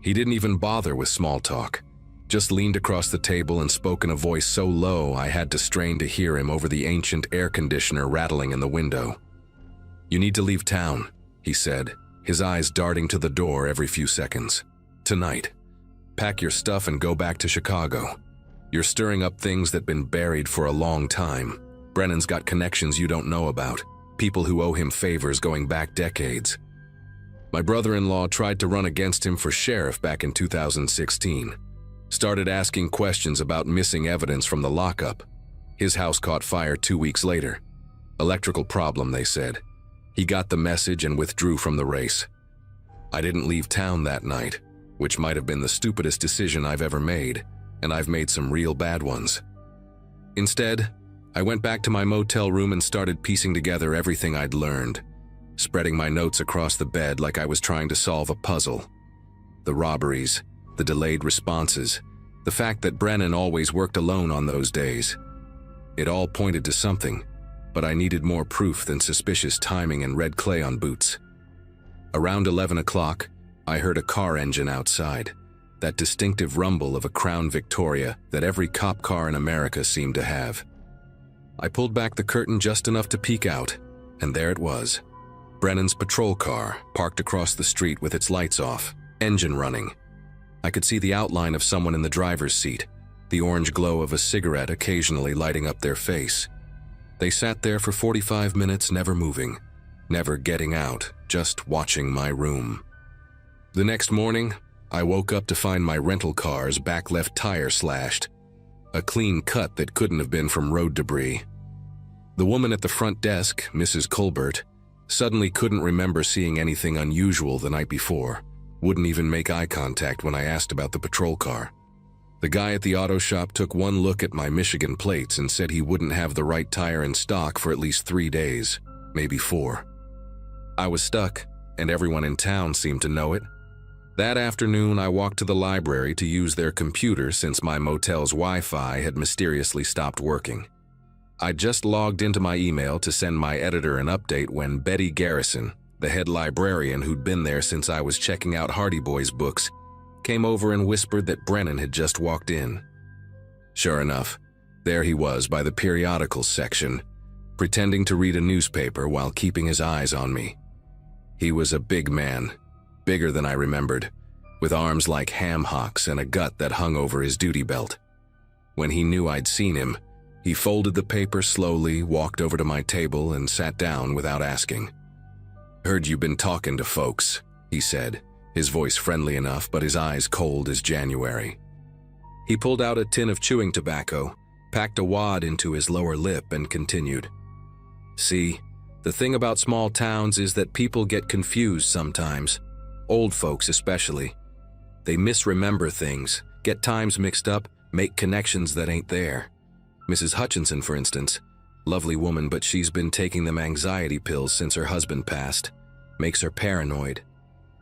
He didn't even bother with small talk, just leaned across the table and spoke in a voice so low I had to strain to hear him over the ancient air conditioner rattling in the window. "You need to leave town," he said, his eyes darting to the door every few seconds. "Tonight. Pack your stuff and go back to Chicago. You're stirring up things that been buried for a long time. Brennan's got connections you don't know about, people who owe him favors going back decades. My brother-in-law tried to run against him for sheriff back in 2016. Started asking questions about missing evidence from the lockup. His house caught fire 2 weeks later. Electrical problem, they said. He got the message and withdrew from the race. I didn't leave town that night, which might have been the stupidest decision I've ever made, and I've made some real bad ones. Instead, I went back to my motel room and started piecing together everything I'd learned, spreading my notes across the bed like I was trying to solve a puzzle. The robberies, the delayed responses, the fact that Brennan always worked alone on those days. It all pointed to something, but I needed more proof than suspicious timing and red clay on boots. Around 11 o'clock, I heard a car engine outside, that distinctive rumble of a Crown Victoria that every cop car in America seemed to have. I pulled back the curtain just enough to peek out, and there it was. Brennan's patrol car, parked across the street with its lights off, engine running. I could see the outline of someone in the driver's seat, the orange glow of a cigarette occasionally lighting up their face. They sat there for 45 minutes, never moving, never getting out, just watching my room. The next morning, I woke up to find my rental car's back left tire slashed, a clean cut that couldn't have been from road debris. The woman at the front desk, Mrs. Colbert, suddenly couldn't remember seeing anything unusual the night before, wouldn't even make eye contact when I asked about the patrol car. The guy at the auto shop took one look at my Michigan plates and said he wouldn't have the right tire in stock for at least 3 days, maybe 4. I was stuck, and everyone in town seemed to know it. That afternoon, I walked to the library to use their computer since my motel's Wi-Fi had mysteriously stopped working. I just logged into my email to send my editor an update when Betty Garrison, the head librarian who'd been there since I was checking out Hardy Boys books, came over and whispered that Brennan had just walked in. Sure enough, there he was by the periodicals section, pretending to read a newspaper while keeping his eyes on me. He was a big man, bigger than I remembered, with arms like ham hocks and a gut that hung over his duty belt. When he knew I'd seen him, he folded the paper slowly, walked over to my table, and sat down without asking. "Heard you been talking to folks," he said, his voice friendly enough but his eyes cold as January. He pulled out a tin of chewing tobacco, packed a wad into his lower lip, and continued. "See, the thing about small towns is that people get confused sometimes, old folks especially. They misremember things, get times mixed up, make connections that ain't there. Mrs. Hutchinson, for instance, lovely woman, but she's been taking them anxiety pills since her husband passed, makes her paranoid.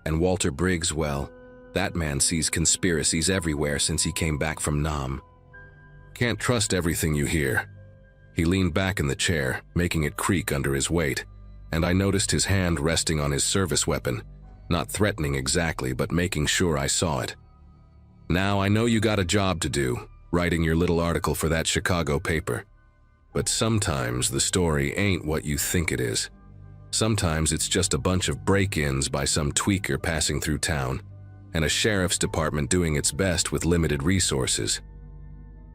And Walter Briggs, well, that man sees conspiracies everywhere since he came back from Nam. Can't trust everything you hear." He leaned back in the chair, making it creak under his weight, and I noticed his hand resting on his service weapon, not threatening exactly, but making sure I saw it. "Now, I know you got a job to do, writing your little article for that Chicago paper. But sometimes the story ain't what you think it is. Sometimes it's just a bunch of break-ins by some tweaker passing through town, and a sheriff's department doing its best with limited resources.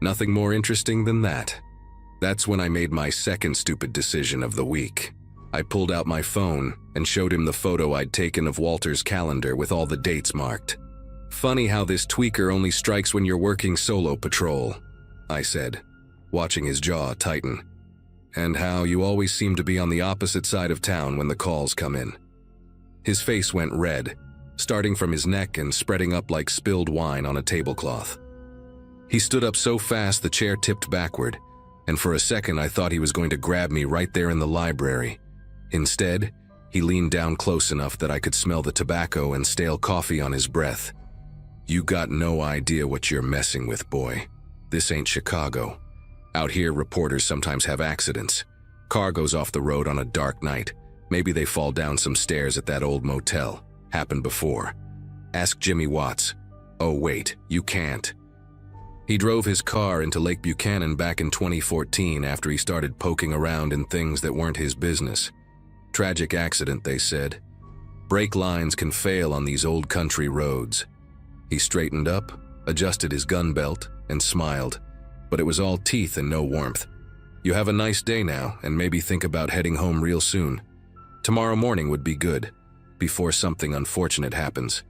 Nothing more interesting than that." That's when I made my second stupid decision of the week. I pulled out my phone and showed him the photo I'd taken of Walter's calendar with all the dates marked. "Funny how this tweaker only strikes when you're working solo patrol," I said, watching his jaw tighten. "And how you always seem to be on the opposite side of town when the calls come in." His face went red, starting from his neck and spreading up like spilled wine on a tablecloth. He stood up so fast the chair tipped backward, and for a second I thought he was going to grab me right there in the library. Instead, he leaned down close enough that I could smell the tobacco and stale coffee on his breath. "You got no idea what you're messing with, boy. This ain't Chicago. Out here, reporters sometimes have accidents. Car goes off the road on a dark night. Maybe they fall down some stairs at that old motel. Happened before. Ask Jimmy Watts. Oh wait, you can't." He drove his car into Lake Buchanan back in 2014 after he started poking around in things that weren't his business. Tragic accident, they said. Brake lines can fail on these old country roads. He straightened up, adjusted his gun belt, and smiled, but it was all teeth and no warmth. "You have a nice day now, and maybe think about heading home real soon. Tomorrow morning would be good, before something unfortunate happens."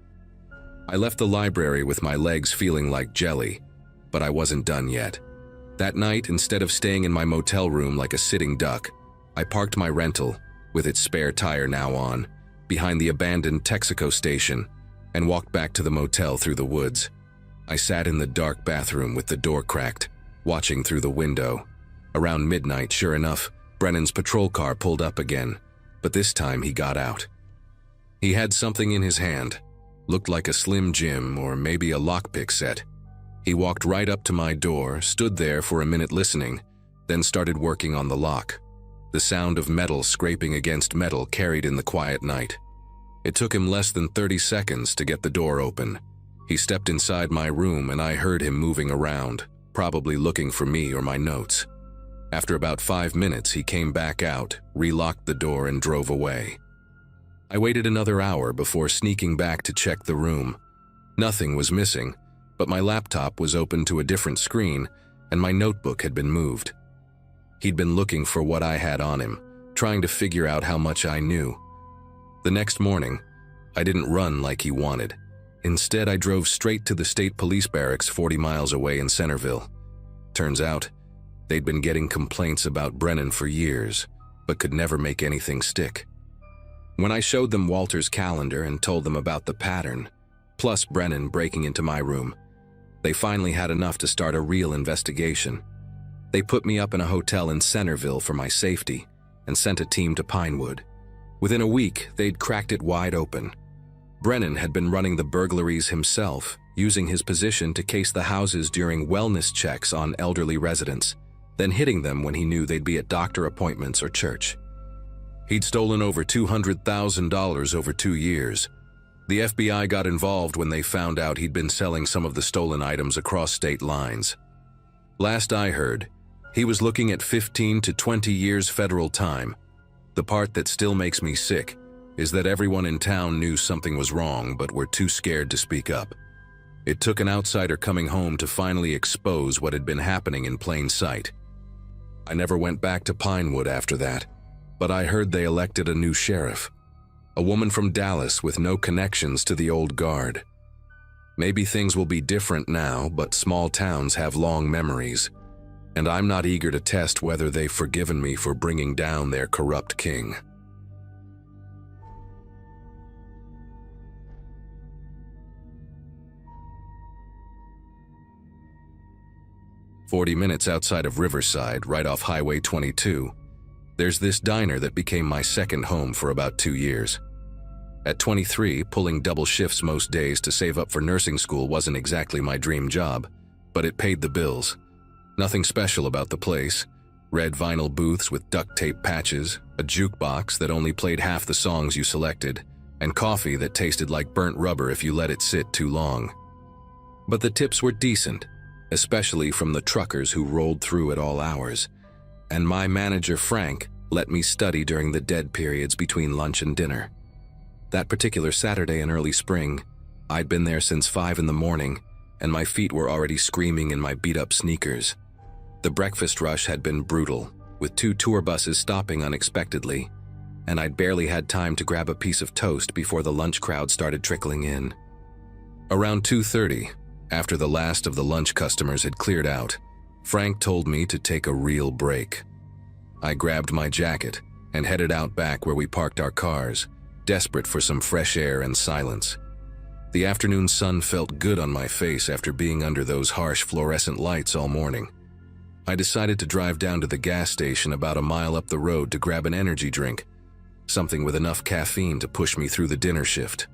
I left the library with my legs feeling like jelly, but I wasn't done yet. That night, instead of staying in my motel room like a sitting duck, I parked my rental, with its spare tire now on, behind the abandoned Texaco station, and walked back to the motel through the woods. I sat in the dark bathroom with the door cracked, watching through the window. Around midnight, sure enough, Brennan's patrol car pulled up again, but this time he got out. He had something in his hand, looked like a Slim Jim or maybe a lockpick set. He walked right up to my door, stood there for a minute listening, then started working on the lock. The sound of metal scraping against metal carried in the quiet night. It took him less than 30 seconds to get the door open. He stepped inside my room and I heard him moving around, probably looking for me or my notes. After about 5 minutes, he came back out, relocked the door and drove away. I waited another hour before sneaking back to check the room. Nothing was missing, but my laptop was open to a different screen and my notebook had been moved. He'd been looking for what I had on him, trying to figure out how much I knew. The next morning, I didn't run like he wanted. Instead, I drove straight to the state police barracks 40 miles away in Centerville. Turns out, they'd been getting complaints about Brennan for years, but could never make anything stick. When I showed them Walter's calendar and told them about the pattern, plus Brennan breaking into my room, they finally had enough to start a real investigation. They put me up in a hotel in Centerville for my safety and sent a team to Pinewood. Within a week, they'd cracked it wide open. Brennan had been running the burglaries himself, using his position to case the houses during wellness checks on elderly residents, then hitting them when he knew they'd be at doctor appointments or church. He'd stolen over $200,000 over 2 years. The FBI got involved when they found out he'd been selling some of the stolen items across state lines. Last I heard, he was looking at 15 to 20 years federal time. The part that still makes me sick is that everyone in town knew something was wrong but were too scared to speak up. It took an outsider coming home to finally expose what had been happening in plain sight. I never went back to Pinewood after that, but I heard they elected a new sheriff, a woman from Dallas with no connections to the old guard. Maybe things will be different now, but small towns have long memories, and I'm not eager to test whether they've forgiven me for bringing down their corrupt king. "40 minutes outside of Riverside, right off Highway 22, there's this diner that became my second home for about 2 years. At 23, pulling double shifts most days to save up for nursing school wasn't exactly my dream job, but it paid the bills. Nothing special about the place. Red vinyl booths with duct tape patches, a jukebox that only played half the songs you selected, and coffee that tasted like burnt rubber if you let it sit too long. But the tips were decent, especially from the truckers who rolled through at all hours, and my manager Frank let me study during the dead periods between lunch and dinner. That particular Saturday in early spring, I'd been there since 5 in the morning, and my feet were already screaming in my beat-up sneakers. The breakfast rush had been brutal, with 2 tour buses stopping unexpectedly, and I'd barely had time to grab a piece of toast before the lunch crowd started trickling in. Around 2:30, after the last of the lunch customers had cleared out, Frank told me to take a real break. I grabbed my jacket and headed out back where we parked our cars, desperate for some fresh air and silence. The afternoon sun felt good on my face after being under those harsh fluorescent lights all morning. I decided to drive down to the gas station about a mile up the road to grab an energy drink, something with enough caffeine to push me through the dinner shift.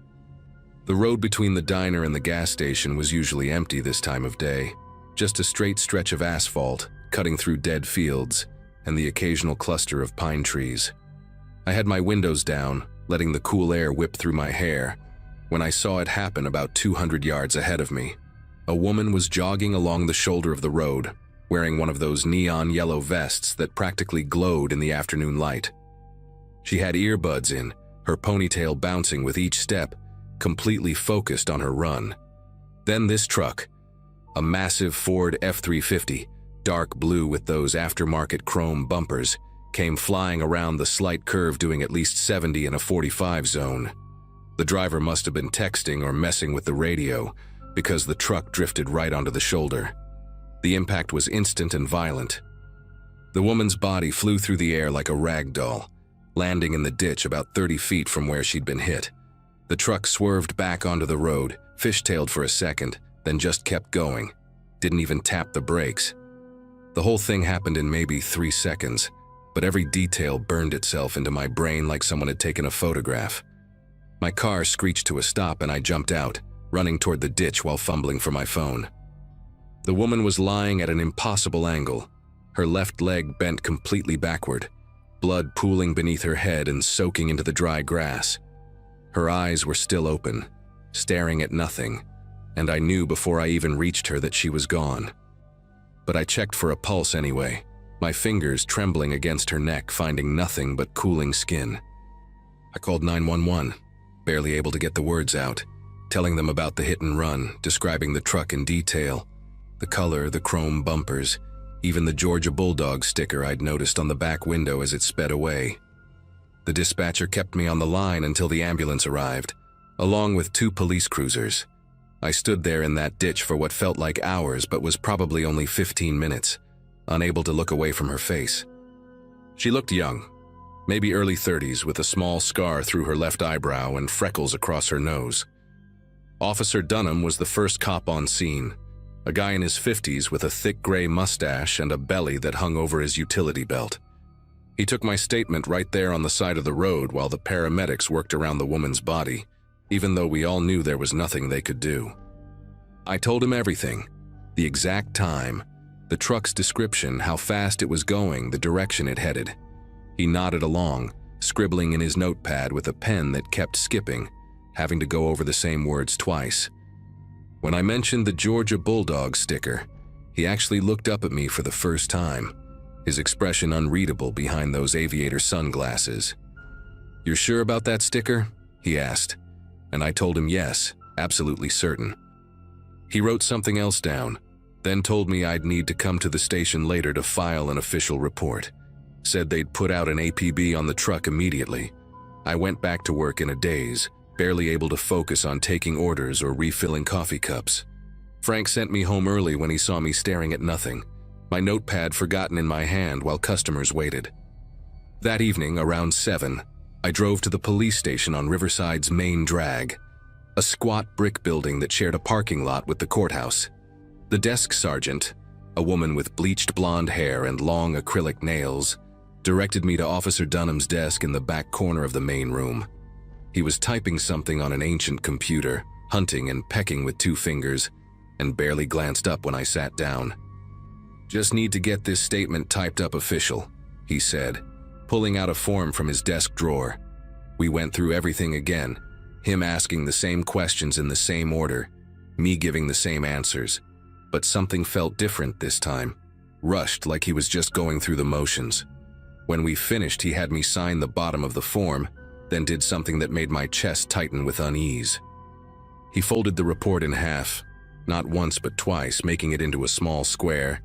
The road between the diner and the gas station was usually empty this time of day, just a straight stretch of asphalt cutting through dead fields and the occasional cluster of pine trees. I had my windows down, letting the cool air whip through my hair, when I saw it happen about 200 yards ahead of me. A woman was jogging along the shoulder of the road, wearing one of those neon yellow vests that practically glowed in the afternoon light. She had earbuds in, her ponytail bouncing with each step, completely focused on her run. Then this truck, A massive Ford F-350, dark blue with those aftermarket chrome bumpers, came flying around the slight curve doing at least 70 in a 45 zone. The driver must have been texting or messing with the radio because the truck drifted right onto the shoulder. The impact was instant and violent. The woman's body flew through the air like a rag doll, landing in the ditch about 30 feet from where she'd been hit. The truck swerved back onto the road, fishtailed for a second, then just kept going. Didn't even tap the brakes. The whole thing happened in maybe 3 seconds, but every detail burned itself into my brain like someone had taken a photograph. My car screeched to a stop and I jumped out, running toward the ditch while fumbling for my phone. The woman was lying at an impossible angle, her left leg bent completely backward, blood pooling beneath her head and soaking into the dry grass. Her eyes were still open, staring at nothing, and I knew before I even reached her that she was gone. But I checked for a pulse anyway, my fingers trembling against her neck, finding nothing but cooling skin. I called 911, barely able to get the words out, telling them about the hit and run, describing the truck in detail, the color, the chrome bumpers, even the Georgia Bulldog sticker I'd noticed on the back window as it sped away. The dispatcher kept me on the line until the ambulance arrived, along with 2 police cruisers. I stood there in that ditch for what felt like hours but was probably only 15 minutes, unable to look away from her face. She looked young, maybe early 30s, with a small scar through her left eyebrow and freckles across her nose. Officer Dunham was the first cop on scene, a guy in his 50s with a thick gray mustache and a belly that hung over his utility belt. He took my statement right there on the side of the road while the paramedics worked around the woman's body, even though we all knew there was nothing they could do. I told him everything, the exact time, the truck's description, how fast it was going, the direction it headed. He nodded along, scribbling in his notepad with a pen that kept skipping, having to go over the same words twice. When I mentioned the Georgia Bulldog sticker, he actually looked up at me for the first time, his expression unreadable behind those aviator sunglasses. "You're sure about that sticker?" he asked, and I told him yes, absolutely certain. He wrote something else down, then told me I'd need to come to the station later to file an official report. Said they'd put out an APB on the truck immediately. I went back to work in a daze, barely able to focus on taking orders or refilling coffee cups. Frank sent me home early when he saw me staring at nothing, my notepad forgotten in my hand while customers waited. That evening, around 7, I drove to the police station on Riverside's main drag, a squat brick building that shared a parking lot with the courthouse. The desk sergeant, a woman with bleached blonde hair and long acrylic nails, directed me to Officer Dunham's desk in the back corner of the main room. He was typing something on an ancient computer, hunting and pecking with 2 fingers, and barely glanced up when I sat down. "Just need to get this statement typed up official," he said, pulling out a form from his desk drawer. We went through everything again, him asking the same questions in the same order, me giving the same answers. But something felt different this time, rushed like he was just going through the motions. When we finished, he had me sign the bottom of the form, then did something that made my chest tighten with unease. He folded the report in half, not once but twice, making it into a small square,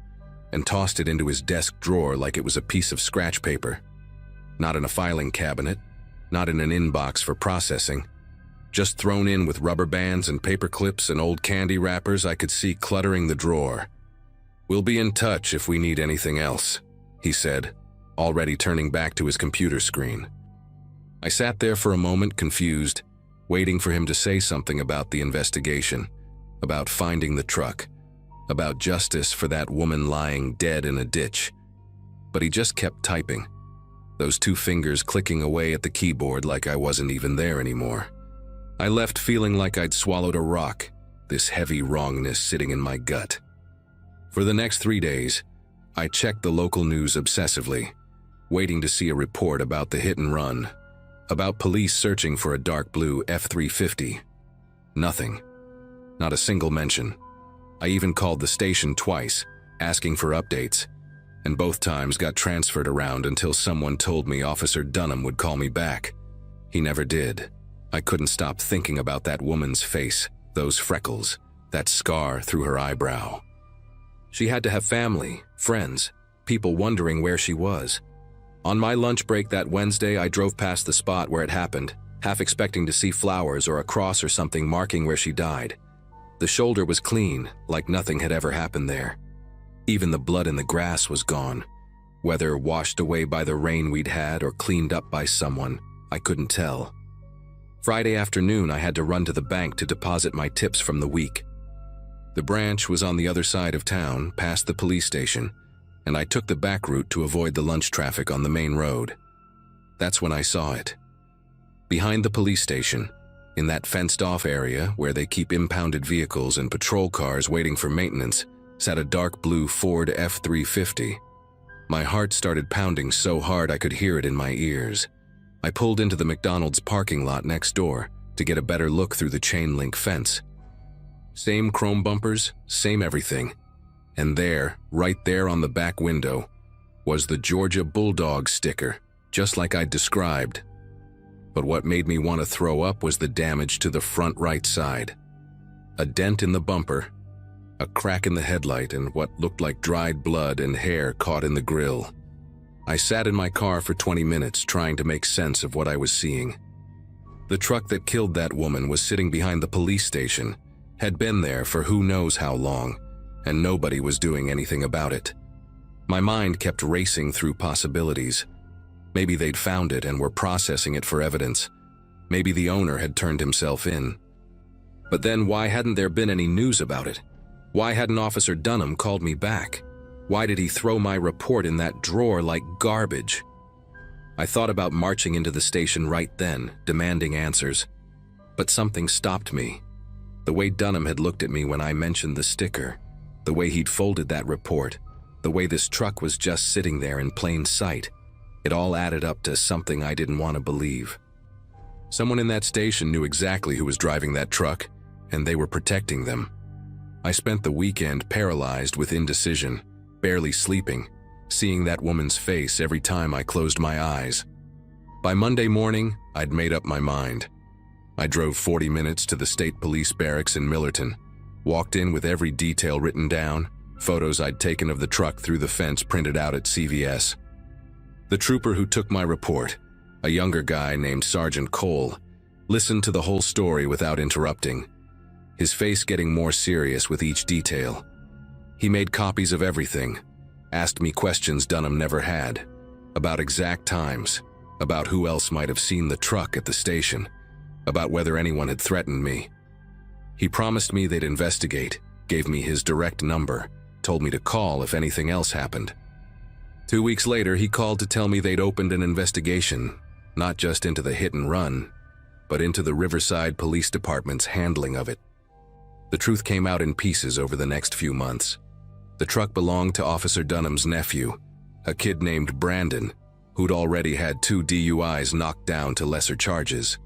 and tossed it into his desk drawer like it was a piece of scratch paper. Not in a filing cabinet, not in an inbox for processing. Just thrown in with rubber bands and paper clips and old candy wrappers I could see cluttering the drawer. "We'll be in touch if we need anything else," he said, already turning back to his computer screen. I sat there for a moment, confused, waiting for him to say something about the investigation, about finding the truck, about justice for that woman lying dead in a ditch. But he just kept typing, those 2 fingers clicking away at the keyboard like I wasn't even there anymore. I left feeling like I'd swallowed a rock, this heavy wrongness sitting in my gut. For the next 3 days, I checked the local news obsessively, waiting to see a report about the hit and run, about police searching for a dark blue F-350. Nothing. Not a single mention. I even called the station twice, asking for updates, and both times got transferred around until someone told me Officer Dunham would call me back. He never did. I couldn't stop thinking about that woman's face, those freckles, that scar through her eyebrow. She had to have family, friends, people wondering where she was. On my lunch break that Wednesday, I drove past the spot where it happened, half expecting to see flowers or a cross or something marking where she died. The shoulder was clean, like nothing had ever happened there. Even the blood in the grass was gone. Whether washed away by the rain we'd had or cleaned up by someone, I couldn't tell. Friday afternoon, I had to run to the bank to deposit my tips from the week. The branch was on the other side of town, past the police station, and I took the back route to avoid the lunch traffic on the main road. That's when I saw it. Behind the police station, in that fenced-off area where they keep impounded vehicles and patrol cars waiting for maintenance, sat a dark blue Ford F-350. My heart started pounding so hard I could hear it in my ears. I pulled into the McDonald's parking lot next door to get a better look through the chain-link fence. Same chrome bumpers, same everything. And there, right there on the back window, was the Georgia Bulldog sticker, just like I'd described. But what made me want to throw up was the damage to the front right side. A dent in the bumper, a crack in the headlight, and what looked like dried blood and hair caught in the grill. I sat in my car for 20 minutes trying to make sense of what I was seeing. The truck that killed that woman was sitting behind the police station, had been there for who knows how long, and nobody was doing anything about it. My mind kept racing through possibilities. Maybe they'd found it and were processing it for evidence. Maybe the owner had turned himself in. But then why hadn't there been any news about it? Why hadn't Officer Dunham called me back? Why did he throw my report in that drawer like garbage? I thought about marching into the station right then, demanding answers. But something stopped me. The way Dunham had looked at me when I mentioned the sticker, the way he'd folded that report, the way this truck was just sitting there in plain sight, it all added up to something I didn't want to believe. Someone in that station knew exactly who was driving that truck, and they were protecting them. I spent the weekend paralyzed with indecision, barely sleeping, seeing that woman's face every time I closed my eyes. By Monday morning, I'd made up my mind. I drove 40 minutes to the state police barracks in Millerton, walked in with every detail written down, photos I'd taken of the truck through the fence printed out at CVS. The trooper who took my report, a younger guy named Sergeant Cole, listened to the whole story without interrupting, his face getting more serious with each detail. He made copies of everything, asked me questions Dunham never had, about exact times, about who else might have seen the truck at the station, about whether anyone had threatened me. He promised me they'd investigate, gave me his direct number, told me to call if anything else happened. 2 weeks later, he called to tell me they'd opened an investigation, not just into the hit and run, but into the Riverside Police Department's handling of it. The truth came out in pieces over the next few months. The truck belonged to Officer Dunham's nephew, a kid named Brandon, who'd already had 2 DUIs knocked down to lesser charges.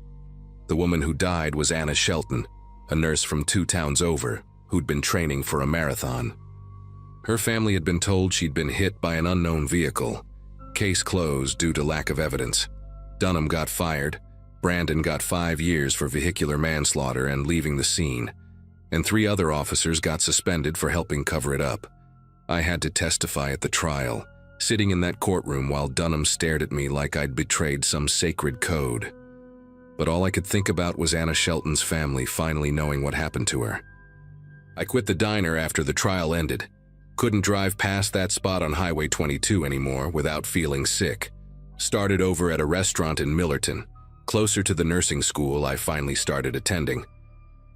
The woman who died was Anna Shelton, a nurse from 2 towns over, who'd been training for a marathon. Her family had been told she'd been hit by an unknown vehicle. Case closed due to lack of evidence. Dunham got fired, Brandon got 5 years for vehicular manslaughter and leaving the scene, and 3 other officers got suspended for helping cover it up. I had to testify at the trial, sitting in that courtroom while Dunham stared at me like I'd betrayed some sacred code. But all I could think about was Anna Shelton's family finally knowing what happened to her. I quit the diner after the trial ended. Couldn't drive past that spot on Highway 22 anymore without feeling sick. Started over at a restaurant in Millerton, closer to the nursing school I finally started attending.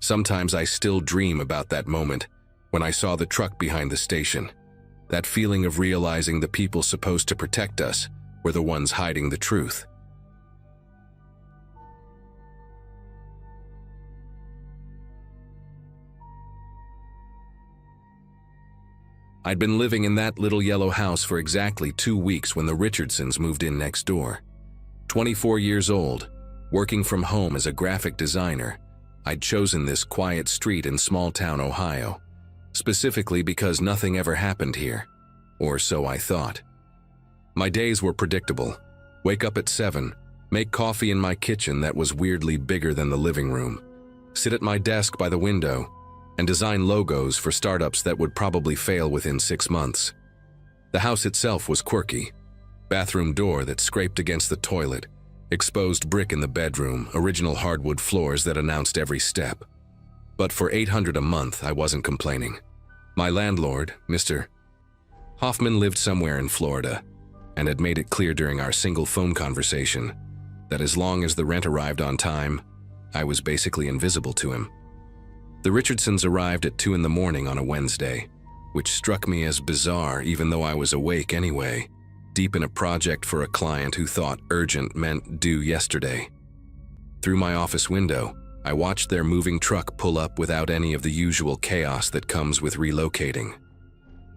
Sometimes I still dream about that moment when I saw the truck behind the station. That feeling of realizing the people supposed to protect us were the ones hiding the truth. I'd been living in that little yellow house for exactly 2 weeks when the Richardsons moved in next door. 24 years old, working from home as a graphic designer, I'd chosen this quiet street in small-town Ohio, specifically because nothing ever happened here, or so I thought. My days were predictable. Wake up at 7, make coffee in my kitchen that was weirdly bigger than the living room, sit at my desk by the window, and design logos for startups that would probably fail within 6 months. The house itself was quirky. Bathroom door that scraped against the toilet, exposed brick in the bedroom, original hardwood floors that announced every step. But for $800 a month, I wasn't complaining. My landlord, Mr. Hoffman, lived somewhere in Florida and had made it clear during our single phone conversation that as long as the rent arrived on time, I was basically invisible to him. The Richardsons arrived at 2 in the morning on a Wednesday, which struck me as bizarre even though I was awake anyway, deep in a project for a client who thought urgent meant due yesterday. Through my office window, I watched their moving truck pull up without any of the usual chaos that comes with relocating.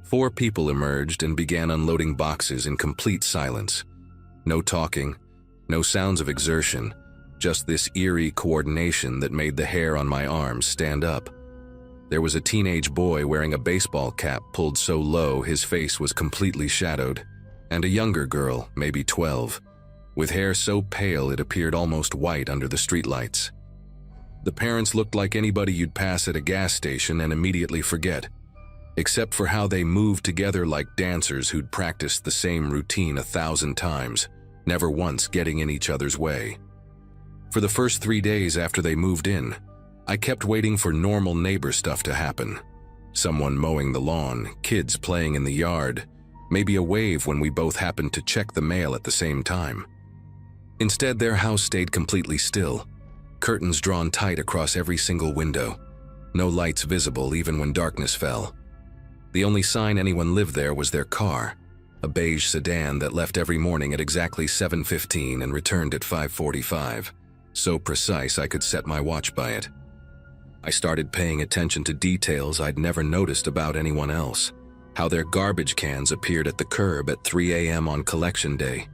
4 people emerged and began unloading boxes in complete silence. No talking, no sounds of exertion, just this eerie coordination that made the hair on my arms stand up. There was a teenage boy wearing a baseball cap pulled so low his face was completely shadowed, and a younger girl, maybe 12, with hair so pale it appeared almost white under the streetlights. The parents looked like anybody you'd pass at a gas station and immediately forget, except for how they moved together like dancers who'd practiced the same routine 1,000 times, never once getting in each other's way. For the first 3 days after they moved in, I kept waiting for normal neighbor stuff to happen. Someone mowing the lawn, kids playing in the yard, maybe a wave when we both happened to check the mail at the same time. Instead, their house stayed completely still. Curtains drawn tight across every single window. No lights visible even when darkness fell. The only sign anyone lived there was their car, a beige sedan that left every morning at exactly 7:15 and returned at 5:45. So precise I could set my watch by it. I started paying attention to details I'd never noticed about anyone else. How their garbage cans appeared at the curb at 3 a.m. on collection day.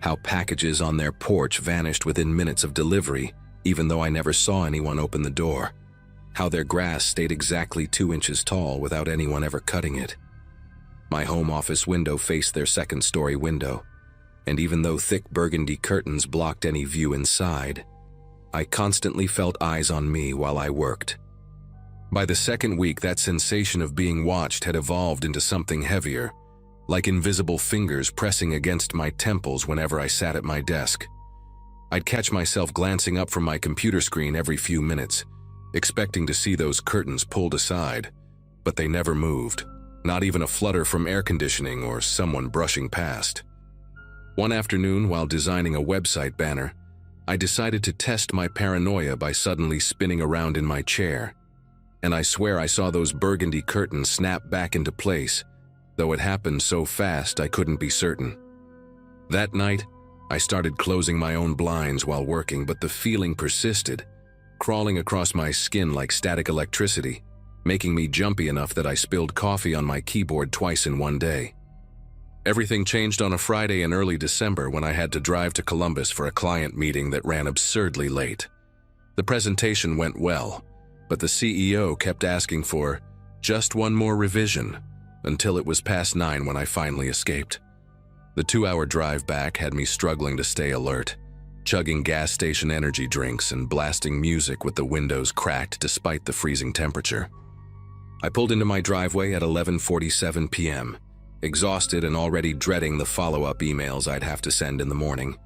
How packages on their porch vanished within minutes of delivery, even though I never saw anyone open the door. How their grass stayed exactly 2 inches tall without anyone ever cutting it. My home office window faced their second-story window, and even though thick burgundy curtains blocked any view inside, I constantly felt eyes on me while I worked. By the second week, that sensation of being watched had evolved into something heavier, like invisible fingers pressing against my temples whenever I sat at my desk. I'd catch myself glancing up from my computer screen every few minutes, expecting to see those curtains pulled aside, but they never moved, not even a flutter from air conditioning or someone brushing past. One afternoon, while designing a website banner, I decided to test my paranoia by suddenly spinning around in my chair, and I swear I saw those burgundy curtains snap back into place, though it happened so fast I couldn't be certain. That night, I started closing my own blinds while working, but the feeling persisted, crawling across my skin like static electricity, making me jumpy enough that I spilled coffee on my keyboard twice in one day. Everything changed on a Friday in early December when I had to drive to Columbus for a client meeting that ran absurdly late. The presentation went well, but the CEO kept asking for just one more revision until it was past 9 when I finally escaped. The 2-hour drive back had me struggling to stay alert, chugging gas station energy drinks and blasting music with the windows cracked despite the freezing temperature. I pulled into my driveway at 11:47 p.m., exhausted and already dreading the follow-up emails I'd have to send in the morning.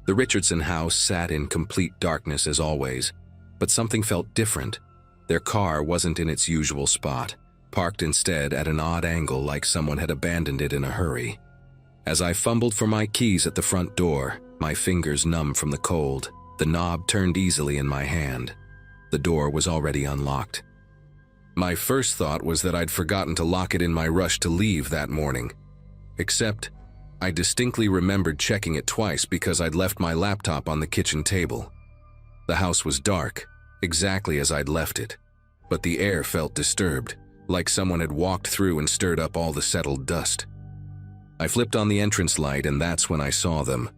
The Richardson house sat in complete darkness as always, but something felt different. Their car wasn't in its usual spot, parked instead at an odd angle like someone had abandoned it in a hurry. As I fumbled for my keys at the front door, my fingers numb from the cold, the knob turned easily in my hand. The door was already unlocked. My first thought was that I'd forgotten to lock it in my rush to leave that morning. Except, I distinctly remembered checking it twice because I'd left my laptop on the kitchen table. The house was dark, exactly as I'd left it, but the air felt disturbed, like someone had walked through and stirred up all the settled dust. I flipped on the entrance light and that's when I saw them.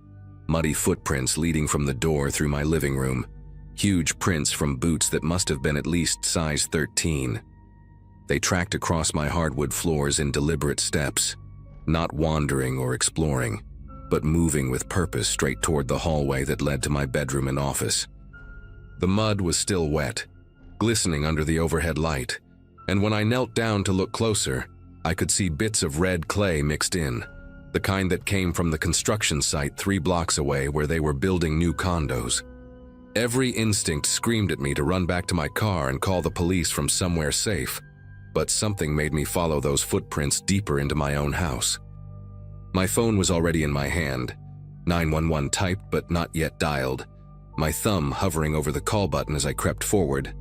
Muddy footprints leading from the door through my living room. Huge prints from boots that must have been at least size 13. They tracked across my hardwood floors in deliberate steps, not wandering or exploring, but moving with purpose straight toward the hallway that led to my bedroom and office. The mud was still wet, glistening under the overhead light, and when I knelt down to look closer, I could see bits of red clay mixed in, the kind that came from the construction site 3 blocks away where they were building new condos. Every instinct screamed at me to run back to my car and call the police from somewhere safe, but something made me follow those footprints deeper into my own house. My phone was already in my hand, 911 typed but not yet dialed, my thumb hovering over the call button as I crept forward.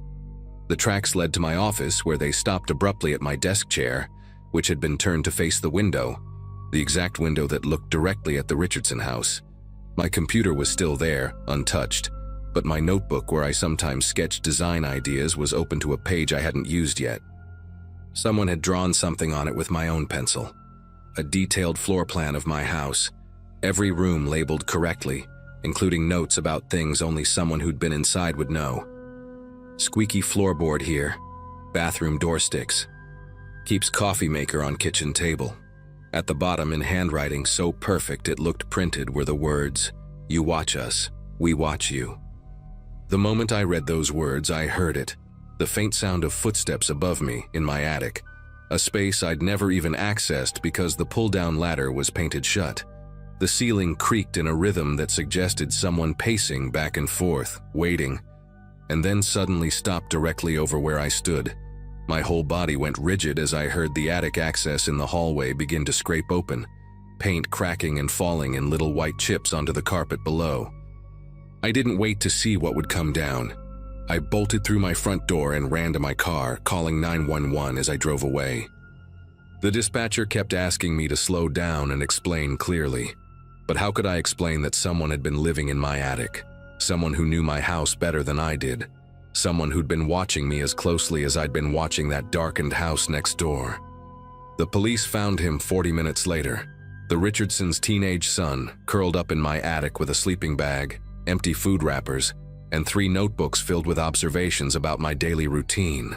The tracks led to my office, where they stopped abruptly at my desk chair, which had been turned to face the window, the exact window that looked directly at the Richardson house. My computer was still there, untouched, but my notebook where I sometimes sketched design ideas was open to a page I hadn't used yet. Someone had drawn something on it with my own pencil. A detailed floor plan of my house, every room labeled correctly, including notes about things only someone who'd been inside would know. Squeaky floorboard here, bathroom door sticks. Keeps coffee maker on kitchen table. At the bottom, in handwriting so perfect it looked printed, were the words, "You watch us, we watch you." The moment I read those words, I heard it, the faint sound of footsteps above me in my attic, a space I'd never even accessed because the pull-down ladder was painted shut. The ceiling creaked in a rhythm that suggested someone pacing back and forth, waiting, and then suddenly stopped directly over where I stood. My whole body went rigid as I heard the attic access in the hallway begin to scrape open, paint cracking and falling in little white chips onto the carpet below. I didn't wait to see what would come down. I bolted through my front door and ran to my car, calling 911 as I drove away. The dispatcher kept asking me to slow down and explain clearly. But how could I explain that someone had been living in my attic? Someone who knew my house better than I did. Someone who'd been watching me as closely as I'd been watching that darkened house next door. The police found him 40 minutes later. The Richardsons' teenage son, curled up in my attic with a sleeping bag, empty food wrappers, and 3 notebooks filled with observations about my daily routine.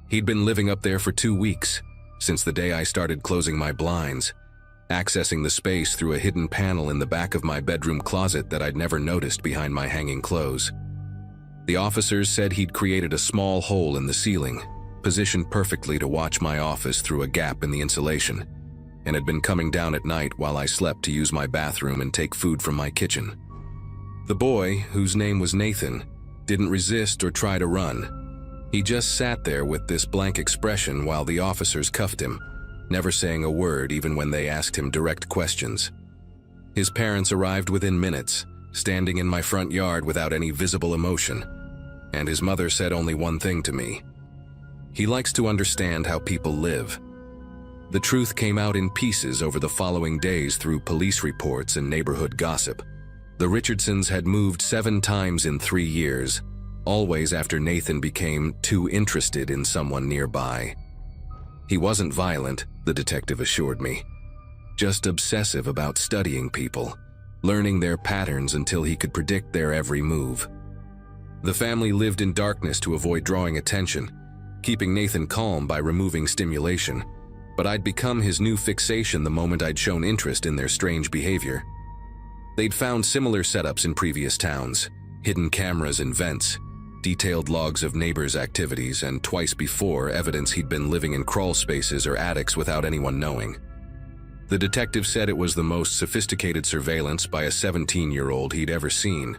He'd been living up there for 2 weeks, since the day I started closing my blinds, accessing the space through a hidden panel in the back of my bedroom closet that I'd never noticed behind my hanging clothes. The officers said he'd created a small hole in the ceiling, positioned perfectly to watch my office through a gap in the insulation, and had been coming down at night while I slept to use my bathroom and take food from my kitchen. The boy, whose name was Nathan, didn't resist or try to run. He just sat there with this blank expression while the officers cuffed him, never saying a word even when they asked him direct questions. His parents arrived within minutes, standing in my front yard without any visible emotion, and his mother said only one thing to me: "He likes to understand how people live." The truth came out in pieces over the following days through police reports and neighborhood gossip. The Richardsons had moved 7 times in 3 years, always after Nathan became too interested in someone nearby. He wasn't violent, the detective assured me, just obsessive about studying people, learning their patterns until he could predict their every move. The family lived in darkness to avoid drawing attention, keeping Nathan calm by removing stimulation, but I'd become his new fixation the moment I'd shown interest in their strange behavior. They'd found similar setups in previous towns, hidden cameras in vents, detailed logs of neighbors' activities, and twice before evidence he'd been living in crawl spaces or attics without anyone knowing. The detective said it was the most sophisticated surveillance by a 17-year-old he'd ever seen.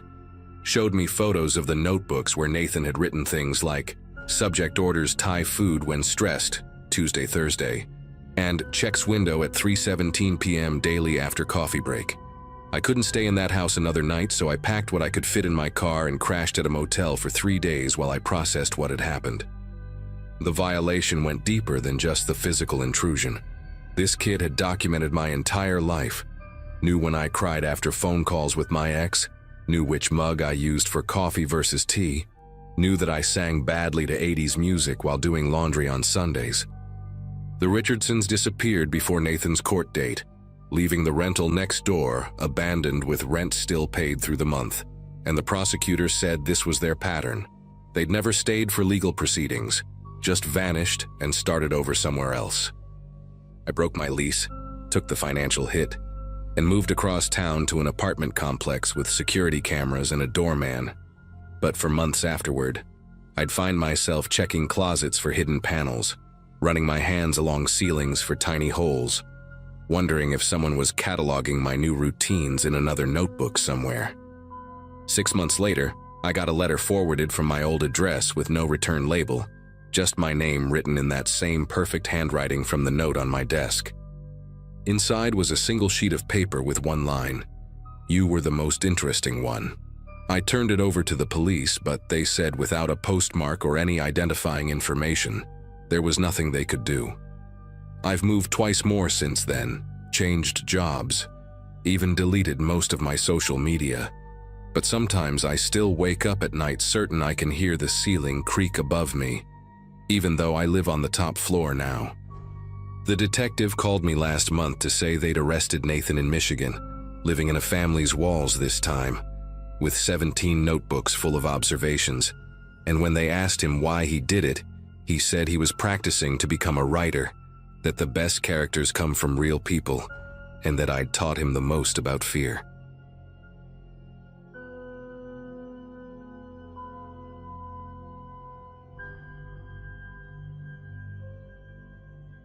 Showed me photos of the notebooks where Nathan had written things like, "Subject orders Thai food when stressed, Tuesday, Thursday," and "Checks window at 3:17 p.m. daily after coffee break." I couldn't stay in that house another night, so I packed what I could fit in my car and crashed at a motel for 3 days while I processed what had happened. The violation went deeper than just the physical intrusion. This kid had documented my entire life, knew when I cried after phone calls with my ex, knew which mug I used for coffee versus tea, knew that I sang badly to 80s music while doing laundry on Sundays. The Richardsons disappeared before Nathan's court date, leaving the rental next door abandoned with rent still paid through the month, and the prosecutor said this was their pattern. They'd never stayed for legal proceedings, just vanished and started over somewhere else. I broke my lease, took the financial hit, and moved across town to an apartment complex with security cameras and a doorman. But for months afterward, I'd find myself checking closets for hidden panels, running my hands along ceilings for tiny holes, wondering if someone was cataloging my new routines in another notebook somewhere. 6 months later, I got a letter forwarded from my old address with no return label, just my name written in that same perfect handwriting from the note on my desk. Inside was a single sheet of paper with one line: "You were the most interesting one." I turned it over to the police, but they said without a postmark or any identifying information, there was nothing they could do. I've moved twice more since then, changed jobs, even deleted most of my social media. But sometimes I still wake up at night certain I can hear the ceiling creak above me, even though I live on the top floor now. The detective called me last month to say they'd arrested Nathan in Michigan, living in a family's walls this time, with 17 notebooks full of observations. And when they asked him why he did it, he said he was practicing to become a writer, that the best characters come from real people, and that I'd taught him the most about fear.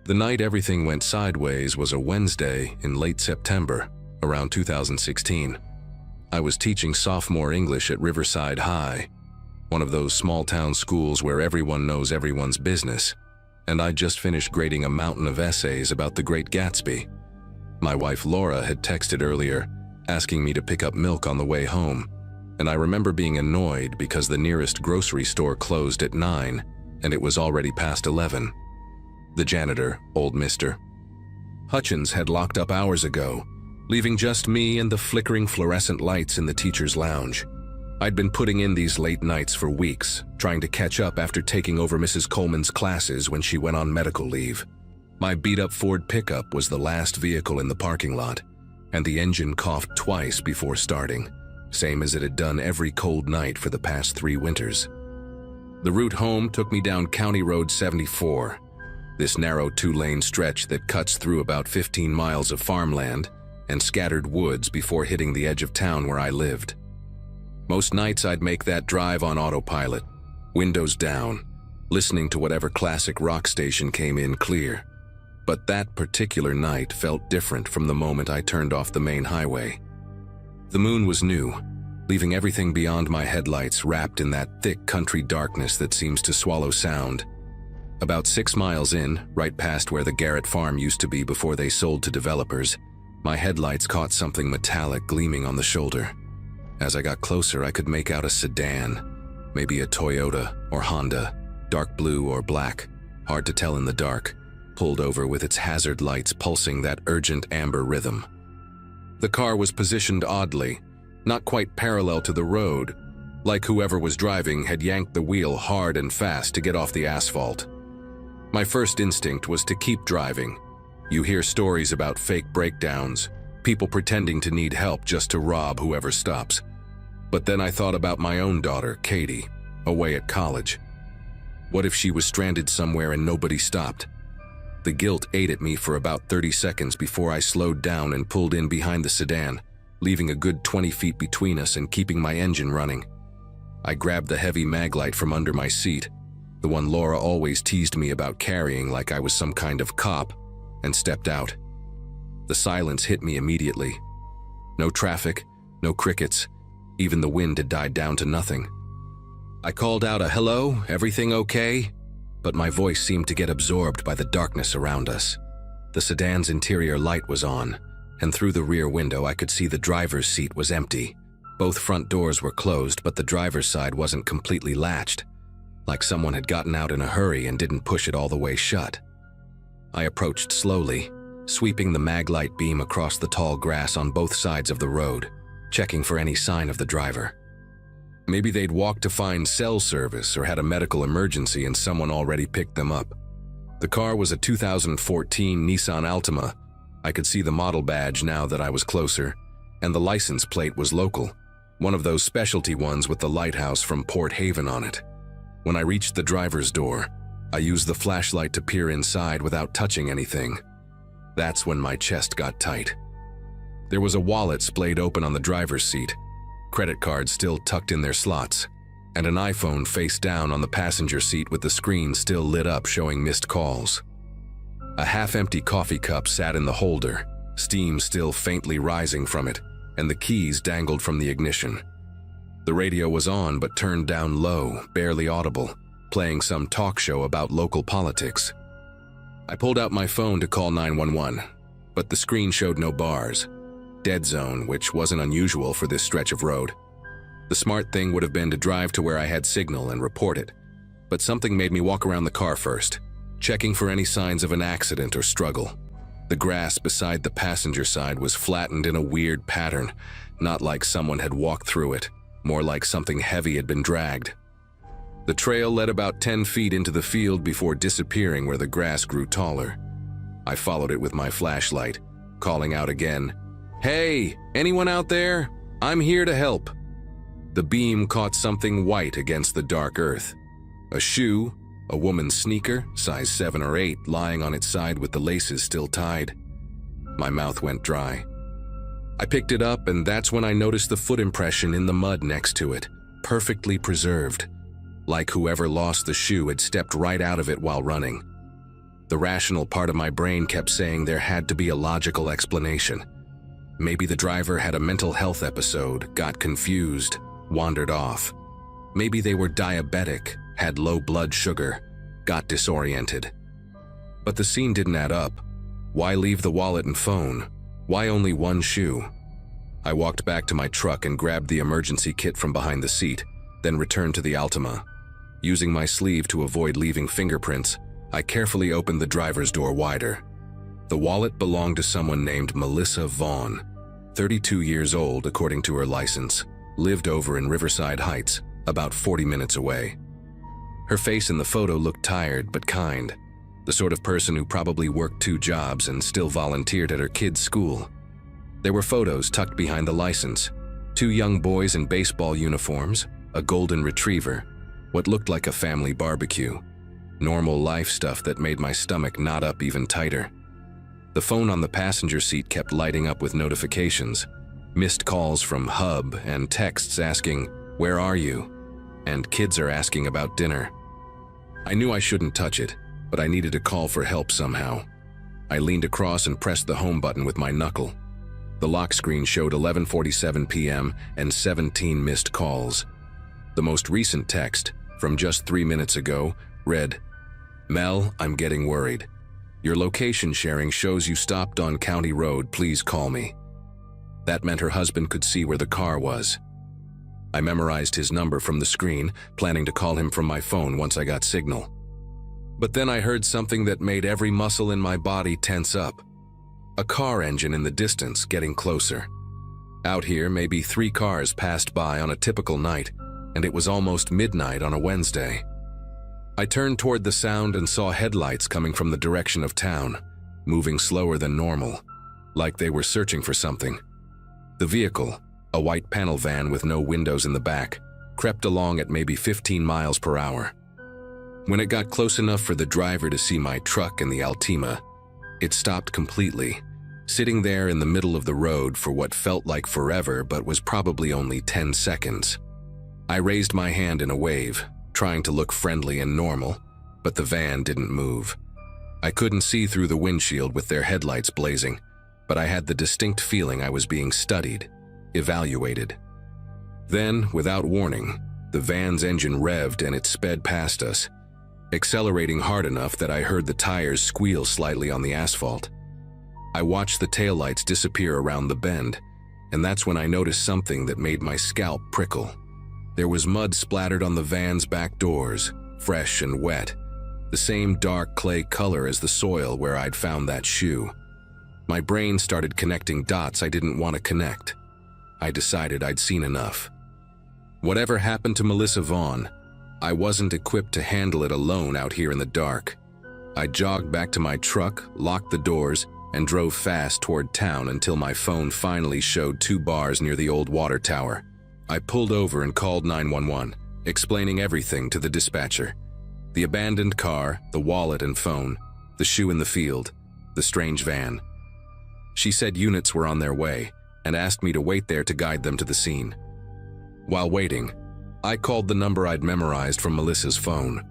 The night everything went sideways was a Wednesday in late September, around 2016. I was teaching sophomore English at Riverside High, one of those small-town schools where everyone knows everyone's business, and I'd just finished grading a mountain of essays about the Great Gatsby. My wife Laura had texted earlier, asking me to pick up milk on the way home, and I remember being annoyed because the nearest grocery store closed at 9, and it was already past 11. The janitor, old Mr. Hutchins, had locked up hours ago, leaving just me and the flickering fluorescent lights in the teacher's lounge. I'd been putting in these late nights for weeks, trying to catch up after taking over Mrs. Coleman's classes when she went on medical leave. My beat-up Ford pickup was the last vehicle in the parking lot, and the engine coughed twice before starting, same as it had done every cold night for the past 3 winters. The route home took me down County Road 74, this narrow 2-lane stretch that cuts through about 15 miles of farmland and scattered woods before hitting the edge of town where I lived. Most nights I'd make that drive on autopilot, windows down, listening to whatever classic rock station came in clear. But that particular night felt different from the moment I turned off the main highway. The moon was new, leaving everything beyond my headlights wrapped in that thick country darkness that seems to swallow sound. About 6 miles in, right past where the Garrett farm used to be before they sold to developers, my headlights caught something metallic gleaming on the shoulder. As I got closer, I could make out a sedan, maybe a Toyota or Honda, dark blue or black, hard to tell in the dark, pulled over with its hazard lights pulsing that urgent amber rhythm. The car was positioned oddly, not quite parallel to the road, like whoever was driving had yanked the wheel hard and fast to get off the asphalt. My first instinct was to keep driving. You hear stories about fake breakdowns, people pretending to need help just to rob whoever stops. But then I thought about my own daughter, Katie, away at college. What if she was stranded somewhere and nobody stopped? The guilt ate at me for about 30 seconds before I slowed down and pulled in behind the sedan, leaving a good 20 feet between us and keeping my engine running. I grabbed the heavy mag light from under my seat, the one Laura always teased me about carrying like I was some kind of cop, and stepped out. The silence hit me immediately. No traffic, no crickets, even the wind had died down to nothing. I called out a "Hello, everything okay?" But my voice seemed to get absorbed by the darkness around us. The sedan's interior light was on, and through the rear window I could see the driver's seat was empty. Both front doors were closed, but the driver's side wasn't completely latched, like someone had gotten out in a hurry and didn't push it all the way shut. I approached slowly, sweeping the maglite beam across the tall grass on both sides of the road, checking for any sign of the driver. Maybe they'd walked to find cell service or had a medical emergency and someone already picked them up. The car was a 2014 Nissan Altima. I could see the model badge now that I was closer, and the license plate was local, one of those specialty ones with the lighthouse from Port Haven on it. When I reached the driver's door, I used the flashlight to peer inside without touching anything. That's when my chest got tight. There was a wallet splayed open on the driver's seat, credit cards still tucked in their slots. and an iPhone face down on the passenger seat with the screen still lit up showing missed calls. A half-empty coffee cup sat in the holder, steam still faintly rising from it, and the keys dangled from the ignition. The radio was on but turned down low, barely audible, playing some talk show about local politics. I pulled out my phone to call 911, but the screen showed no bars. Dead zone, which wasn't unusual for this stretch of road. The smart thing would have been to drive to where I had signal and report it, but something made me walk around the car first, checking for any signs of an accident or struggle. The grass beside the passenger side was flattened in a weird pattern, not like someone had walked through it, more like something heavy had been dragged. The trail led about 10 feet into the field before disappearing where the grass grew taller. I followed it with my flashlight, calling out again, "Hey, anyone out there? I'm here to help." The beam caught something white against the dark earth. A shoe, a woman's sneaker, size 7 or 8, lying on its side with the laces still tied. My mouth went dry. I picked it up, and that's when I noticed the foot impression in the mud next to it, perfectly preserved, like whoever lost the shoe had stepped right out of it while running. The rational part of my brain kept saying there had to be a logical explanation. Maybe the driver had a mental health episode, got confused, wandered off. Maybe they were diabetic, had low blood sugar, got disoriented. But the scene didn't add up. Why leave the wallet and phone? Why only one shoe? I walked back to my truck and grabbed the emergency kit from behind the seat, then returned to the Altima. Using my sleeve to avoid leaving fingerprints, I carefully opened the driver's door wider. The wallet belonged to someone named Melissa Vaughn, 32 years old according to her license, lived over in Riverside Heights, about 40 minutes away. Her face in the photo looked tired but kind, the sort of person who probably worked 2 jobs and still volunteered at her kids' school. There were photos tucked behind the license, 2 young boys in baseball uniforms, a golden retriever, what looked like a family barbecue. Normal life stuff that made my stomach knot up even tighter. The phone on the passenger seat kept lighting up with notifications, missed calls from Hub and texts asking, "Where are you?" And kids are asking about dinner. I knew I shouldn't touch it, but I needed to call for help somehow. I leaned across and pressed the home button with my knuckle. The lock screen showed 11:47 p.m. and 17 missed calls. The most recent text, from just 3 minutes ago, read, "Mel, I'm getting worried. Your location sharing shows you stopped on County Road, please call me." That meant her husband could see where the car was. I memorized his number from the screen, planning to call him from my phone once I got signal. But then I heard something that made every muscle in my body tense up. A car engine in the distance getting closer. Out here, maybe 3 cars passed by on a typical night, and it was almost midnight on a Wednesday. I turned toward the sound and saw headlights coming from the direction of town, moving slower than normal, like they were searching for something. The vehicle, a white panel van with no windows in the back, crept along at maybe 15 miles per hour. When it got close enough for the driver to see my truck and the Altima, it stopped completely, sitting there in the middle of the road for what felt like forever but was probably only 10 seconds. I raised my hand in a wave, trying to look friendly and normal, but the van didn't move. I couldn't see through the windshield with their headlights blazing, but I had the distinct feeling I was being studied, evaluated. Then, without warning, the van's engine revved and it sped past us, accelerating hard enough that I heard the tires squeal slightly on the asphalt. I watched the taillights disappear around the bend, and that's when I noticed something that made my scalp prickle. There was mud splattered on the van's back doors, fresh and wet, the same dark clay color as the soil where I'd found that shoe. My brain started connecting dots I didn't want to connect. I decided I'd seen enough. Whatever happened to Melissa Vaughn, I wasn't equipped to handle it alone out here in the dark. I jogged back to my truck, locked the doors, and drove fast toward town until my phone finally showed 2 bars near the old water tower. I pulled over and called 911, explaining everything to the dispatcher. The abandoned car, the wallet and phone, the shoe in the field, the strange van. She said units were on their way and asked me to wait there to guide them to the scene. While waiting, I called the number I'd memorized from Melissa's phone.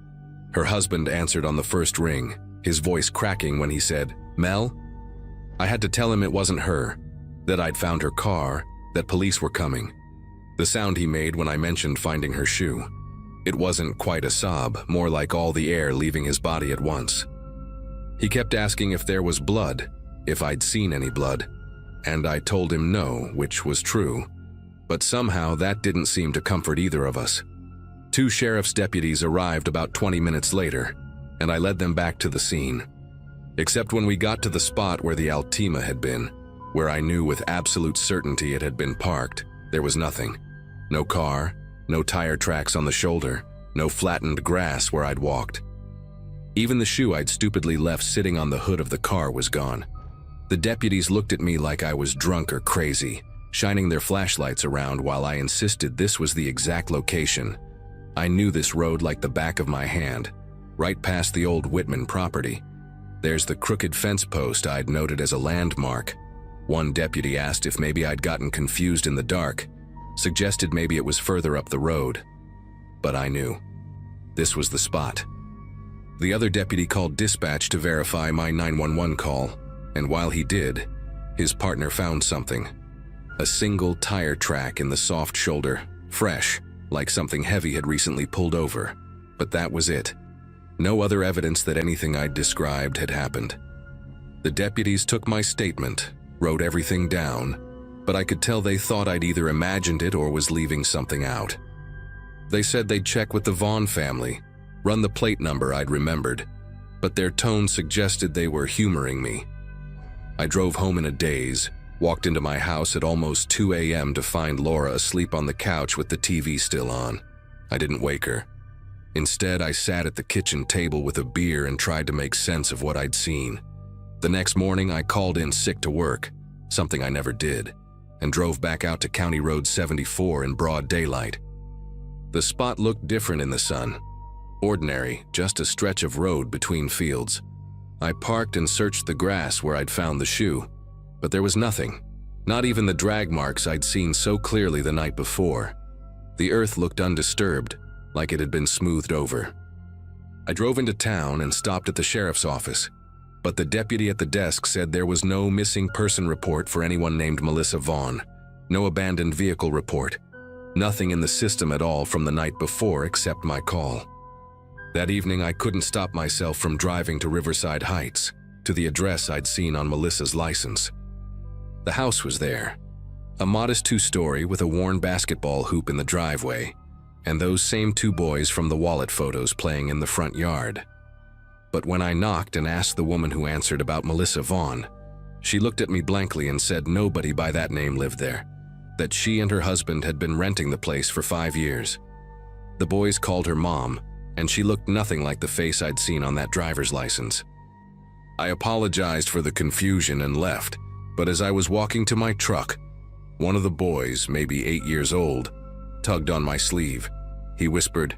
Her husband answered on the first ring, his voice cracking when he said, "Mel?" I had to tell him it wasn't her, that I'd found her car, that police were coming. The sound he made when I mentioned finding her shoe. It wasn't quite a sob, more like all the air leaving his body at once. He kept asking if there was blood, if I'd seen any blood, and I told him no, which was true. But somehow that didn't seem to comfort either of us. 2 sheriff's deputies arrived about 20 minutes later, and I led them back to the scene. Except when we got to the spot where the Altima had been, where I knew with absolute certainty it had been parked, there was nothing. No car, no tire tracks on the shoulder, no flattened grass where I'd walked. Even the shoe I'd stupidly left sitting on the hood of the car was gone. The deputies looked at me like I was drunk or crazy, shining their flashlights around while I insisted this was the exact location. I knew this road like the back of my hand, right past the old Whitman property. There's the crooked fence post I'd noted as a landmark. One deputy asked if maybe I'd gotten confused in the dark, suggested maybe it was further up the road. But I knew. This was the spot. The other deputy called dispatch to verify my 911 call, and while he did, his partner found something. A single tire track in the soft shoulder, fresh, like something heavy had recently pulled over. But that was it. No other evidence that anything I'd described had happened. The deputies took my statement, wrote everything down, but I could tell they thought I'd either imagined it or was leaving something out. They said they'd check with the Vaughn family, run the plate number I'd remembered, but their tone suggested they were humoring me. I drove home in a daze, walked into my house at almost 2 a.m. to find Laura asleep on the couch with the TV still on. I didn't wake her. Instead, I sat at the kitchen table with a beer and tried to make sense of what I'd seen. The next morning, I called in sick to work, something I never did, and drove back out to County Road 74 in broad daylight. The spot looked different in the sun. Ordinary, just a stretch of road between fields. I parked and searched the grass where I'd found the shoe, but there was nothing, not even the drag marks I'd seen so clearly the night before. The earth looked undisturbed, like it had been smoothed over. I drove into town and stopped at the sheriff's office, but the deputy at the desk said there was no missing person report for anyone named Melissa Vaughn, no abandoned vehicle report, nothing in the system at all from the night before except my call. That evening, I couldn't stop myself from driving to Riverside Heights, to the address I'd seen on Melissa's license. The house was there, a modest 2-story with a worn basketball hoop in the driveway, and those same 2 boys from the wallet photos playing in the front yard. But when I knocked and asked the woman who answered about Melissa Vaughn, she looked at me blankly and said nobody by that name lived there, that she and her husband had been renting the place for 5 years. The boys called her Mom, and she looked nothing like the face I'd seen on that driver's license. I apologized for the confusion and left, but as I was walking to my truck, one of the boys, maybe 8 years old, tugged on my sleeve. He whispered,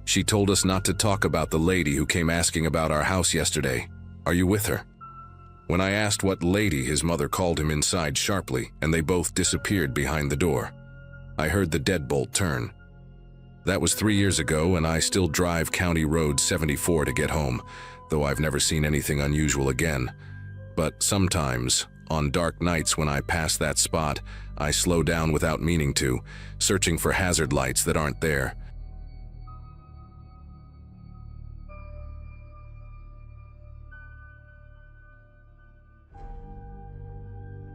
"She told us not to talk about the lady who came asking about our house yesterday. Are you with her?" When I asked what lady, his mother called him inside sharply, and they both disappeared behind the door. I heard the deadbolt turn. That was 3 years ago, and I still drive County Road 74 to get home, though I've never seen anything unusual again. But sometimes, on dark nights when I pass that spot, I slow down without meaning to, searching for hazard lights that aren't there.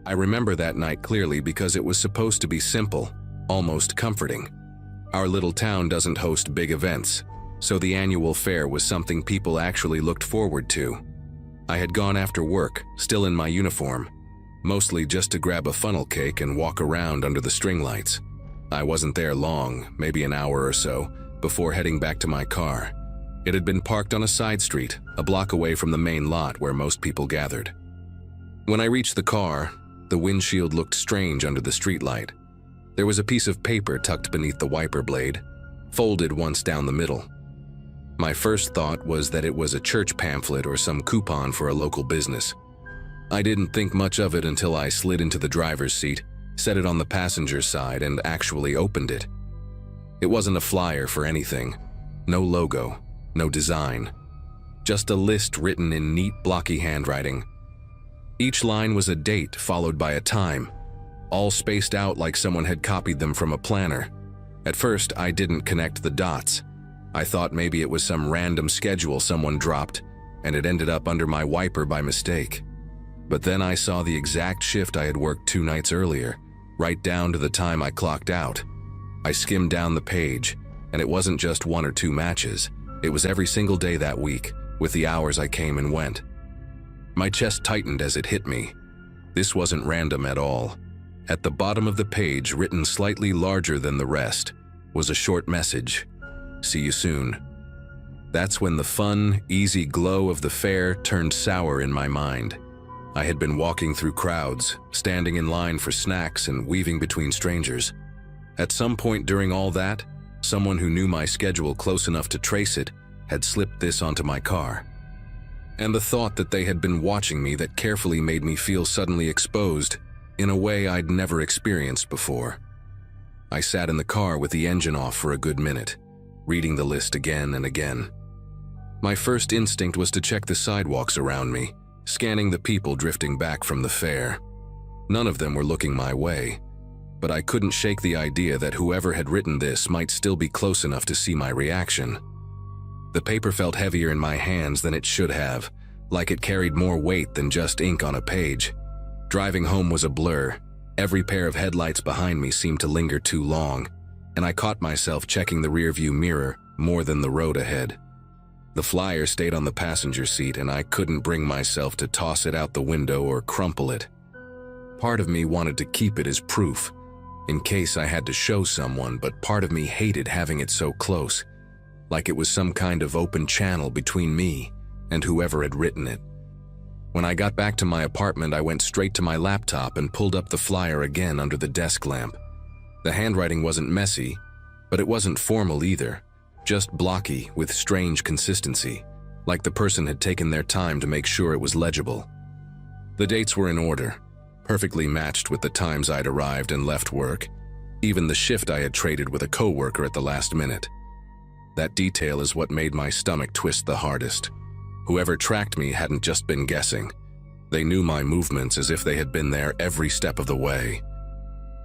I remember that night clearly because it was supposed to be simple, almost comforting. Our little town doesn't host big events, so the annual fair was something people actually looked forward to. I had gone after work, still in my uniform, mostly just to grab a funnel cake and walk around under the string lights. I wasn't there long, maybe an hour or so, before heading back to my car. It had been parked on a side street, a block away from the main lot where most people gathered. When I reached the car, the windshield looked strange under the streetlight. There was a piece of paper tucked beneath the wiper blade, folded once down the middle. My first thought was that it was a church pamphlet or some coupon for a local business. I didn't think much of it until I slid into the driver's seat, set it on the passenger side, and actually opened it. It wasn't a flyer for anything. No logo, no design. Just a list written in neat, blocky handwriting. Each line was a date followed by a time, all spaced out like someone had copied them from a planner. At first, I didn't connect the dots. I thought maybe it was some random schedule someone dropped, and it ended up under my wiper by mistake. But then I saw the exact shift I had worked 2 nights earlier, right down to the time I clocked out. I skimmed down the page, and it wasn't just 1 or 2 matches. It was every single day that week, with the hours I came and went. My chest tightened as it hit me. This wasn't random at all. At the bottom of the page, written slightly larger than the rest, was a short message. See you soon. That's when the fun, easy glow of the fair turned sour in my mind. I had been walking through crowds, standing in line for snacks and weaving between strangers. At some point during all that, someone who knew my schedule close enough to trace it had slipped this onto my car. And the thought that they had been watching me that carefully made me feel suddenly exposed in a way I'd never experienced before. I sat in the car with the engine off for a good minute, reading the list again and again. My first instinct was to check the sidewalks around me, scanning the people drifting back from the fair. None of them were looking my way, but I couldn't shake the idea that whoever had written this might still be close enough to see my reaction. The paper felt heavier in my hands than it should have, like it carried more weight than just ink on a page. Driving home was a blur. Every pair of headlights behind me seemed to linger too long, and I caught myself checking the rearview mirror more than the road ahead. The flyer stayed on the passenger seat, and I couldn't bring myself to toss it out the window or crumple it. Part of me wanted to keep it as proof, in case I had to show someone, but part of me hated having it so close, like it was some kind of open channel between me and whoever had written it. When I got back to my apartment, I went straight to my laptop and pulled up the flyer again under the desk lamp. The handwriting wasn't messy, but it wasn't formal either, just blocky with strange consistency, like the person had taken their time to make sure it was legible. The dates were in order, perfectly matched with the times I'd arrived and left work, even the shift I had traded with a coworker at the last minute. That detail is what made my stomach twist the hardest. Whoever tracked me hadn't just been guessing. They knew my movements as if they had been there every step of the way.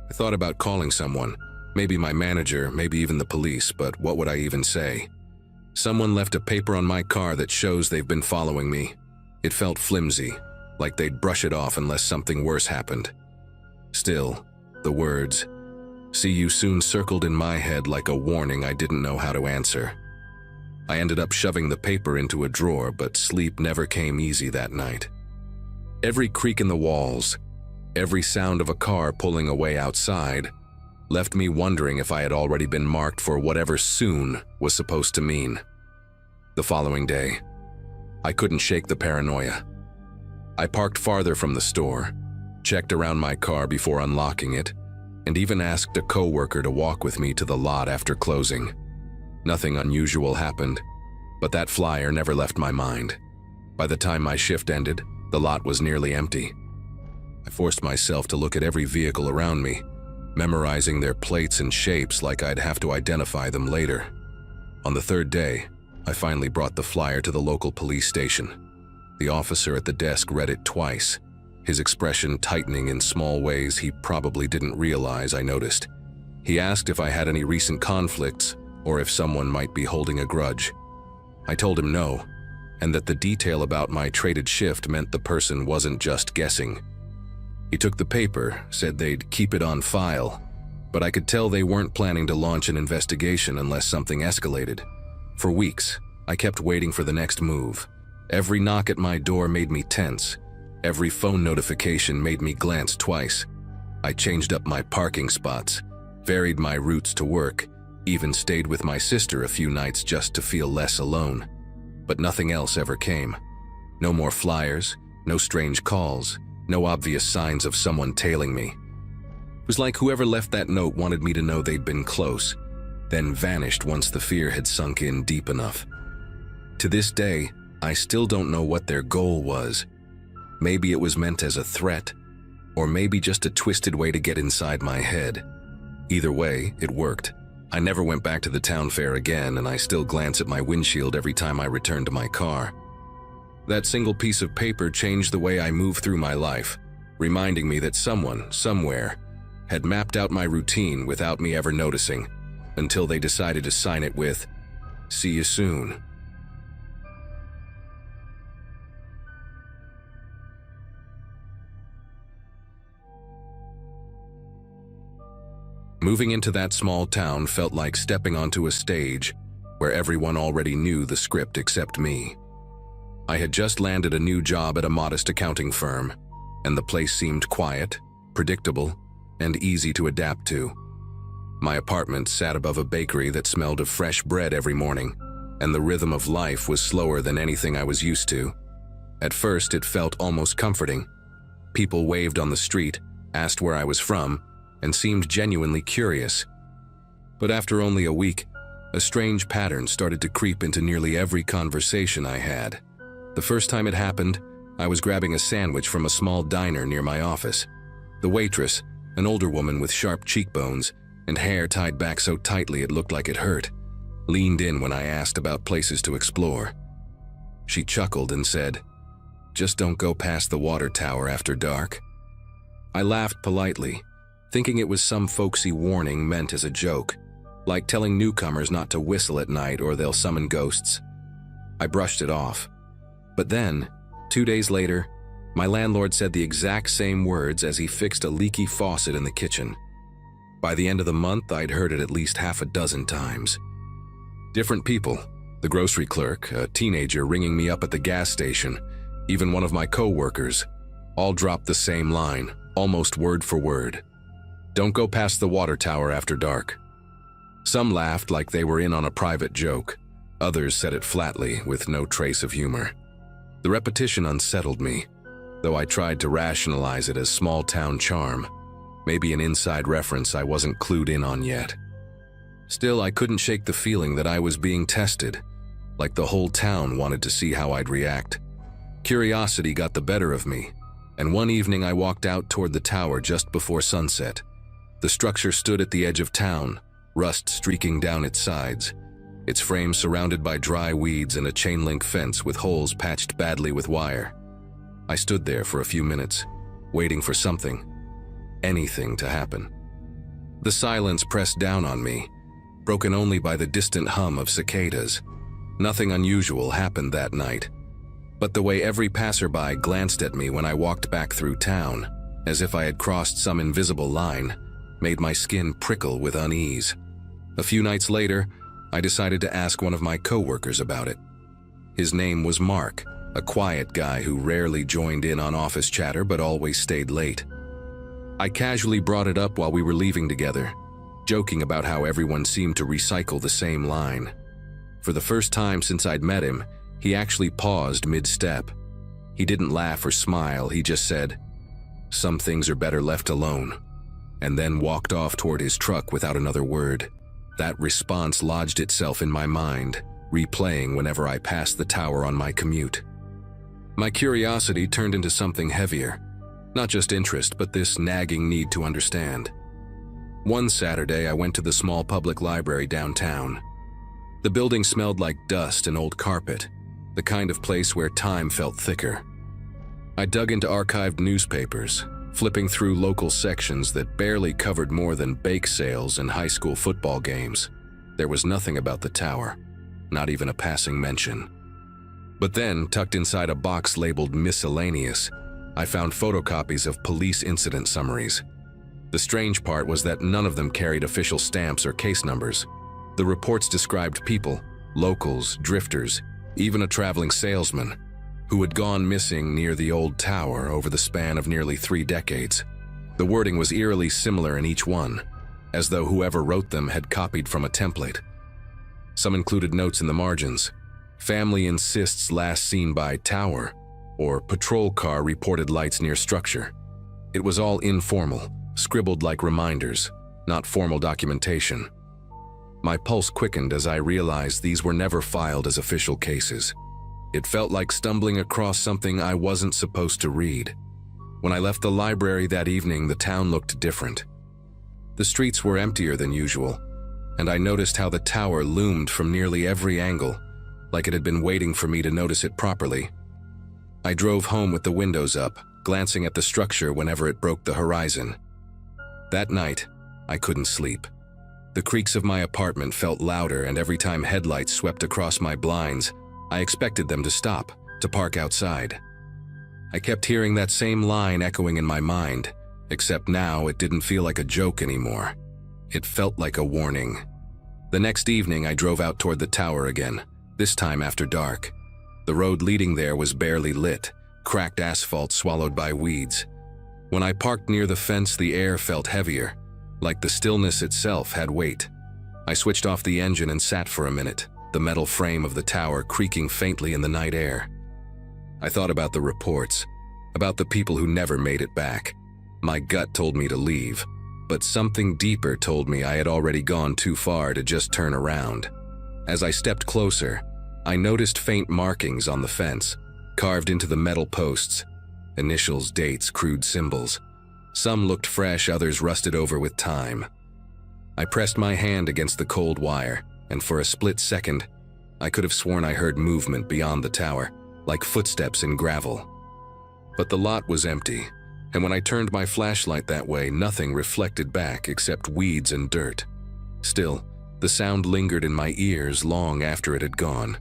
I thought about calling someone, maybe my manager, maybe even the police, but what would I even say? Someone left a paper on my car that shows they've been following me. It felt flimsy, like they'd brush it off unless something worse happened. Still, the words, "See you soon," circled in my head like a warning I didn't know how to answer. I ended up shoving the paper into a drawer, but sleep never came easy that night. Every creak in the walls, every sound of a car pulling away outside, left me wondering if I had already been marked for whatever "soon" was supposed to mean. The following day, I couldn't shake the paranoia. I parked farther from the store, checked around my car before unlocking it, and even asked a coworker to walk with me to the lot after closing. Nothing unusual happened, but that flyer never left my mind. By the time my shift ended, the lot was nearly empty. I forced myself to look at every vehicle around me, memorizing their plates and shapes like I'd have to identify them later. On the 3rd day, I finally brought the flyer to the local police station. The officer at the desk read it twice, his expression tightening in small ways he probably didn't realize I noticed. He asked if I had any recent conflicts or if someone might be holding a grudge. I told him no, and that the detail about my traded shift meant the person wasn't just guessing. He took the paper, said they'd keep it on file, but I could tell they weren't planning to launch an investigation unless something escalated. For weeks, I kept waiting for the next move. Every knock at my door made me tense. Every phone notification made me glance twice. I changed up my parking spots, varied my routes to work, even stayed with my sister a few nights just to feel less alone. But nothing else ever came. No more flyers, no strange calls, no obvious signs of someone tailing me. It was like whoever left that note wanted me to know they'd been close, then vanished once the fear had sunk in deep enough. To this day, I still don't know what their goal was. Maybe it was meant as a threat, or maybe just a twisted way to get inside my head. Either way, it worked. I never went back to the town fair again, and I still glance at my windshield every time I return to my car. That single piece of paper changed the way I move through my life, reminding me that someone, somewhere, had mapped out my routine without me ever noticing, until they decided to sign it with, "See you soon." Moving into that small town felt like stepping onto a stage where everyone already knew the script except me. I had just landed a new job at a modest accounting firm, and the place seemed quiet, predictable, and easy to adapt to. My apartment sat above a bakery that smelled of fresh bread every morning, and the rhythm of life was slower than anything I was used to. At first, it felt almost comforting. People waved on the street, asked where I was from, and seemed genuinely curious. But after only a week, a strange pattern started to creep into nearly every conversation I had. The first time it happened, I was grabbing a sandwich from a small diner near my office. The waitress, an older woman with sharp cheekbones and hair tied back so tightly it looked like it hurt, leaned in when I asked about places to explore. She chuckled and said, "Just don't go past the water tower after dark." I laughed politely, thinking it was some folksy warning meant as a joke, like telling newcomers not to whistle at night or they'll summon ghosts. I brushed it off. But then, 2 days later, my landlord said the exact same words as he fixed a leaky faucet in the kitchen. By the end of the month, I'd heard it at least half a dozen times. Different people, the grocery clerk, a teenager ringing me up at the gas station, even one of my co-workers, all dropped the same line, almost word for word. "Don't go past the water tower after dark." Some laughed like they were in on a private joke. Others said it flatly, with no trace of humor. The repetition unsettled me, though I tried to rationalize it as small-town charm, maybe an inside reference I wasn't clued in on yet. Still, I couldn't shake the feeling that I was being tested, like the whole town wanted to see how I'd react. Curiosity got the better of me, and one evening I walked out toward the tower just before sunset. The structure stood at the edge of town, rust streaking down its sides, its frame surrounded by dry weeds and a chain-link fence with holes patched badly with wire. I stood there for a few minutes, waiting for something, anything to happen. The silence pressed down on me, broken only by the distant hum of cicadas. Nothing unusual happened that night, but the way every passerby glanced at me when I walked back through town, as if I had crossed some invisible line, made my skin prickle with unease. A few nights later, I decided to ask one of my co-workers about it. His name was Mark, a quiet guy who rarely joined in on office chatter but always stayed late. I casually brought it up while we were leaving together, joking about how everyone seemed to recycle the same line. For the first time since I'd met him, he actually paused mid-step. He didn't laugh or smile, he just said, "Some things are better left alone," and then walked off toward his truck without another word. That response lodged itself in my mind, replaying whenever I passed the tower on my commute. My curiosity turned into something heavier, not just interest, but this nagging need to understand. One Saturday, I went to the small public library downtown. The building smelled like dust and old carpet, the kind of place where time felt thicker. I dug into archived newspapers, flipping through local sections that barely covered more than bake sales and high school football games. There was nothing about the tower, not even a passing mention. But then, tucked inside a box labeled miscellaneous, I found photocopies of police incident summaries. The strange part was that none of them carried official stamps or case numbers. The reports described people, locals, drifters, even a traveling salesman, who had gone missing near the old tower over the span of nearly 3 decades. The wording was eerily similar in each one, as though whoever wrote them had copied from a template. Some included notes in the margins. Family insists last seen by tower, or patrol car reported lights near structure. It was all informal, scribbled like reminders, not formal documentation. My pulse quickened as I realized these were never filed as official cases. It felt like stumbling across something I wasn't supposed to read. When I left the library that evening, the town looked different. The streets were emptier than usual. and I noticed how the tower loomed from nearly every angle, like it had been waiting for me to notice it properly. I drove home with the windows up, glancing at the structure whenever it broke the horizon. That night, I couldn't sleep. The creaks of my apartment felt louder, and every time headlights swept across my blinds, I expected them to stop, to park outside. I kept hearing that same line echoing in my mind, except now it didn't feel like a joke anymore. It felt like a warning. The next evening, I drove out toward the tower again, this time after dark. The road leading there was barely lit, cracked asphalt swallowed by weeds. When I parked near the fence, the air felt heavier, like the stillness itself had weight. I switched off the engine and sat for a minute, the metal frame of the tower creaking faintly in the night air. I thought about the reports, about the people who never made it back. My gut told me to leave, but something deeper told me I had already gone too far to just turn around. As I stepped closer, I noticed faint markings on the fence, carved into the metal posts. Initials, dates, crude symbols. Some looked fresh, others rusted over with time. I pressed my hand against the cold wire, and for a split second, I could have sworn I heard movement beyond the tower, like footsteps in gravel. But the lot was empty, and when I turned my flashlight that way, nothing reflected back except weeds and dirt. Still, the sound lingered in my ears long after it had gone.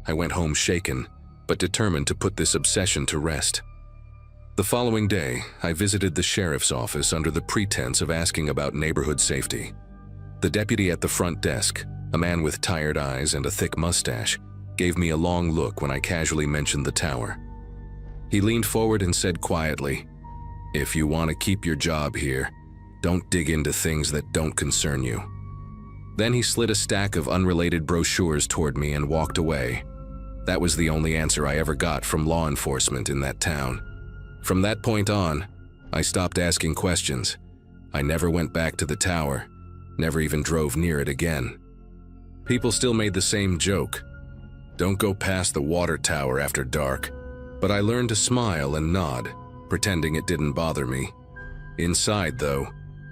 I went home shaken, but determined to put this obsession to rest. The following day, I visited the sheriff's office under the pretense of asking about neighborhood safety. The deputy at the front desk, a man with tired eyes and a thick mustache, gave me a long look when I casually mentioned the tower. He leaned forward and said quietly, "If you want to keep your job here, don't dig into things that don't concern you." Then he slid a stack of unrelated brochures toward me and walked away. That was the only answer I ever got from law enforcement in that town. From that point on, I stopped asking questions. I never went back to the tower, never even drove near it again. People still made the same joke. Don't go past the water tower after dark. But I learned to smile and nod, pretending it didn't bother me. Inside, though,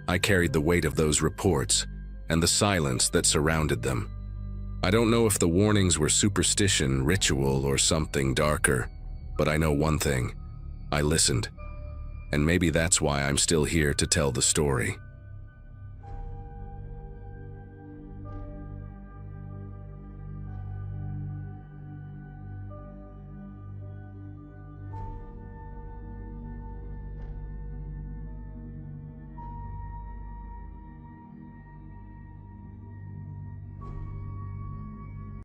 I carried the weight of those reports and the silence that surrounded them. I don't know if the warnings were superstition, ritual, or something darker, but I know one thing. I listened, and maybe that's why I'm still here to tell the story.